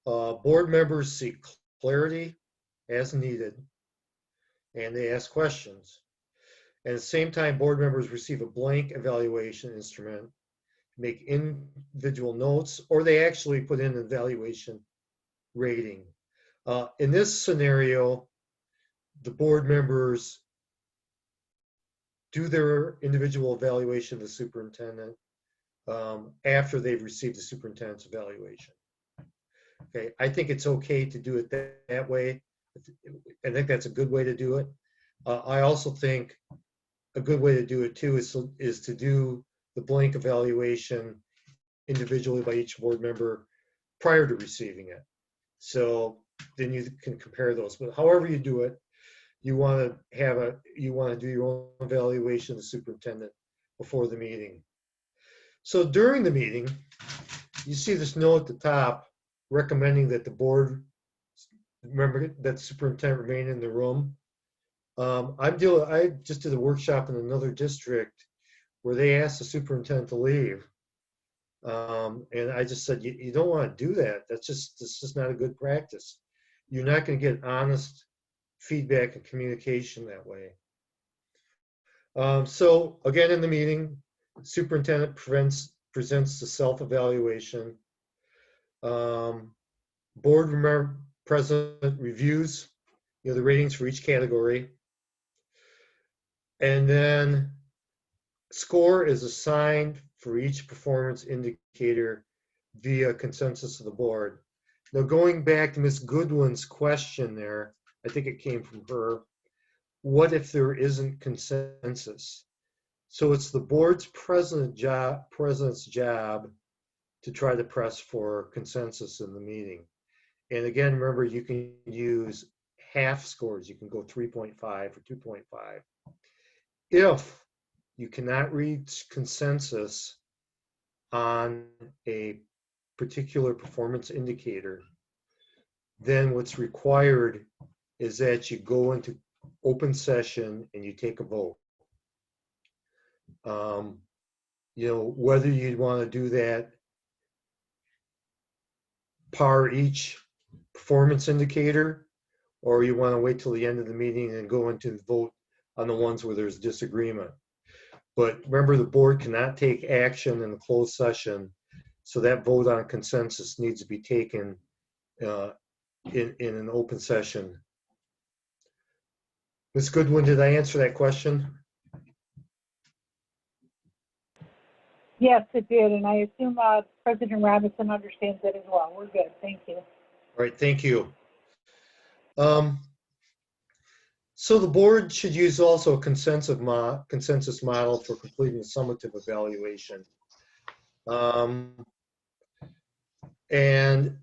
Board members seek clarity as needed, and they ask questions. At the same time, board members receive a blank evaluation instrument, make individual notes, or they actually put in an evaluation rating. In this scenario, the board members do their individual evaluation of the superintendent after they've received the superintendent's evaluation. Okay, I think it's okay to do it that way. I think that's a good way to do it. I also think a good way to do it too is to do the blank evaluation individually by each board member prior to receiving it. So then you can compare those. But however you do it, you want to do your own evaluation of the superintendent before the meeting. So during the meeting, you see this note at the top recommending that the board, remember that the superintendent remain in the room. I just did a workshop in another district where they asked the superintendent to leave. And I just said, you don't want to do that. That's just not a good practice. You're not going to get honest feedback and communication that way. So again, in the meeting, superintendent presents the self-evaluation. Board president reviews the ratings for each category. And then score is assigned for each performance indicator via consensus of the board. Now, going back to Ms. Goodwin's question there, I think it came from her, what if there isn't consensus? So it's the board's president's job to try to press for consensus in the meeting. And again, remember, you can use half scores. You can go 3.5 or 2.5. If you cannot reach consensus on a particular performance indicator, then what's required is that you go into open session and you take a vote. Whether you'd want to do that par each performance indicator, or you want to wait till the end of the meeting and go into the vote on the ones where there's disagreement. But remember, the board cannot take action in a closed session, so that vote on consensus needs to be taken in an open session. Ms. Goodwin, did I answer that question? Yes, it did, and I assume President Robinson understands that as well. We're good, thank you. All right, thank you. So the board should use also a consensus model for completing the summative evaluation. And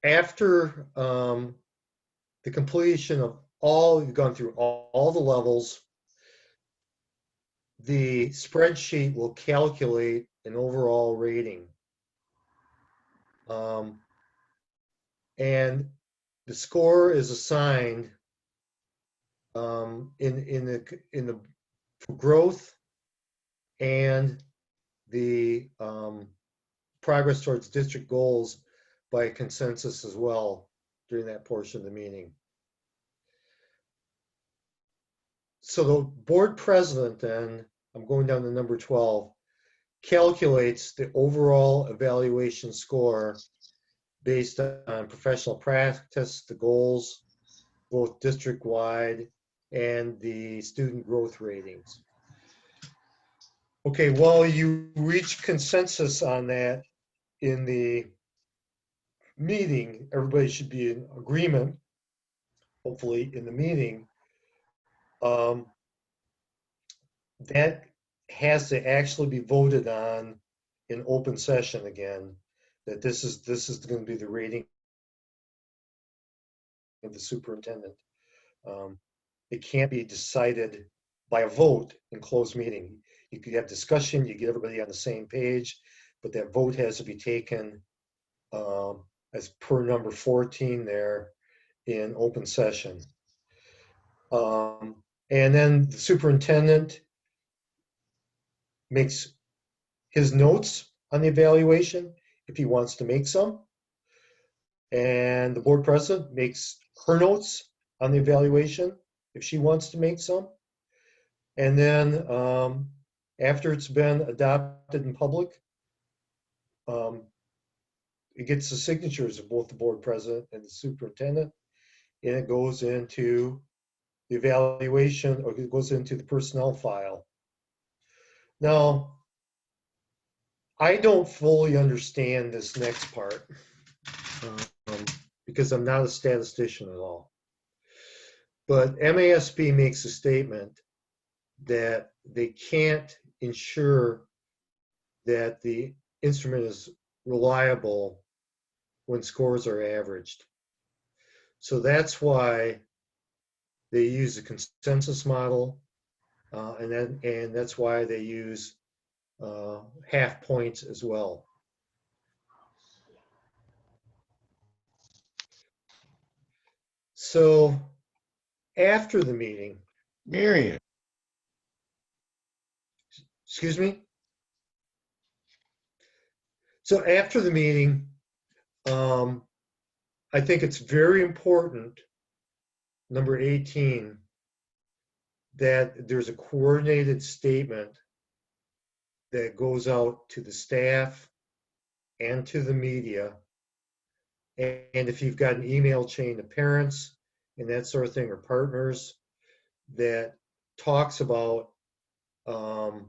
after the completion of you've gone through all the levels, the spreadsheet will calculate an overall rating. And the score is assigned in the growth and the progress towards district goals by consensus as well during that portion of the meeting. So the board president then, I'm going down to number 12, calculates the overall evaluation score based on professional practice, the goals, both district-wide and the student growth ratings. Okay, well, you reach consensus on that in the meeting. Everybody should be in agreement, hopefully, in the meeting. That has to actually be voted on in open session again, that this is going to be the rating of the superintendent. It can't be decided by a vote in closed meeting. You could have discussion, you get everybody on the same page, but that vote has to be taken as per number 14 there in open session. And then the superintendent makes his notes on the evaluation if he wants to make some. And the board president makes her notes on the evaluation if she wants to make some. And then after it's been adopted in public, it gets the signatures of both the board president and the superintendent, and it goes into the evaluation, or it goes into the personnel file. Now, I don't fully understand this next part because I'm not a statistician at all. But MASB makes a statement that they can't ensure that the instrument is reliable when scores are averaged. So that's why they use a consensus model, and that's why they use half points as well. So after the meeting, Marion. Excuse me? So after the meeting, I think it's very important, number 18, that there's a coordinated statement that goes out to the staff and to the media. And if you've got an email chain to parents and that sort of thing, or partners, that talks about, that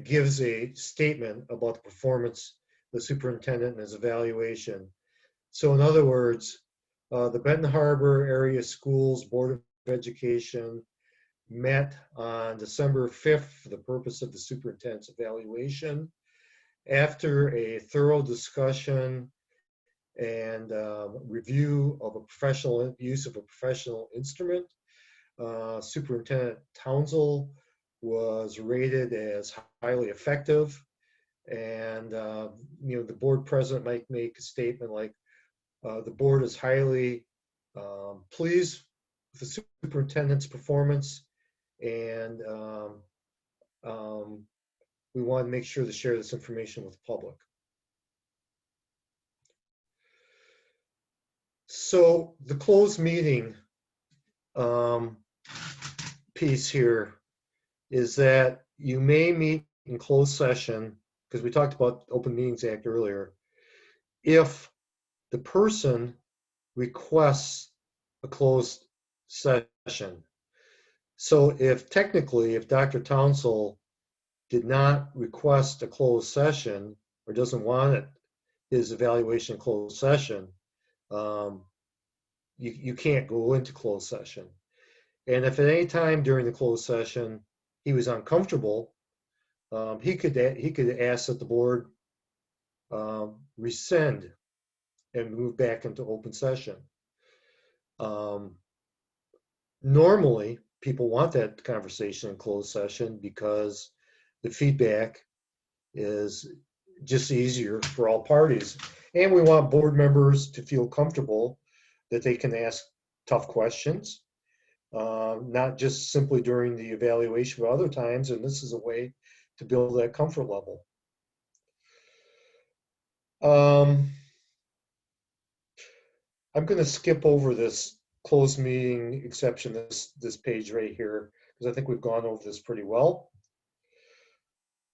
gives a statement about the performance of the superintendent and his evaluation. So in other words, the Benton Harbor Area Schools Board of Education met on December 5th for the purpose of the superintendent's evaluation. After a thorough discussion and review of a professional use of a professional instrument, Superintendent Townsell was rated as highly effective. And the board president might make a statement like, the board is highly pleased with the superintendent's performance, and we want to make sure to share this information with the public. So the closed meeting piece here is that you may meet in closed session, because we talked about the Open Meetings Act earlier, if the person requests a closed session. So if Dr. Townsell did not request a closed session or doesn't want it, his evaluation closed session, you can't go into closed session. And if at any time during the closed session he was uncomfortable, he could ask that the board rescind and move back into open session. Normally, people want that conversation in closed session because the feedback is just easier for all parties. And we want board members to feel comfortable that they can ask tough questions, not just simply during the evaluation, but other times, and this is a way to build that comfort level. I'm going to skip over this closed meeting exception, this page right here, because I think we've gone over this pretty well.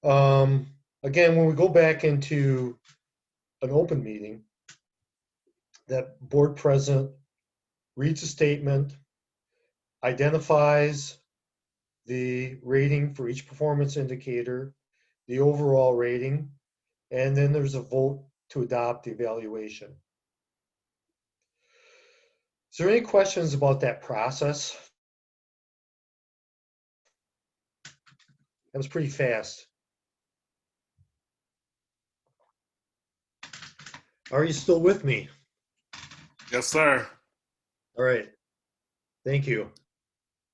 Again, when we go back into an open meeting, that board president reads a statement identifies the rating for each performance indicator, the overall rating, and then there's a vote to adopt the evaluation. Is there any questions about that process? That was pretty fast. Are you still with me? Yes, sir. All right. Thank you.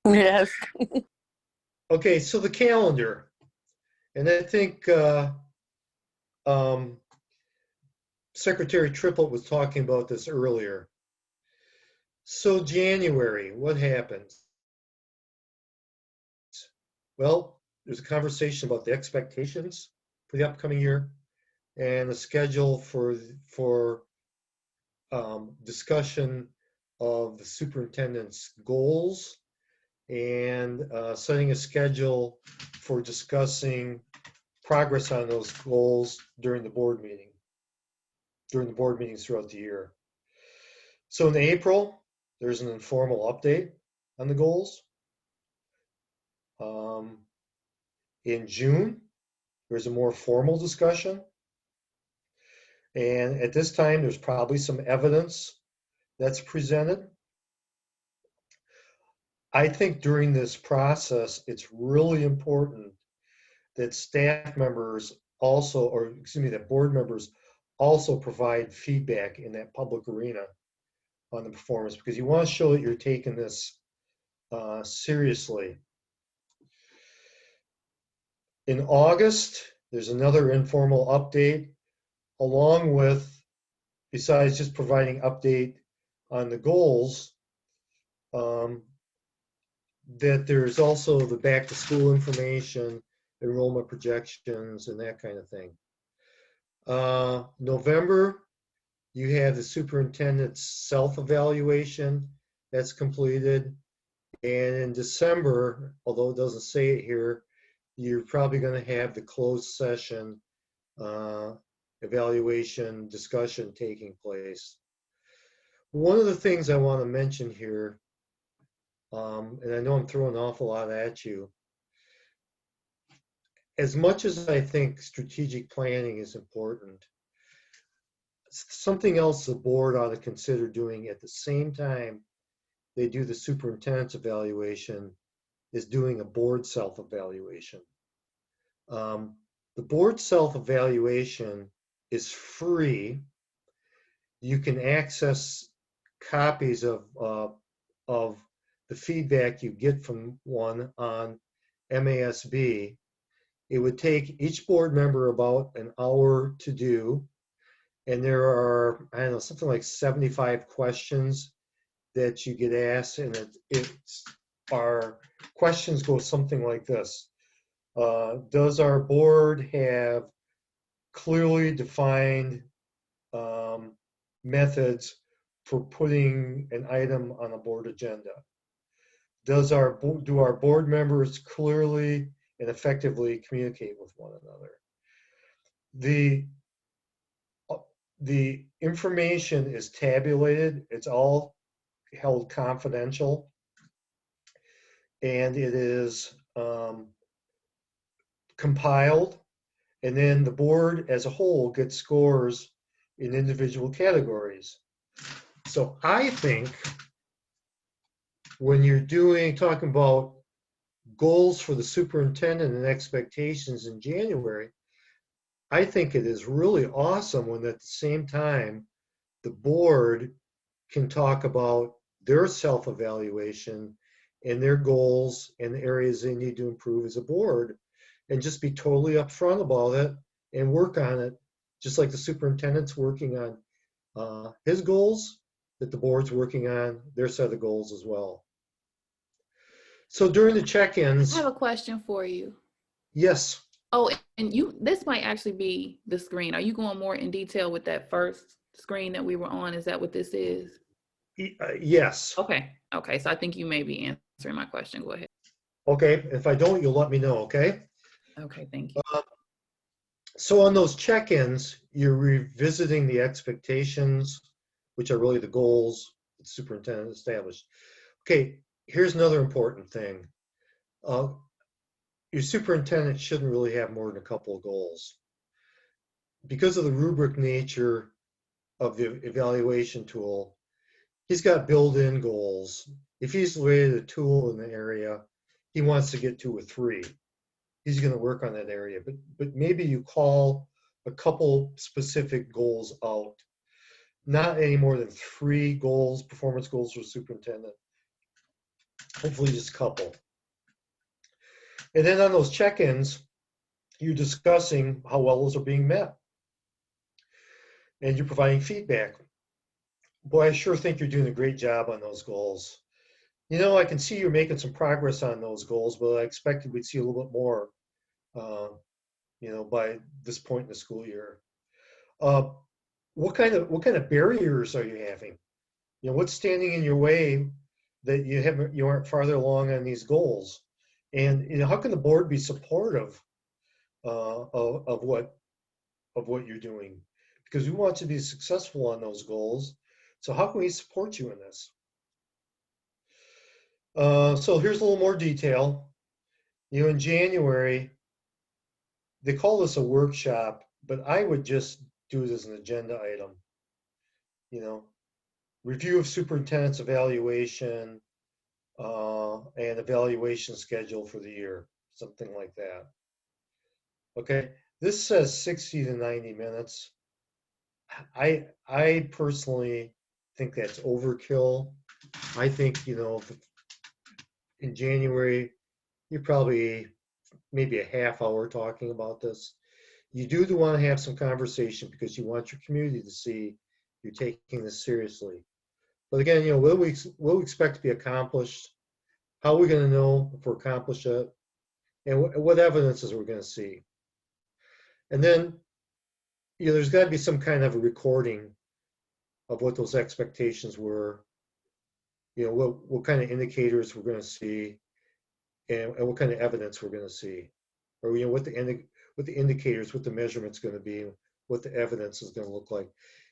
Yes. Okay, so the calendar. And I think Secretary Triplett was talking about this earlier. So January, what happens? Well, there's a conversation about the expectations for the upcoming year and a schedule for discussion of the superintendent's goals and setting a schedule for discussing progress on those goals during the board meetings throughout the year. So in April, there's an informal update on the goals. In June, there's a more formal discussion. And at this time, there's probably some evidence that's presented. I think during this process, it's really important that staff members also, or excuse me, that board members also provide feedback in that public arena on the performance, because you want to show that you're taking this seriously. In August, there's another informal update, along with, besides just providing update on the goals, that there's also the back to school information, enrollment projections, and that kind of thing. November, you have the superintendent's self-evaluation that's completed. And in December, although it doesn't say it here, you're probably going to have the closed session evaluation discussion taking place. One of the things I want to mention here, and I know I'm throwing an awful lot at you, as much as I think strategic planning is important, something else the board ought to consider doing at the same time they do the superintendent's evaluation is doing a board self-evaluation. The board self-evaluation is free. You can access copies of the feedback you get from one on MASB. It would take each board member about an hour to do. And there are, I don't know, something like 75 questions that you get asked. And our questions go something like this. Does our board have clearly defined methods for putting an item on a board agenda? Do our board members clearly and effectively communicate with one another? The information is tabulated. It's all held confidential, and it is compiled, and then the board as a whole gets scores in individual categories. So I think when you're talking about goals for the superintendent and expectations in January, I think it is really awesome when at the same time the board can talk about their self-evaluation and their goals and the areas they need to improve as a board, and just be totally upfront about it and work on it, just like the superintendent's working on his goals, that the board's working on their set of goals as well. So during the check-ins. I have a question for you. Yes. Oh, and this might actually be the screen. Are you going more in detail with that first screen that we were on? Is that what this is? Yes. Okay. Okay. So I think you may be answering my question. Go ahead. Okay. If I don't, you'll let me know. Okay. Okay. Thank you. So on those check-ins, you're revisiting the expectations, which are really the goals the superintendent established. Okay. Here's another important thing. Your superintendent shouldn't really have more than a couple of goals. Because of the rubric nature of the evaluation tool, he's got built-in goals. If he's rated a tool in the area, he wants to get 2 or 3. He's going to work on that area. But maybe you call a couple specific goals out. Not any more than 3 goals, performance goals for superintendent. Hopefully just a couple. And then on those check-ins, you're discussing how well those are being met. And you're providing feedback. Boy, I sure think you're doing a great job on those goals. You know, I can see you're making some progress on those goals, but I expected we'd see a little bit more, you know, by this point in the school year. What kind of barriers are you having? You know, what's standing in your way that you aren't farther along on these goals? And you know, how can the board be supportive of what you're doing? Because we want to be successful on those goals. So how can we support you in this? So here's a little more detail. You know, in January, they call this a workshop, but I would just do it as an agenda item. You know, review of superintendent's evaluation and evaluation schedule for the year, something like that. Okay, this says 60 to 90 minutes. I personally think that's overkill. I think, you know, in January, you're probably maybe a half hour talking about this. You do want to have some conversation because you want your community to see you're taking this seriously. But again, you know, what we expect to be accomplished, how are we going to know if we're accomplished it, and what evidences we're going to see. And then, you know, there's got to be some kind of a recording of what those expectations were, you know, what kind of indicators we're going to see, and what kind of evidence we're going to see, or you know, what the indicators, what the measurement's going to be, what the evidence is going to look like.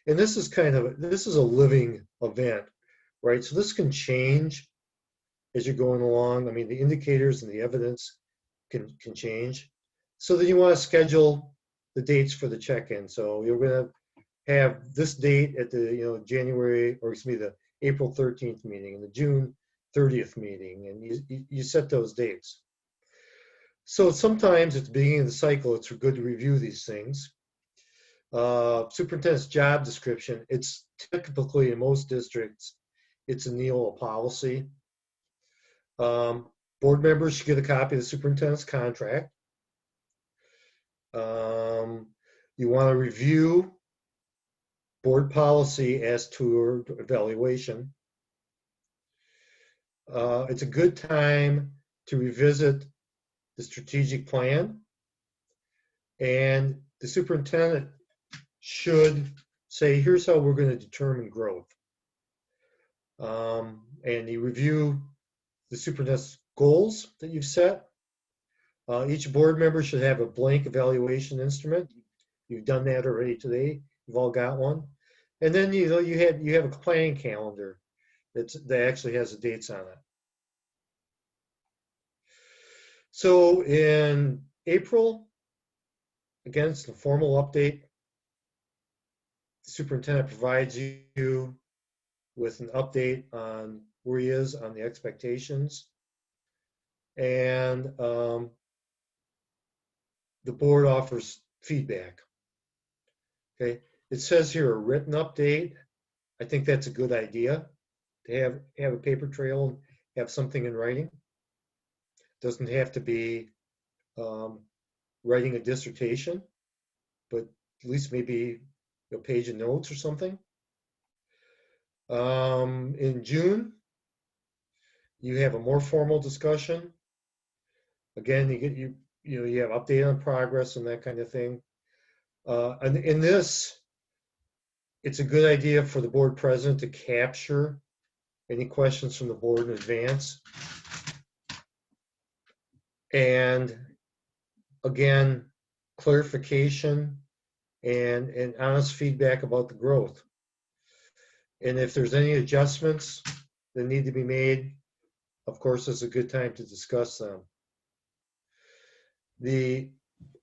And this is a living event, right? So this can change as you're going along. I mean, the indicators and the evidence can change. So then you want to schedule the dates for the check-in. So you're going to have this date at the, you know, January, or excuse me, the April 13th meeting and the June 30th meeting, and you set those dates. So sometimes at the beginning of the cycle, it's good to review these things. Superintendent's job description, it's typically in most districts, it's a Neola policy. Board members should get a copy of the superintendent's contract. You want to review board policy as to evaluation. It's a good time to revisit the strategic plan, and the superintendent should say, here's how we're going to determine growth. And you review the superintendent's goals that you've set. Each board member should have a blank evaluation instrument. You've done that already today. You've all got one. And then, you know, you have a planning calendar that actually has the dates on it. So in April, again, it's the formal update. The superintendent provides you with an update on where he is on the expectations. And the board offers feedback. Okay, it says here a written update. I think that's a good idea to have a paper trail and have something in writing. Doesn't have to be writing a dissertation, but at least maybe a page of notes or something. In June, you have a more formal discussion. Again, you have update on progress and that kind of thing. And in this, it's a good idea for the board president to capture any questions from the board in advance. And again, clarification and honest feedback about the growth. And if there's any adjustments that need to be made, of course, is a good time to discuss them. The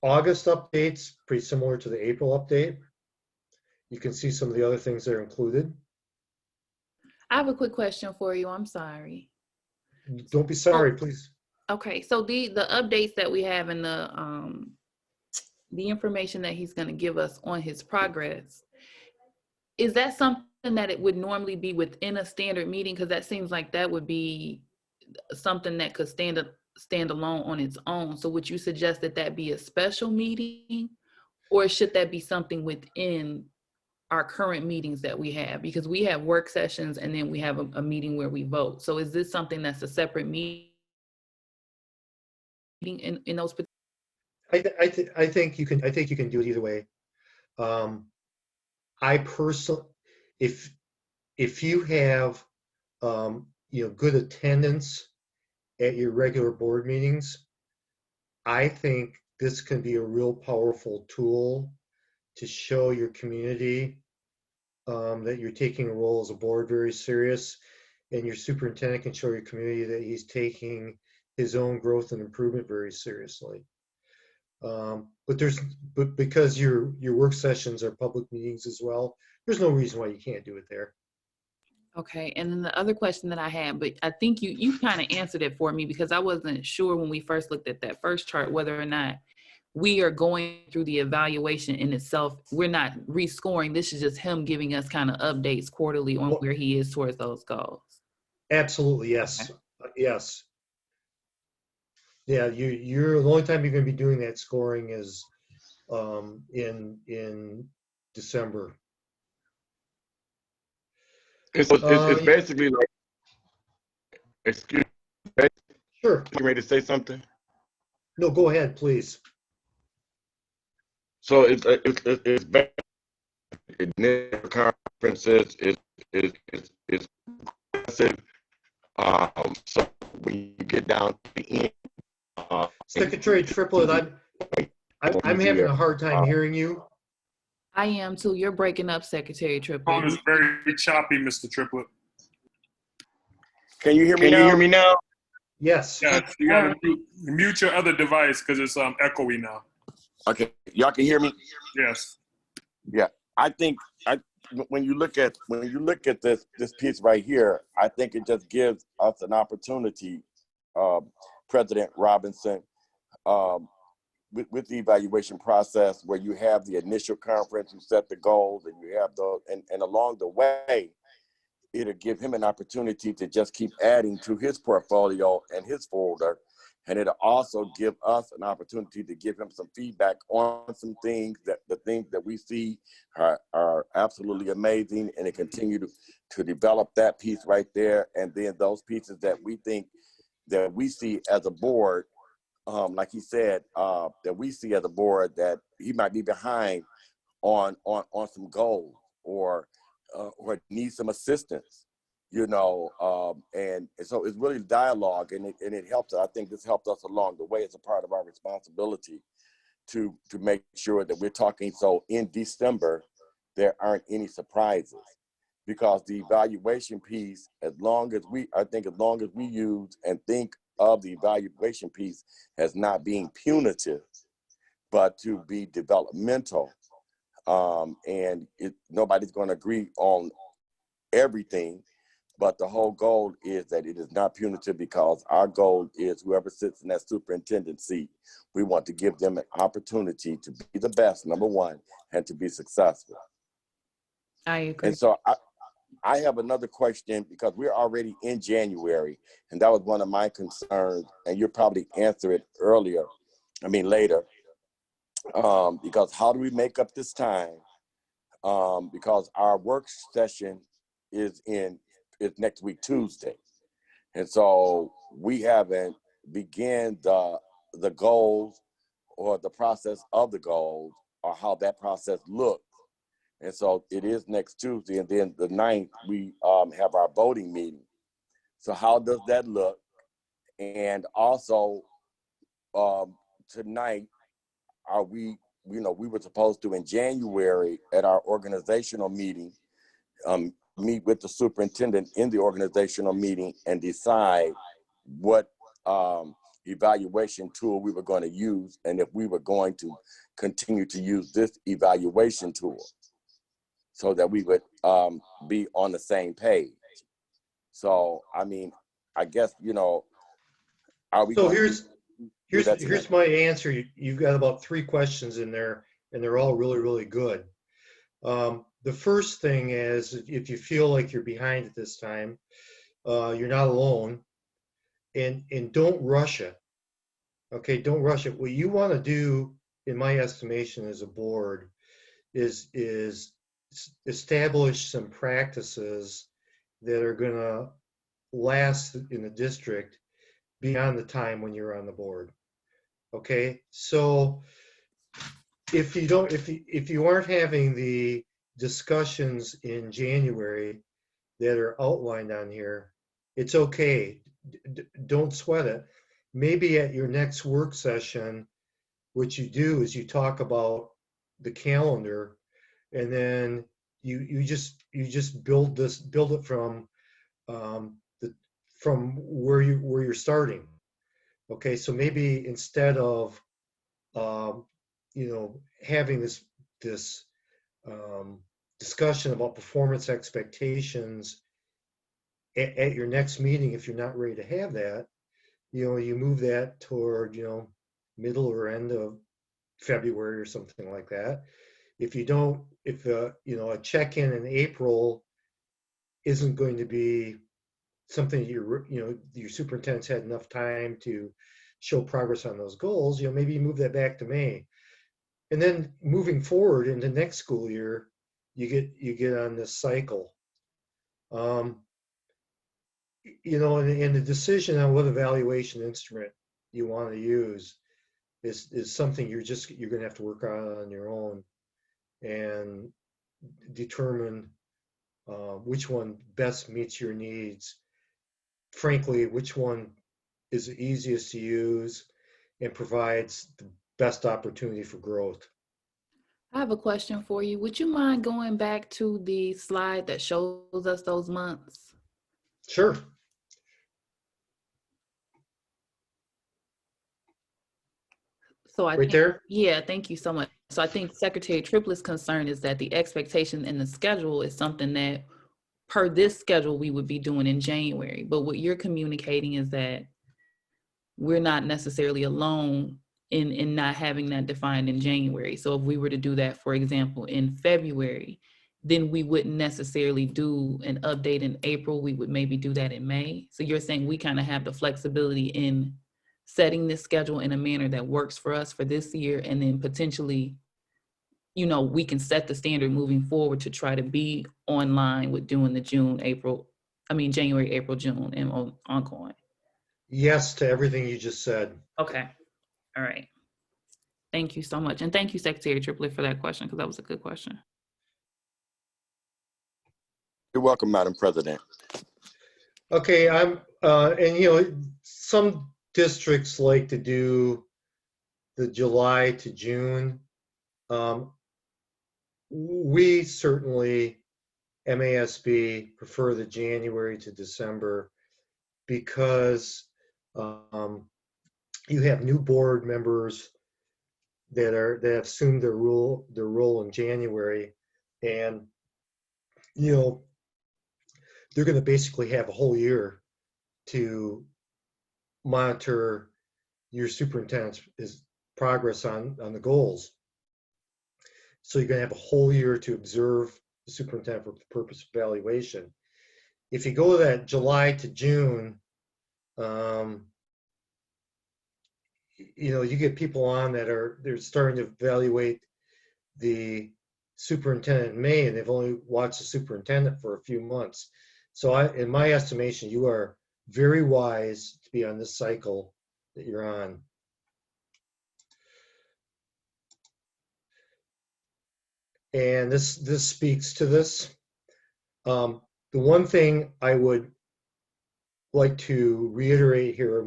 August update's pretty similar to the April update. You can see some of the other things that are included. I have a quick question for you. I'm sorry. Don't be sorry, please. Okay, so the updates that we have and the information that he's going to give us on his progress, is that something that it would normally be within a standard meeting? Because that seems like that would be something that could stand alone on its own. So would you suggest that that be a special meeting, or should that be something within our current meetings that we have? Because we have work sessions and then we have a meeting where we vote. So is this something that's a separate meeting in those? I think you can do it either way. I personally, if you have good attendance at your regular board meetings, I think this can be a real powerful tool to show your community that you're taking a role as a board very serious, and your superintendent can show your community that he's taking his own growth and improvement very seriously. But because your work sessions are public meetings as well, there's no reason why you can't do it there. Okay, and then the other question that I had, but I think you kind of answered it for me, because I wasn't sure when we first looked at that first chart whether or not we are going through the evaluation in itself. We're not rescoring. This is just him giving us kind of updates quarterly on where he is towards those goals. Absolutely, yes. Okay. Yes. Yeah, you're the only time you're going to be doing that scoring is in December. It's basically like, excuse me, Sure. you ready to say something? No, go ahead, please. So it's conferences is aggressive. So when you get down to the end, Secretary Triplett, I'm having a hard time hearing you. I am too. You're breaking up, Secretary Triplett. Phone is very choppy, Mr. Triplett. Can you hear me now? Yes. Yes, you gotta mute your other device because it's echoey now. Okay, y'all can hear me? Yes. Yeah, I think when you look at this piece right here, I think it just gives us an opportunity, President Robinson, with the evaluation process, where you have the initial conference, you set the goals, and you have those, and along the way, it'll give him an opportunity to just keep adding to his portfolio and his folder. And it'll also give us an opportunity to give him some feedback on some things that the things that we see are absolutely amazing, and to continue to develop that piece right there. And then those pieces that we think that we see as a board, like he said, that we see as a board that he might be behind on some goals, or need some assistance, and so it's really dialogue, and it helps. I think this helped us along the way. It's a part of our responsibility to make sure that we're talking. So in December, there aren't any surprises, because the evaluation piece, as long as we use and think of the evaluation piece as not being punitive, but to be developmental. And nobody's going to agree on everything, but the whole goal is that it is not punitive, because our goal is whoever sits in that superintendent seat, we want to give them an opportunity to be the best, number one, and to be successful. I agree. And so I have another question, because we're already in January, and that was one of my concerns, and you'll probably answer it later. Because how do we make up this time? Because our work session is next week, Tuesday. And so we haven't began the goals or the process of the goals, or how that process looks. And so it is next Tuesday, and then the 9th, we have our voting meeting. So how does that look? And also tonight, we were supposed to, in January, at our organizational meeting, meet with the superintendent in the organizational meeting and decide what evaluation tool we were going to use, and if we were going to continue to use this evaluation tool, so that we would be on the same page. So, I mean, I guess, you know, are we So going to do that here's together? my answer. You've got about 3 questions in there, and they're all really, really good. The first thing is, if you feel like you're behind at this time, you're not alone, and don't rush it. Okay, don't rush it. What you want to do, in my estimation, as a board, is establish some practices that are going to last in the district beyond the time when you're on the board. Okay, so if you aren't having the discussions in January that are outlined on here, it's okay. Don't sweat it. Maybe at your next work session, what you do is you talk about the calendar, and then you just build it from from where you're starting. Okay, so maybe instead of having this discussion about performance expectations at your next meeting, if you're not ready to have that, you move that toward middle or end of February or something like that. If a check-in in April isn't going to be something your superintendent's had enough time to show progress on those goals, maybe you move that back to May. And then moving forward into next school year, you get on this cycle. And the decision on what evaluation instrument you want to use is something you're going to have to work on your own and determine which one best meets your needs. Frankly, which one is the easiest to use and provides the best opportunity for growth. I have a question for you. Would you mind going back to the slide that shows us those months? Sure. So I Right there? Yeah, thank you so much. So I think Secretary Triplett's concern is that the expectation in the schedule is something that per this schedule we would be doing in January. But what you're communicating is that we're not necessarily alone in not having that defined in January. So if we were to do that, for example, in February, then we wouldn't necessarily do an update in April. We would maybe do that in May. So you're saying we kind of have the flexibility in setting this schedule in a manner that works for us for this year, and then potentially, we can set the standard moving forward to try to be online with doing the January, April, June, and ongoing. Yes to everything you just said. Okay. All right. Thank you so much. And thank you, Secretary Triplett, for that question, because that was a good question. You're welcome, Madam President. Okay, some districts like to do the July to June. We certainly, MASB, prefer the January to December because you have new board members that have assumed their role in January, and they're going to basically have a whole year to monitor your superintendent's progress on the goals. So you're going to have a whole year to observe the superintendent for the purpose of evaluation. If you go that July to June, you get people on they're starting to evaluate the superintendent in May, and they've only watched the superintendent for a few months. So in my estimation, you are very wise to be on this cycle that you're on. And this speaks to this. The one thing I would like to reiterate here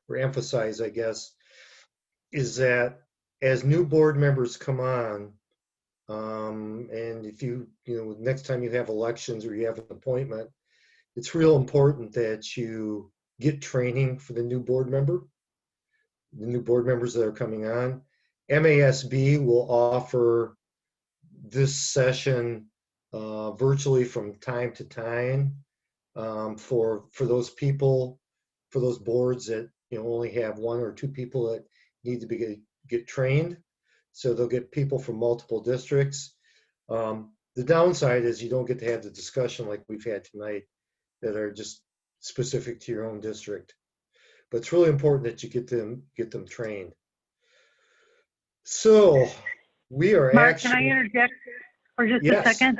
or emphasize, I guess, is that as new board members come on, and if next time you have elections or you have an appointment, it's real important that you get training for the new board members that are coming on. MASB will offer this session virtually from time to time for those people, for those boards that only have one or two people that need to get trained. So they'll get people from multiple districts. The downside is you don't get to have the discussion like we've had tonight that are just specific to your own district. But it's really important that you get them trained. So we are Mark, actually. can I interject for just a Yes. second?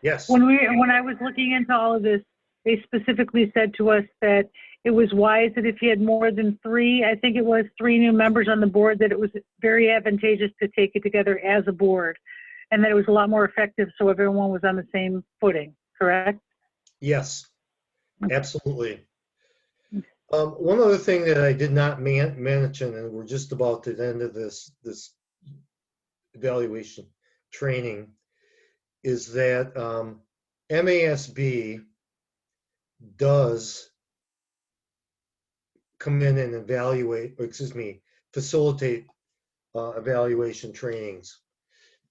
Yes. When I was looking into all of this, they specifically said to us that it was wise that if you had more than three, I think it was three new members on the board, that it was very advantageous to take it together as a board, and that it was a lot more effective so everyone was on the same footing, correct? Yes, absolutely. One other thing that I did not mention, and we're just about to the end of this evaluation training, is that MASB does come in and facilitate evaluation trainings,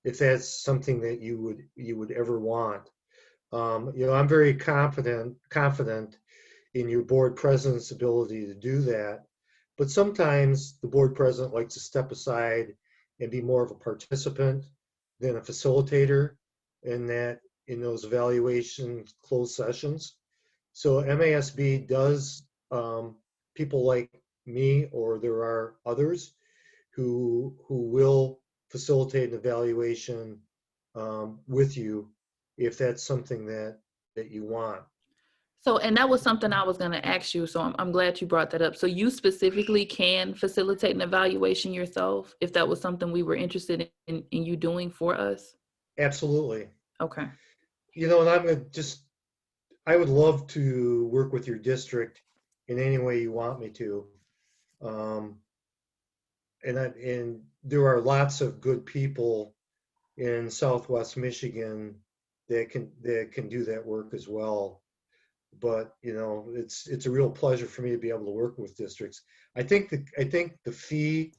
if that's something that you would ever want. I'm very confident in your board president's ability to do that, but sometimes the board president likes to step aside and be more of a participant than a facilitator in those evaluation closed sessions. So MASB does, people like me, or there are others who will facilitate an evaluation with you if that's something that you want. So, and that was something I was going to ask you. So I'm glad you brought that up. So you specifically can facilitate an evaluation yourself if that was something we were interested in you doing for us? Absolutely. Okay. And I would love to work with your district in any way you want me to. And there are lots of good people in Southwest Michigan that can do that work as well. But it's a real pleasure for me to be able to work with districts. I think the fee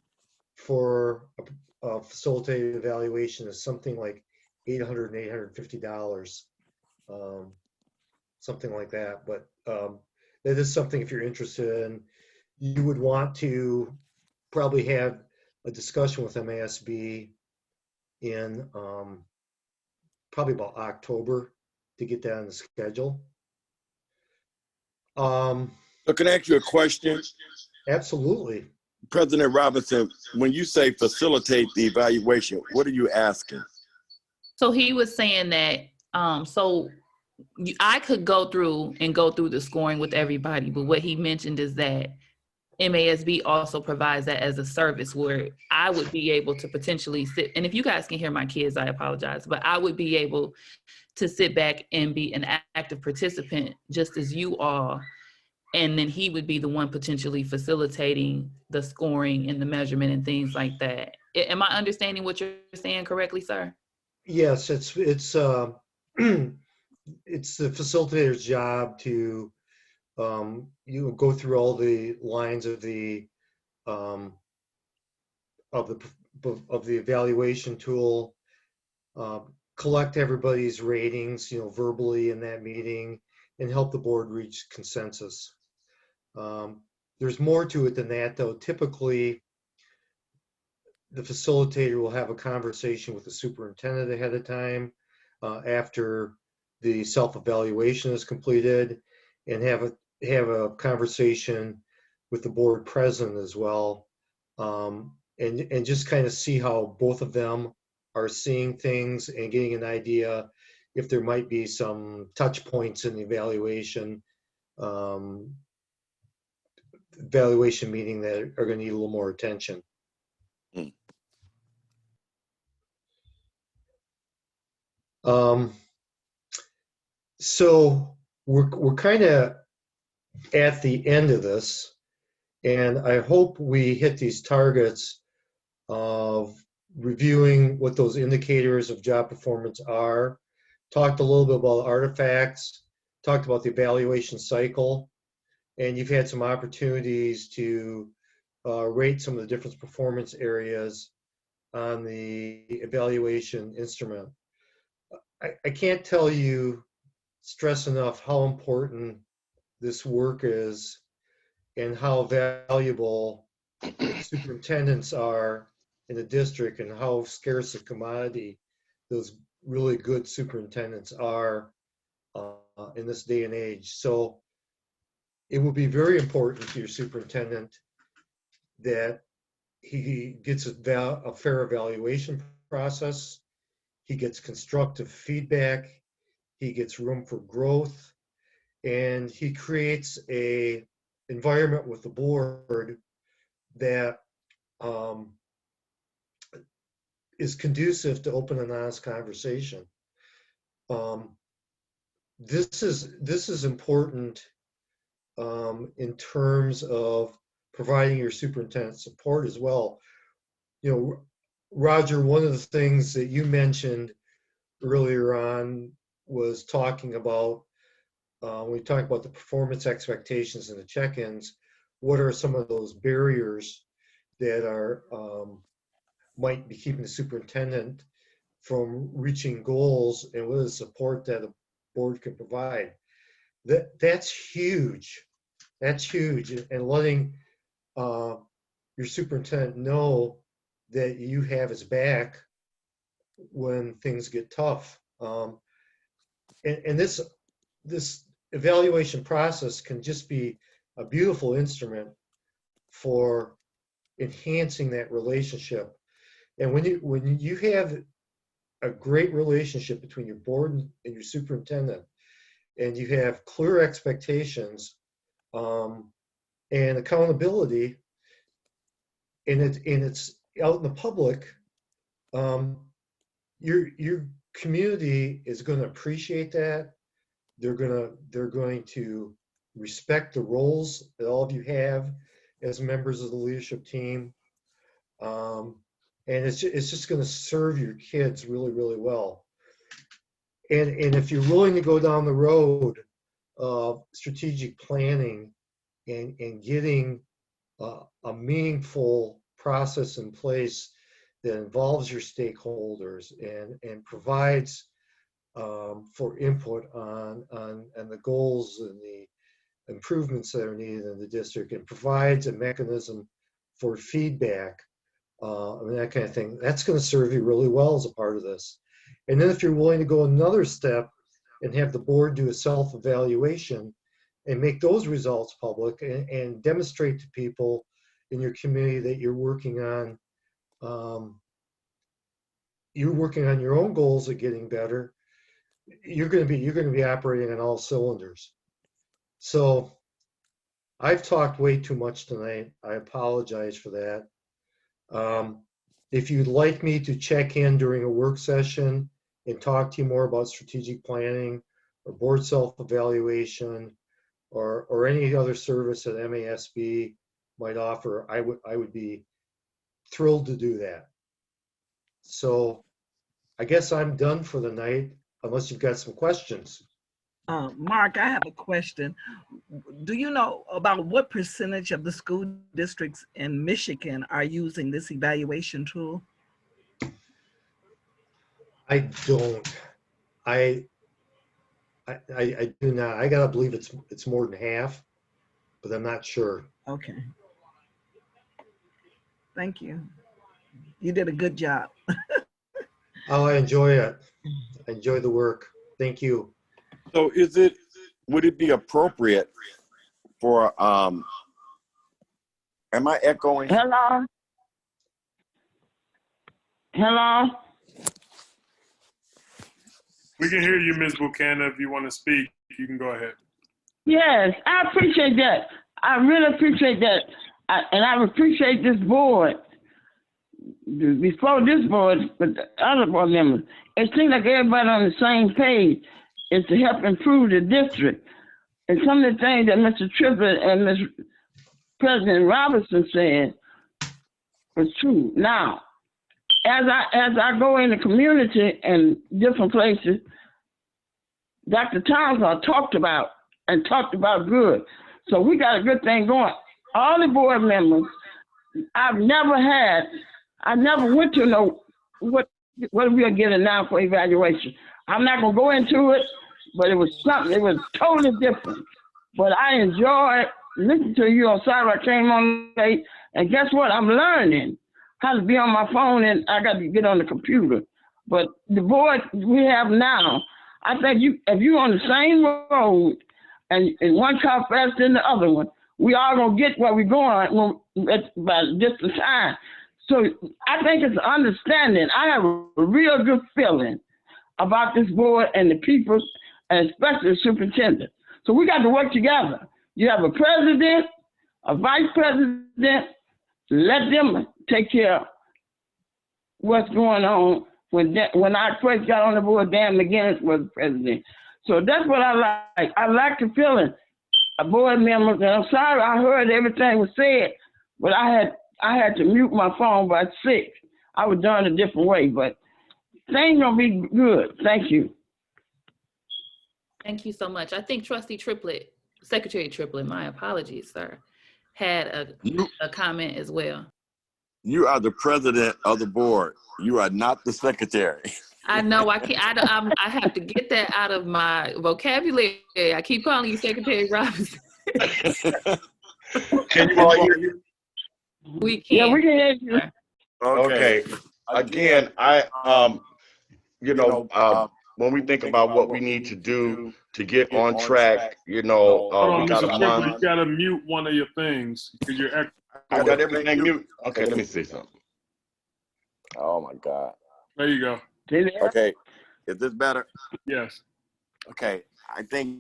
for a facilitated evaluation is something like $800 and $850, something like that. But that is something, if you're interested in, you would want to probably have a discussion with MASB in probably about October to get that on the schedule. So can I ask you a question? Absolutely. President Robinson, when you say facilitate the evaluation, what are you asking? So he was saying that, I could go through the scoring with everybody, but what he mentioned is that MASB also provides that as a service where I would be able to potentially sit, and if you guys can hear my kids, I apologize, but I would be able to sit back and be an active participant just as you are. And then he would be the one potentially facilitating the scoring and the measurement and things like that. Am I understanding what you're saying correctly, sir? Yes, it's it's the facilitator's job to go through all the lines of the evaluation tool, collect everybody's ratings, verbally in that meeting, and help the board reach consensus. There's more to it than that, though. Typically, the facilitator will have a conversation with the superintendent ahead of time after the self-evaluation is completed, and have a conversation with the board president as well, and just kind of see how both of them are seeing things and getting an idea if there might be some touch points in the evaluation meeting that are going to need a little more attention. So we're kind of at the end of this, and I hope we hit these targets of reviewing what those indicators of job performance are, talked a little bit about artifacts, talked about the evaluation cycle, and you've had some opportunities to rate some of the different performance areas on the evaluation instrument. I can't tell you, stress enough how important this work is and how valuable superintendents are in the district and how scarce a commodity those really good superintendents are in this day and age. So it will be very important to your superintendent that he gets a fair evaluation process, he gets constructive feedback, he gets room for growth, and he creates a environment with the board that is conducive to open and honest conversation. This is important in terms of providing your superintendent support as well. You know, Roger, one of the things that you mentioned earlier on was talking about, when we talk about the performance expectations and the check-ins, what are some of those barriers that are might be keeping the superintendent from reaching goals, and what is the support that a board can provide? That's huge. That's huge. And letting your superintendent know that you have his back when things get tough. And this evaluation process can just be a beautiful instrument for enhancing that relationship. And when you have a great relationship between your board and your superintendent, and you have clear expectations and accountability, and it's out in the public, your community is going to appreciate that. They're going to respect the roles that all of you have as members of the leadership team. And it's just going to serve your kids really, really well. And if you're willing to go down the road of strategic planning and getting a meaningful process in place that involves your stakeholders and provides for input on the goals and the improvements that are needed in the district, and provides a mechanism for feedback, and that kind of thing, that's going to serve you really well as a part of this. And then if you're willing to go another step and have the board do a self-evaluation and make those results public and demonstrate to people in your community that you're working on your own goals of getting better, you're going to be operating on all cylinders. So I've talked way too much tonight. I apologize for that. If you'd like me to check in during a work session and talk to you more about strategic planning or board self-evaluation or any other service that MASB might offer, I would be thrilled to do that. So I guess I'm done for the night, unless you've got some questions. Mark, I have a question. Do you know about what percentage of the school districts in Michigan are using this evaluation tool? I don't. I do not. I gotta believe it's more than half, but I'm not sure. Okay. Thank you. You did a good job. Oh, I enjoy it. I enjoy the work. Thank you. So would it be appropriate for, am I echoing? Hello? Hello? We can hear you, Ms. Buchanan. If you want to speak, you can go ahead. Yes, I appreciate that. I really appreciate that. And I appreciate this board. Before this board, but the other board members, it seems like everybody on the same page is to help improve the district. And some of the things that Mr. Triplett and Ms. President Robinson said was true. Now, as I go in the community and different places, Dr. Townsend talked about good. So we got a good thing going. All the board members, I never went to know what we are getting now for evaluation. I'm not gonna go into it, but it was something, it was totally different. But I enjoyed listening to you on Saturday. I came on late, and guess what? I'm learning how to be on my phone, and I got to get on the computer. But the board we have now, I think if you're on the same road and one car faster than the other one, we all gonna get where we're going by distant time. So I think it's understanding. I have a real good feeling about this board and the people, and especially the superintendent. So we got to work together. You have a president, a vice president, let them take care of what's going on. When I first got on the board, Dan McGinnis was the president. So that's what I like. I like the feeling of board members, and I'm sorry I heard everything was said, but I had to mute my phone by 6. I was done a different way, but things gonna be good. Thank you. Thank you so much. I think Trustee Triplett, Secretary Triplett, my apologies, sir, had a comment as well. You are the president of the board. You are not the secretary. I know I can't. I have to get that out of my vocabulary. I keep calling you Secretary Robinson. Can you all hear me? We can. Yeah, we can hear you. Okay. Again, when we think about what we need to do to get on track, we got a month. You gotta mute one of your things because you're. I got everything mute. Okay, let me see something. Oh my God. There you go. Okay, is this better? Yes. Okay, I think,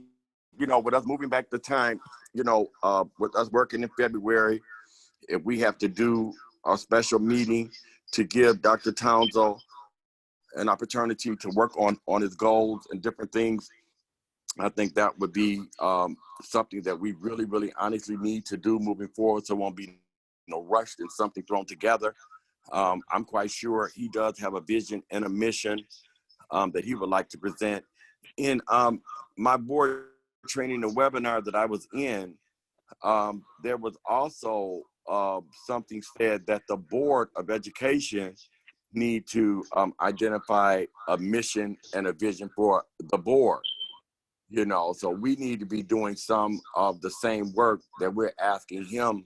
with us moving back to time, with us working in February, if we have to do a special meeting to give Dr. Townsend an opportunity to work on his goals and different things, I think that would be something that we really, really honestly need to do moving forward, so it won't be rushed and something thrown together. I'm quite sure he does have a vision and a mission that he would like to present. In my board training and webinar that I was in, there was also something said that the Board of Education need to identify a mission and a vision for the board. So we need to be doing some of the same work that we're asking him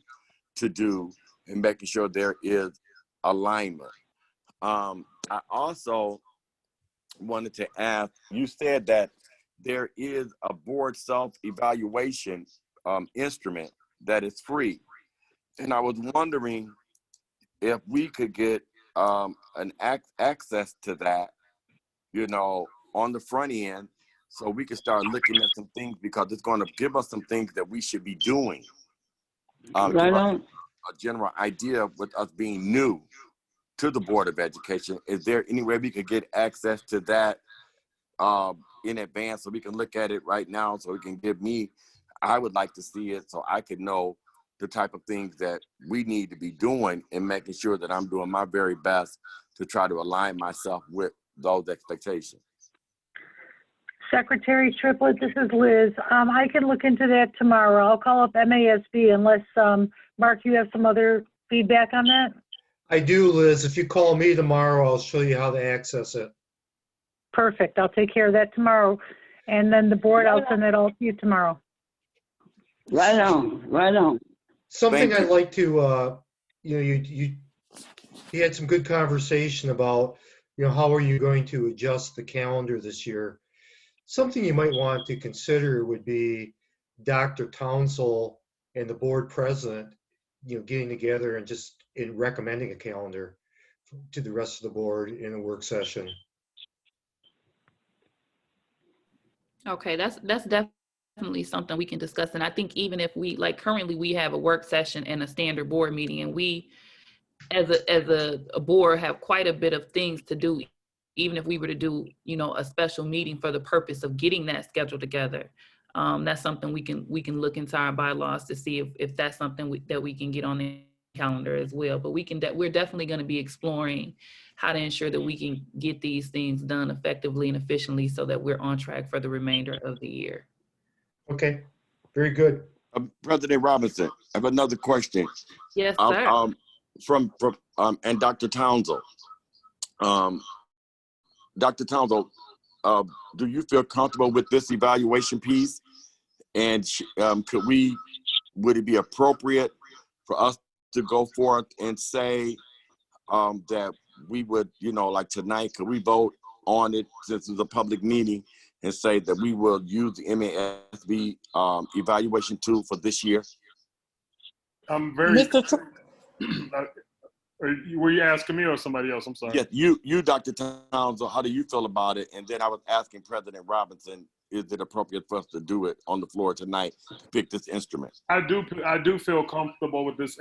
to do and making sure there is alignment. I also wanted to ask, you said that there is a board self-evaluation instrument that is free. And I was wondering if we could get an access to that, on the front end, so we can start looking at some things, because it's going to give us some things that we should be doing. Right on. A general idea with us being new to the Board of Education. Is there any way we could get access to that in advance, so we can look at it right now, so it can give me, I would like to see it so I could know the type of things that we need to be doing, and making sure that I'm doing my very best to try to align myself with those expectations. Secretary Triplett, this is Liz. I can look into that tomorrow. I'll call up MASB unless, Mark, you have some other feedback on that? I do, Liz. If you call me tomorrow, I'll show you how to access it. Perfect. I'll take care of that tomorrow. And then the board, I'll send that all to you tomorrow. Right on, right on. Something I'd like to, you had some good conversation about, how are you going to adjust the calendar this year? Something you might want to consider would be Dr. Townsend and the board president, getting together and just recommending a calendar to the rest of the board in a work session. Okay, that's definitely something we can discuss. And I think even if we, currently we have a work session and a standard board meeting, and we as a board have quite a bit of things to do, even if we were to do, a special meeting for the purpose of getting that scheduled together. That's something we can look into our bylaws to see if that's something that we can get on the calendar as well. But we're definitely going to be exploring how to ensure that we can get these things done effectively and efficiently, so that we're on track for the remainder of the year. Okay, very good. President Robinson, I have another question. Yes, sir. From and Dr. Townsend. Dr. Townsend, do you feel comfortable with this evaluation piece? And would it be appropriate for us to go forth and say that we would, like tonight, could we vote on it since it's a public meeting and say that we will use the MASB evaluation tool for this year? I'm very. Mr. Were you asking me or somebody else? I'm sorry. Yes, you, Dr. Townsend, how do you feel about it? And then I was asking President Robinson, is it appropriate for us to do it on the floor tonight to pick this instrument? I do feel comfortable with this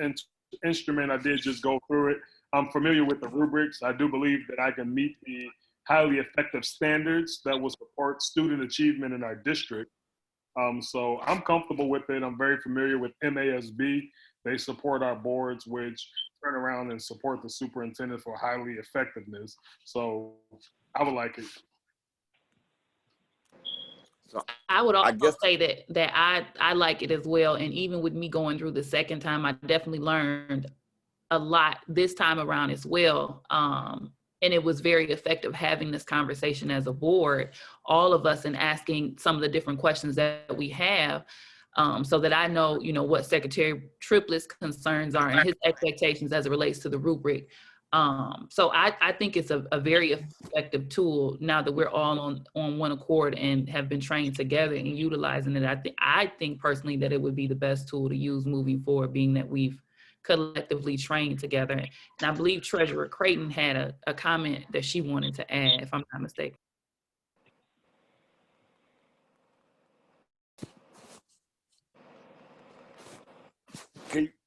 instrument. I did just go through it. I'm familiar with the rubrics. I do believe that I can meet the highly effective standards that will support student achievement in our district. So I'm comfortable with it. I'm very familiar with MASB. They support our boards, which turn around and support the superintendent for highly effectiveness. So I would like it. So I would also say that I like it as well. And even with me going through the second time, I definitely learned a lot this time around as well. And it was very effective having this conversation as a board, all of us, and asking some of the different questions that we have, so that I know, what Secretary Triplett's concerns are and his expectations as it relates to the rubric. So I think it's a very effective tool now that we're all on one accord and have been trained together and utilizing it. I think personally that it would be the best tool to use moving forward, being that we've collectively trained together. And I believe Treasurer Creighton had a comment that she wanted to add, if I'm not mistaken.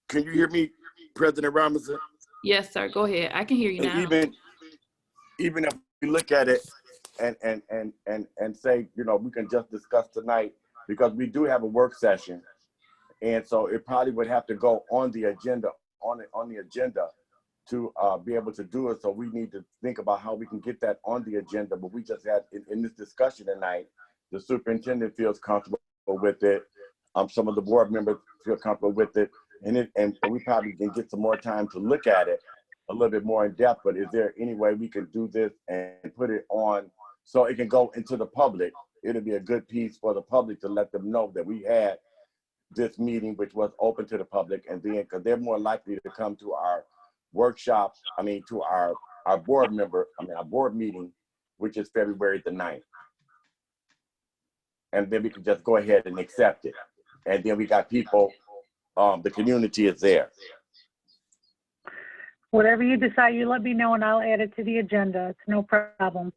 Can you hear me, President Robinson? Yes, sir. Go ahead. I can hear you now. Even if we look at it and say, we can just discuss tonight, because we do have a work session. And so it probably would have to go on the agenda, on the agenda to be able to do it. So we need to think about how we can get that on the agenda. But we just had in this discussion tonight, the superintendent feels comfortable with it. Some of the board members feel comfortable with it. And we probably can get some more time to look at it a little bit more in depth. But is there any way we can do this and put it on so it can go into the public? It'll be a good piece for the public to let them know that we had this meeting, which was open to the public, and then because they're more likely to come to our workshop, to our board meeting, which is February the 9th. And then we can just go ahead and accept it. And then we got people, the community is there. Whatever you decide, you let me know and I'll add it to the agenda. It's no problem.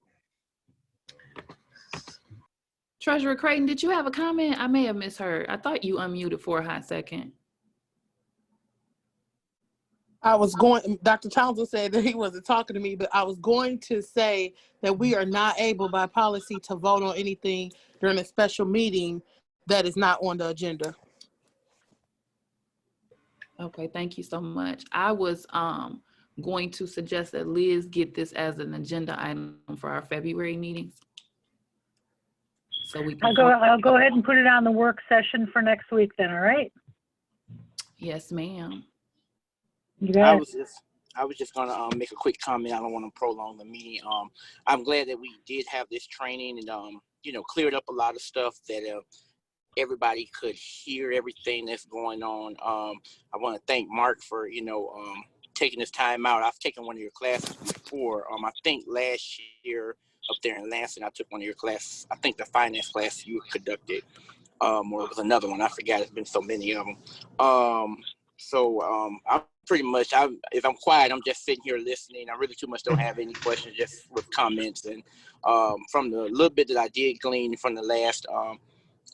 Treasurer Creighton, did you have a comment? I may have misheard. I thought you unmuted for a hot second. Dr. Townsend said that he wasn't talking to me, but I was going to say that we are not able by policy to vote on anything during a special meeting that is not on the agenda. Okay, thank you so much. I was going to suggest that Liz get this as an agenda item for our February meetings. So we can I'll go ahead and put it on the work session for next week then, all right? Yes, ma'am. I was just gonna make a quick comment. I don't want to prolong the meeting. I'm glad that we did have this training and cleared up a lot of stuff that everybody could hear everything that's going on. I want to thank Mark for taking this time out. I've taken one of your classes before. I think last year up there in Lansing, I took one of your classes. I think the finance class you conducted, or it was another one. I forgot. It's been so many of them. I'm pretty much, if I'm quiet, I'm just sitting here listening. I really too much don't have any questions, just with comments. And from the little bit that I did glean from the last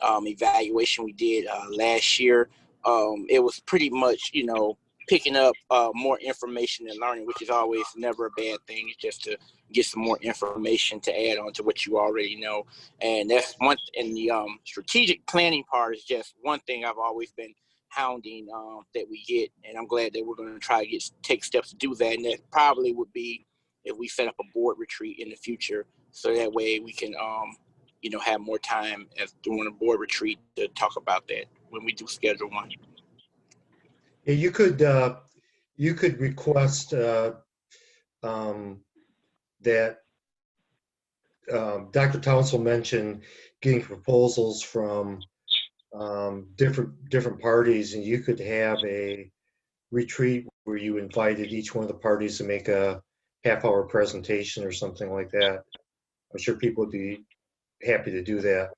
evaluation we did last year, it was pretty much, picking up more information and learning, which is always never a bad thing. It's just to get some more information to add on to what you already know. And that's one, and the strategic planning part is just one thing I've always been hounding that we get, and I'm glad that we're going to try to take steps to do that. And that probably would be if we set up a board retreat in the future, so that way we can have more time during a board retreat to talk about that when we do schedule one. Yeah, you could request that Dr. Townsend mentioned getting proposals from different parties, and you could have a retreat where you invited each one of the parties to make a half-hour presentation or something like that. I'm sure people would be happy to do that.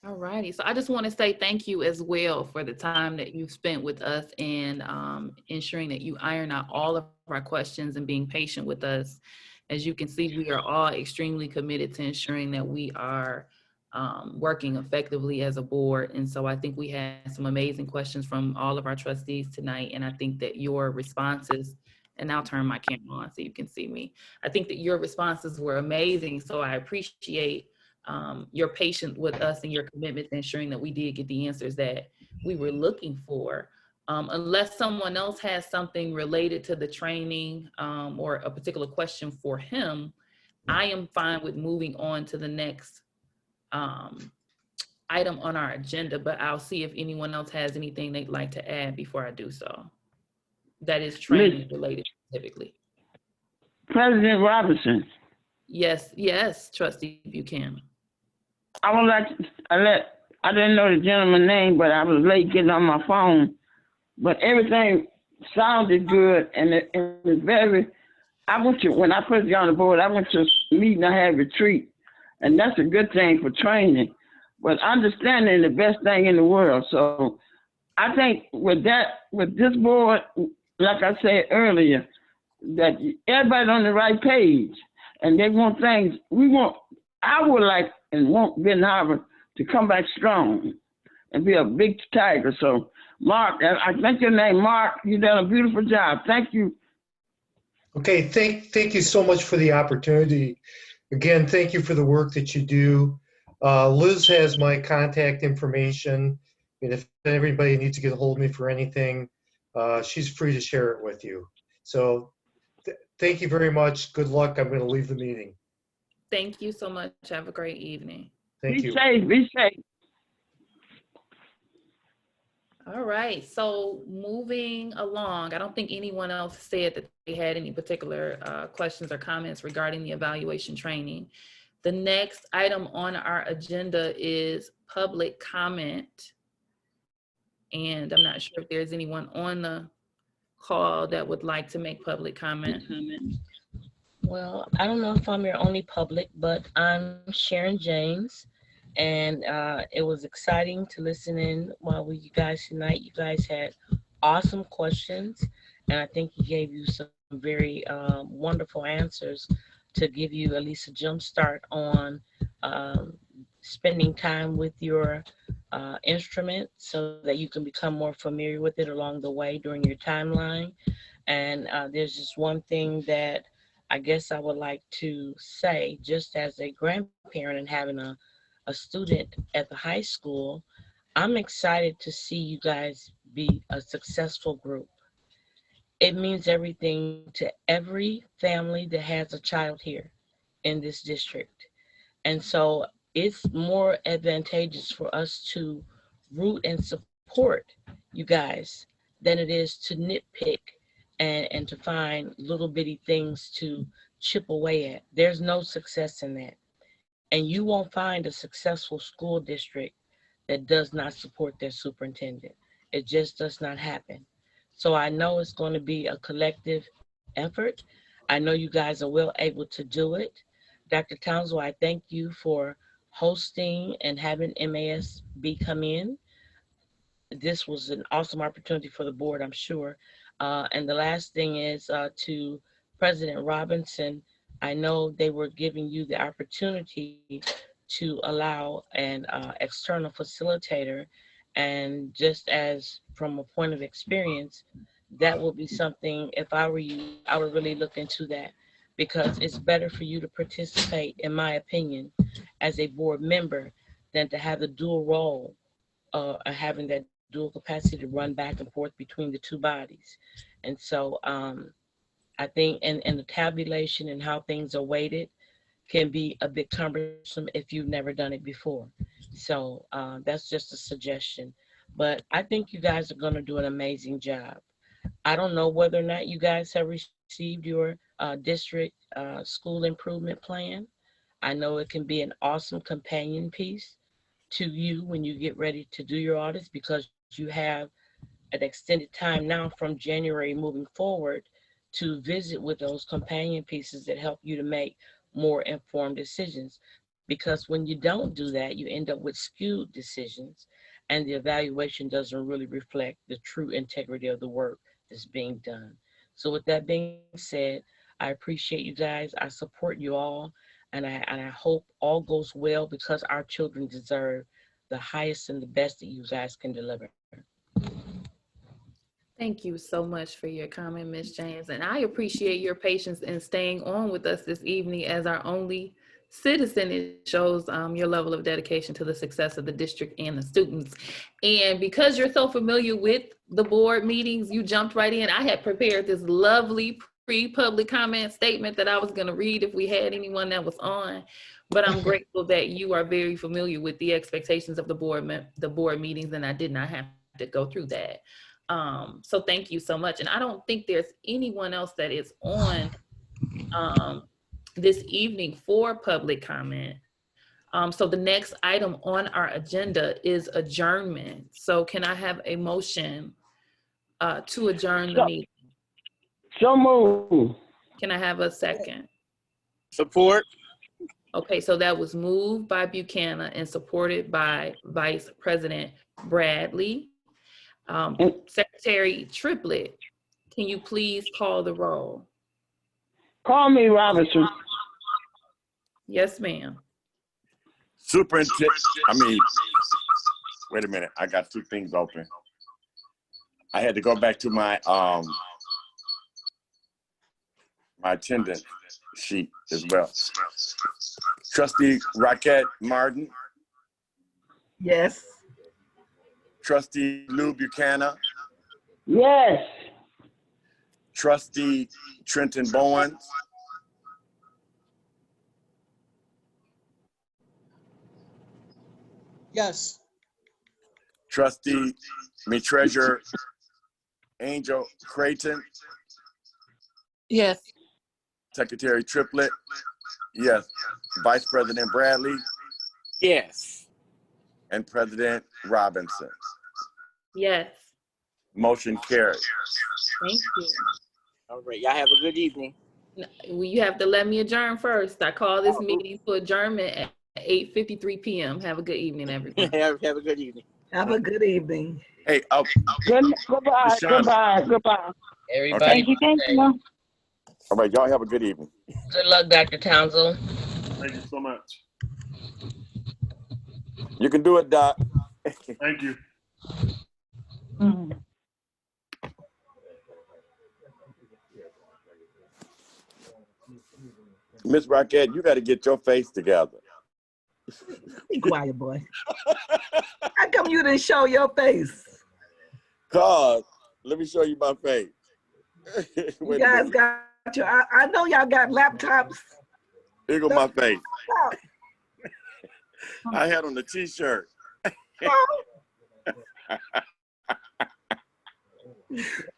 All righty. So I just want to say thank you as well for the time that you've spent with us and ensuring that you iron out all of our questions and being patient with us. As you can see, we are all extremely committed to ensuring that we are working effectively as a board. And so I think we had some amazing questions from all of our trustees tonight. And I think that your responses, and I'll turn my camera on so you can see me. I think that your responses were amazing. So I appreciate your patience with us and your commitment to ensuring that we did get the answers that we were looking for. Unless someone else has something related to the training or a particular question for him, I am fine with moving on to the next item on our agenda, but I'll see if anyone else has anything they'd like to add before I do so. That is training related specifically. President Robinson. Yes, yes, Trustee Buchanan. I would like to, I didn't know the gentleman's name, but I was late getting on my phone. But everything sounded good, and it was very, when I put you on the board, I went to a meeting, I had a retreat, and that's a good thing for training. But understanding is the best thing in the world. So I think with this board, like I said earlier, that everybody's on the right page, and they want things, I would like and want Ben Harbor to come back strong and be a big tiger. So Mark, I think your name, Mark, you've done a beautiful job. Thank you. Okay, thank you so much for the opportunity. Again, thank you for the work that you do. Liz has my contact information, and if everybody needs to get a hold of me for anything, she's free to share it with you. So thank you very much. Good luck. I'm going to leave the meeting. Thank you so much. Have a great evening. Thank you. Be safe. All right, so moving along, I don't think anyone else said that they had any particular questions or comments regarding the evaluation training. The next item on our agenda is public comment. And I'm not sure if there's anyone on the call that would like to make public comment. Well, I don't know if I'm your only public, but I'm Sharon James. And it was exciting to listen in while you guys tonight. You guys had awesome questions, and I think he gave you some very wonderful answers to give you at least a jump start on spending time with your instrument so that you can become more familiar with it along the way during your timeline. And there's just one thing that I guess I would like to say, just as a grandparent and having a student at the high school, I'm excited to see you guys be a successful group. It means everything to every family that has a child here in this district. And so it's more advantageous for us to root and support you guys than it is to nitpick and to find little bitty things to chip away at. There's no success in that. And you won't find a successful school district that does not support their superintendent. It just does not happen. So I know it's going to be a collective effort. I know you guys are well able to do it. Dr. Townsend, I thank you for hosting and having MASB come in. This was an awesome opportunity for the board, I'm sure. And the last thing is to President Robinson, I know they were giving you the opportunity to allow an external facilitator. And just as from a point of experience, that will be something, if I were you, I would really look into that, because it's better for you to participate, in my opinion, as a board member than to have the dual role having that dual capacity to run back and forth between the two bodies. And so I think in the tabulation and how things are weighted, can be a bit cumbersome if you've never done it before. So that's just a suggestion. But I think you guys are going to do an amazing job. I don't know whether or not you guys have received your district school improvement plan. I know it can be an awesome companion piece to you when you get ready to do your audits, because you have an extended time now from January moving forward to visit with those companion pieces that help you to make more informed decisions. Because when you don't do that, you end up with skewed decisions, and the evaluation doesn't really reflect the true integrity of the work that's being done. So with that being said, I appreciate you guys. I support you all, and I hope all goes well, because our children deserve the highest and the best that you guys can deliver. Thank you so much for your comment, Ms. James. And I appreciate your patience in staying on with us this evening as our only citizen. It shows your level of dedication to the success of the district and the students. And because you're so familiar with the board meetings, you jumped right in. I had prepared this lovely pre-public comment statement that I was going to read if we had anyone that was on. But I'm grateful that you are very familiar with the expectations of the board meetings, and I did not have to go through that. So thank you so much. And I don't think there's anyone else that is on this evening for public comment. So the next item on our agenda is adjournment. So can I have a motion to adjourn the meeting? So move. Can I have a second? Support. Okay, so that was moved by Buchanan and supported by Vice President Bradley. Secretary Triplett, can you please call the roll? Call me Robinson. Yes, ma'am. Superintendent, wait a minute, I got two things open. I had to go back to my my attendance sheet as well. Trustee Rocket Martin. Yes. Trustee Lou Buchanan. Yes. Trustee Trenton Bowens. Yes. Treasurer Angel Creighton. Yes. Secretary Triplett. Yes. Vice President Bradley. Yes. And President Robinson. Yes. Motion carried. Thank you. All right. Y'all have a good evening. Well, you have to let me adjourn first. I call this meeting for adjournment at 8:53 p.m. Have a good evening, everyone. have a good evening. Have a good evening. Hey, goodbye. Everybody. Thank you. All right, y'all have a good evening. Good luck, Dr. Townsend. Thank you so much. You can do it, Doc. Thank you. Miss Rocket, you got to get your face together. Be quiet, boy. How come you didn't show your face? Cause, let me show you my face. You guys got your, I know y'all got laptops. Here go my face. I had on the t-shirt.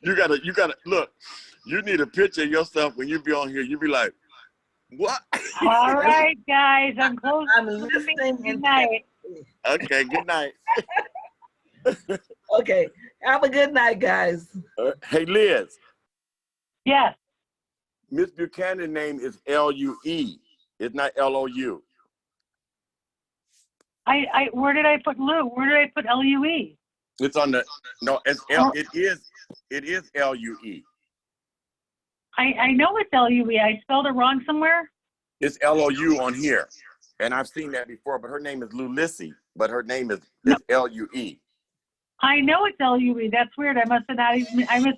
You gotta look. You need a picture of yourself when you be on here. You be like, what? All right, guys, I'm closing. I'm listening. Good night. Okay, good night. Okay, have a good night, guys. Hey, Liz. Yes. Miss Buchanan's name is L-U-E. It's not L-O-U. Where did I put Lou? Where did I put L-U-E? It's on the, no, it's L, it is L-U-E. I know it's L-U-E. I spelled it wrong somewhere. It's L-O-U on here. And I've seen that before, but her name is Lulissy, but her name is L-U-E. I know it's L-U-E. That's weird. I must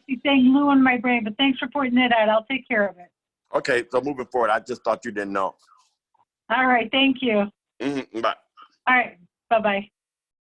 be saying Lou in my brain, but thanks for pointing that out. I'll take care of it. Okay, so moving forward, I just thought you didn't know. All right. Thank you. Mm-hmm, bye. All right. Bye-bye.